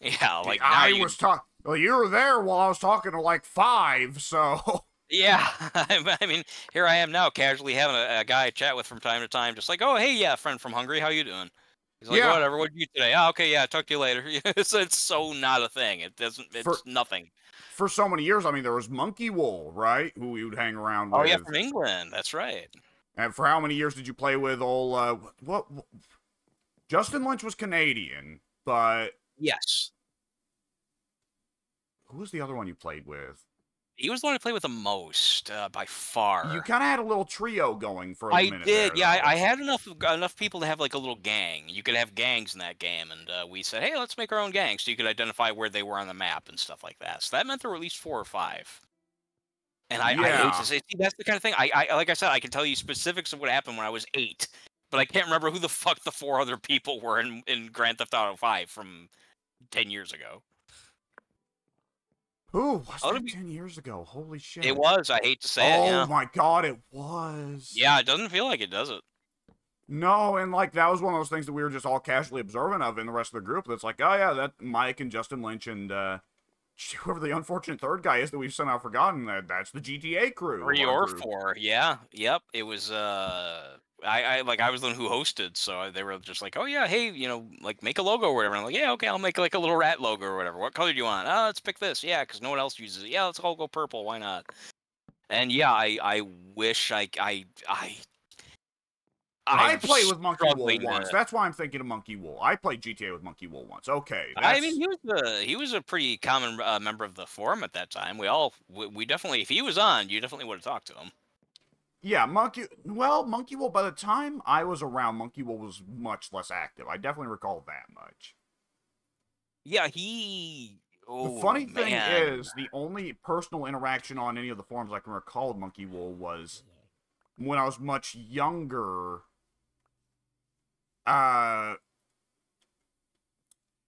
Yeah, like, now I you was talking. Well, you were there while I was talking to like 5, so. Yeah, I mean, here I am now, casually having a guy chat with from time to time, just like, oh, hey, yeah, friend from Hungary, how you doing? He's like, Yeah. whatever, what'd you eat today? Oh, okay, yeah, talk to you later. It's so not a thing. For It's nothing. for so many years, I mean, there was Monkey Wool, right? Who we would hang around Oh, yeah, with. from England, that's right. And for how many years did you play with old? What? Justin Lynch was Canadian, but Yes. who was the other one you played with? He was the one I played with the most, by You far. kind of had a little trio going for a I minute did, there, yeah. though. I had enough people to have like a little gang. You could have gangs in that game, and we said, hey, let's make our own gang, so you could identify where they were on the map and stuff like that. So that meant there were at least 4 or 5. And I hate Yeah. to say, see, that's the kind of thing. I like I said, I can tell you specifics of what happened when I was 8, but I can't remember who the fuck the 4 other people were in Grand Theft Auto 5 from 10 years ago. Who was Oh, that 10 years ago? Holy shit. it was. I hate to say it. Oh Yeah. my god, it was. Yeah, it doesn't feel like it, does it? No, and like that was one of those things that we were just all casually observant of in the rest of the group. That's like, oh yeah, that Mike and Justin Lynch and whoever the unfortunate third guy is that we've somehow forgotten, that's the GTA crew. 3 or 4. Yeah. Yep. It was I was the one who hosted, so they were just like, "Oh yeah, hey, like make a logo or whatever." And I'm like, "Yeah, okay, I'll make like a little rat logo or whatever. What color do you want?" "Oh, let's pick this." "Yeah, because no one else uses it." "Yeah, let's all go purple. Why not?" And yeah, I wish I I'm played with Monkey Wool struggling once. That's why I'm thinking of Monkey Wool. I played GTA with Monkey Wool once. Okay, I mean, he was a pretty common member of the forum at that time. We definitely, if he was on, you definitely would have talked to him. yeah, Monkey Wool, by the time I was around, Monkey Wool was much less active. I definitely recall that much. Yeah, he. Oh, The funny thing man. is, the only personal interaction on any of the forums I can recall with Monkey Wool was when I was much younger.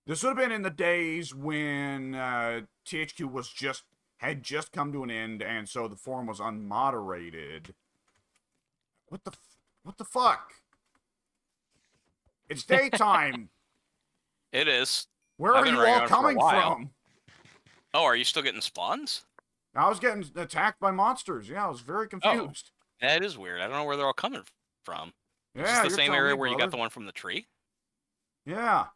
This would have been in the days when THQ had just come to an end, and so the forum was unmoderated. What the fuck? It's daytime. It is. Where are you all coming from? Oh, are you still getting spawns? I was getting attacked by monsters. Yeah, I was very confused. Oh, that is weird. I don't know where they're all coming from. Yeah, is this the same area where you got the one from the tree? Yeah.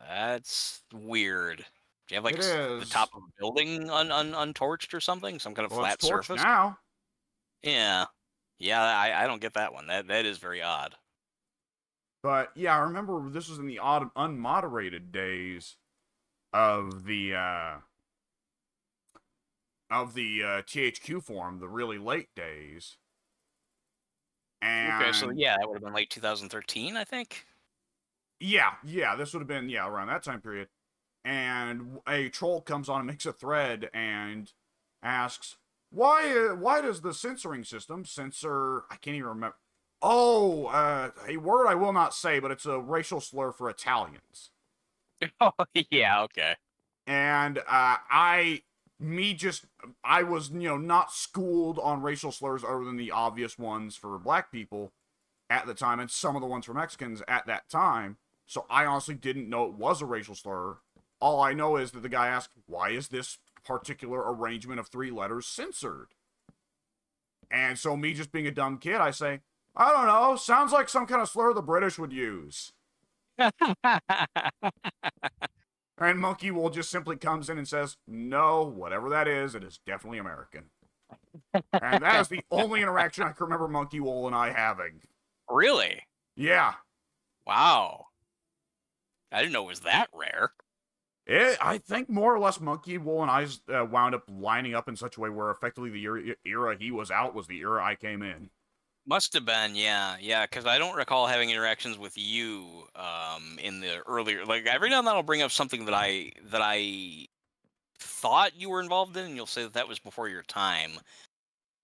That's weird. Do you have like the top of a building untorched or something? Some kind of flat surface? Now. Yeah. Yeah, I don't get that one. That is very odd. But yeah, I remember this was in the unmoderated days of the THQ forum, the really late days. And okay, so yeah, that would have been late 2013, I think. Yeah, this would have been around that time period. And a troll comes on and makes a thread and asks, why does the censoring system censor? I can't even remember. Oh, a word I will not say, but it's a racial slur for Italians. Oh yeah, okay. And I was not schooled on racial slurs other than the obvious ones for black people at the time, and some of the ones for Mexicans at that time. So I honestly didn't know it was a racial slur. All I know is that the guy asked, why is this particular arrangement of 3 letters censored? And so me just being a dumb kid, I say, I don't know, sounds like some kind of slur the British would use. And Monkey Wool just simply comes in and says, no, whatever that is, it is definitely American. And that is the only interaction I can remember Monkey Wool and I having. Really? Yeah. Wow. I didn't know it was that rare. I think more or less Monkey Wool and I wound up lining up in such a way where effectively the era he was out was the era I came in. Must have been, yeah, because I don't recall having interactions with you in the earlier. Like every now and then, I'll bring up something that I thought you were involved in, and you'll say that was before your time.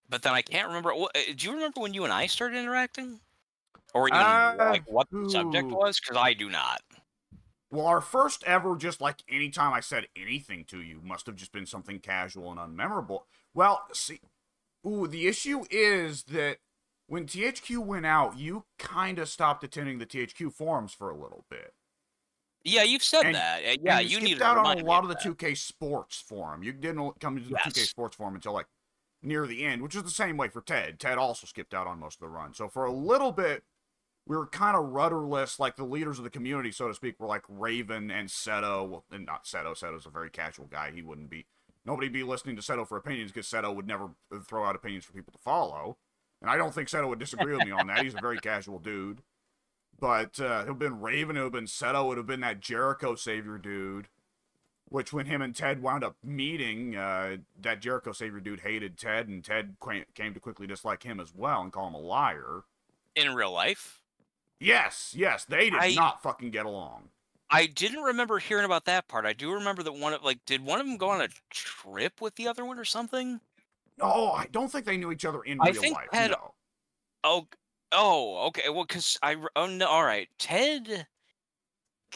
But then I can't remember. Do you remember when you and I started interacting, or even like what the subject was? Because I do not. Well, our first ever, just like any time I said anything to you, must have just been something casual and unmemorable. Well, see, the issue is that when THQ went out, you kind of stopped attending the THQ forums for a little bit. Yeah, you've said that. Yeah, you skipped out on a lot of the 2K Sports forum. You didn't come to the 2K Sports forum until like near the end, which is the same way for Ted. Ted also skipped out on most of the run. So for a little bit, we were kind of rudderless, like the leaders of the community, so to speak, were like Raven and Seto. Well, and not Seto. Seto's a very casual guy. Nobody'd be listening to Seto for opinions because Seto would never throw out opinions for people to follow. And I don't think Seto would disagree with me on that. He's a very casual dude. But it would have been Raven, it would have been Seto, it would have been that Jericho Savior dude. Which when him and Ted wound up meeting, that Jericho Savior dude hated Ted, and Ted came to quickly dislike him as well and call him a liar. In real life? Yes, they did not fucking get along. I didn't remember hearing about that part. I do remember that did one of them go on a trip with the other one or something? Oh, I don't think they knew each other in I real think life. Ted. No. Oh, okay. Well, because oh no. All right, Ted.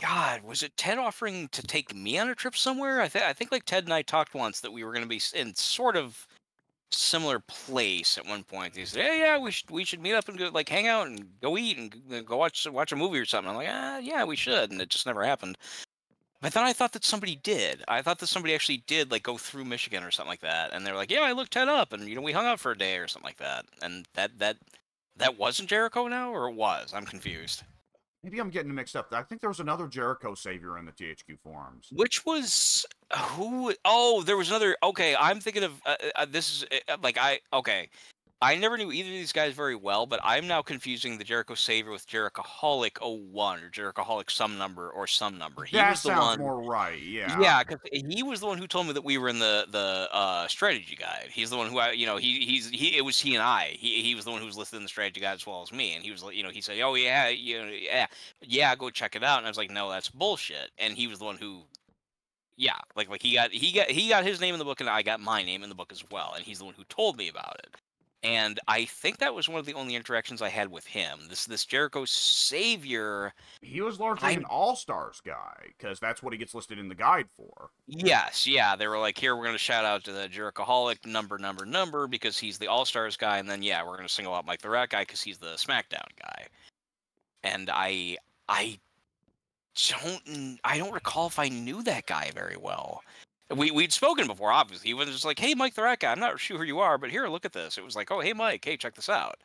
God, was it Ted offering to take me on a trip somewhere? I think like Ted and I talked once that we were going to be in sort of similar place at one point. He said, "Yeah, yeah, we should meet up and go like hang out and go eat and go watch a movie or something." I'm like, yeah, we should, and it just never happened. But then I thought that somebody did. I thought that somebody actually did like go through Michigan or something like that, and they were like, "Yeah, I looked Ted up, and we hung out for a day or something like that." And that wasn't Jericho now, or it was? I'm confused. Maybe I'm getting mixed up. I think there was another Jericho Savior in the THQ forums. Which was who? Oh, there was another. Okay, I'm thinking of this is like okay. I never knew either of these guys very well, but I'm now confusing the Jericho Savior with Jerichoholic 01 or Jerichoholic some number. He That was the sounds one. more right, yeah. Yeah, because he was the one who told me that we were in the strategy guide. He's the one who it was he and I. He was the one who was listed in the strategy guide as well as me, and he was like, he said, oh yeah, yeah, go check it out. And I was like, no, that's bullshit. And he was the one who, yeah, like he got his name in the book, and I got my name in the book as well, and he's the one who told me about it. And I think that was one of the only interactions I had with him. This Jericho Savior. He was largely I an all-stars guy, because that's what he gets listed in the guide for. Yes, yeah, they were like, here, we're going to shout out to the Jerichoholic number because he's the All Stars guy, and then yeah, we're going to single out Mike the Rat guy because he's the SmackDown guy. And I don't recall if I knew that guy very well. We'd spoken before, obviously. He was just like, hey, Mike the Rat guy, I'm not sure who you are, but here, look at this. It was like, oh, hey, Mike, hey, check this out.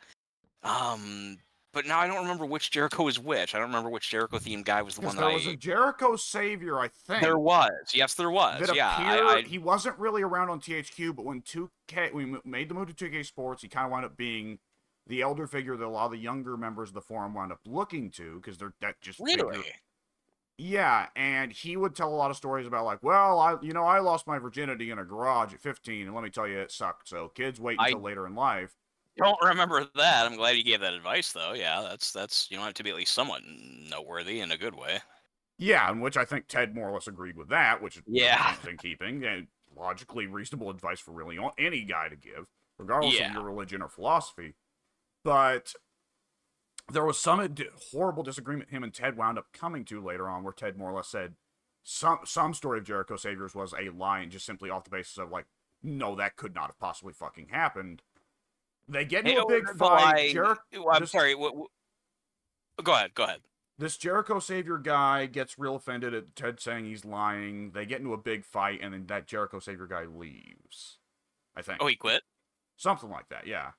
But now I don't remember which Jericho was which. I don't remember which Jericho themed guy was the Because one there was a Jericho Savior, I think. There was. Yes, there was. That Yeah, appeared. He wasn't really around on THQ, but when we made the move to 2K Sports, he kind of wound up being the elder figure that a lot of the younger members of the forum wound up looking to, because they're that just literally. figure. Yeah, and he would tell a lot of stories about like, well, I lost my virginity in a garage at 15, and let me tell you, it sucked. So kids wait until later in life. Don't remember that. I'm glad you gave that advice, though. Yeah, that's you don't have to be at least somewhat noteworthy in a good way. Yeah, in which I think Ted more or less agreed with that, which is in keeping and logically reasonable advice for really any guy to give, regardless of your religion or philosophy. But there was some horrible disagreement him and Ted wound up coming to later on, where Ted more or less said some story of Jericho Saviors was a lie, and just simply off the basis of like, no, that could not have possibly fucking happened. They get into a big fight. I'm sorry. Go ahead. This Jericho Savior guy gets real offended at Ted saying he's lying. They get into a big fight, and then that Jericho Savior guy leaves. I think. Oh, he quit? Something like that, yeah.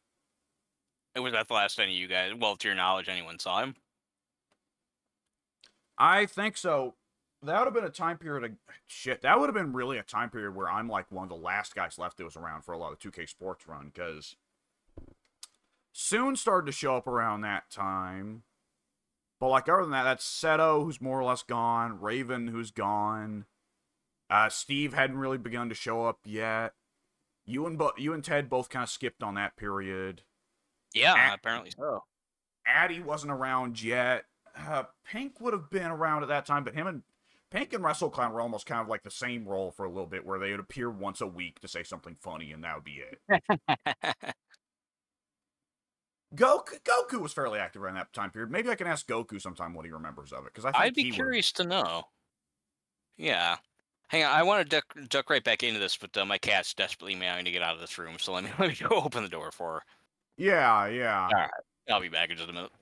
And was that the last time you guys, well, to your knowledge, anyone saw him? I think so. That would have been a time period that would have been really a time period where I'm like one of the last guys left that was around for a lot of 2K Sports run, because Soon started to show up around that time. But like other than that, that's Seto, who's more or less gone. Raven, who's gone. Steve hadn't really begun to show up yet. You and Ted both kind of skipped on that period. Yeah, apparently so. Addy wasn't around yet. Pink would have been around at that time, but Pink and WrestleClown were almost kind of like the same role for a little bit, where they would appear once a week to say something funny, and that would be it. Goku was fairly active around that time period. Maybe I can ask Goku sometime what he remembers of it, because I'd be curious to know. Yeah. Hang on, I want to duck right back into this, but my cat's desperately meowing to get out of this room, so let me go open the door for her. Yeah. All right, I'll be back in just a minute.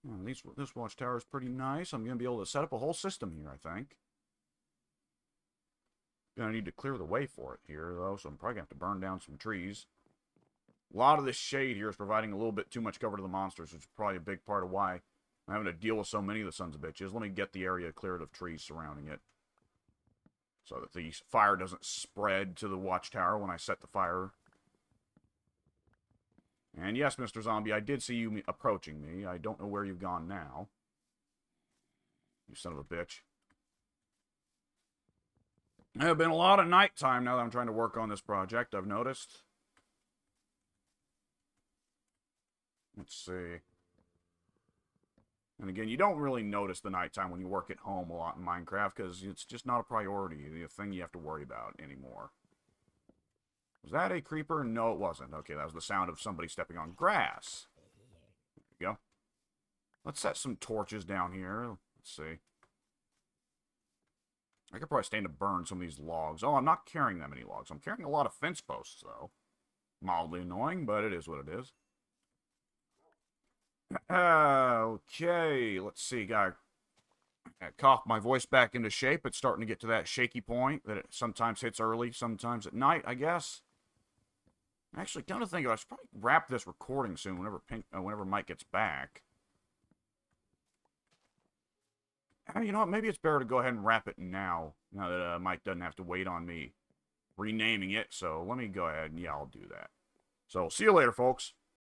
Well, at least this watchtower is pretty nice. I'm going to be able to set up a whole system here, I think. Gonna need to clear the way for it here, though, so I'm probably going to have to burn down some trees. A lot of this shade here is providing a little bit too much cover to the monsters, which is probably a big part of why I'm having to deal with so many of the sons of bitches. Let me get the area cleared of trees surrounding it, so that the fire doesn't spread to the watchtower when I set the fire. And yes, Mr. Zombie, I did see you approaching me. I don't know where you've gone now. You son of a bitch. There have been a lot of nighttime now that I'm trying to work on this project, I've noticed. Let's see. And again, you don't really notice the nighttime when you work at home a lot in Minecraft, because it's just not a priority, the thing you have to worry about anymore. Was that a creeper? No, it wasn't. Okay, that was the sound of somebody stepping on grass. There you go. Let's set some torches down here. Let's see. I could probably stand to burn some of these logs. Oh, I'm not carrying that many logs. I'm carrying a lot of fence posts, though. Mildly annoying, but it is what it is. Okay, let's see. Gotta cough my voice back into shape. It's starting to get to that shaky point that it sometimes hits early, sometimes at night, I guess. Actually, come to think of it, I should probably wrap this recording soon whenever Mike gets back. You know what? Maybe it's better to go ahead and wrap it now that Mike doesn't have to wait on me renaming it. So let me go ahead and, yeah, I'll do that. So see you later, folks.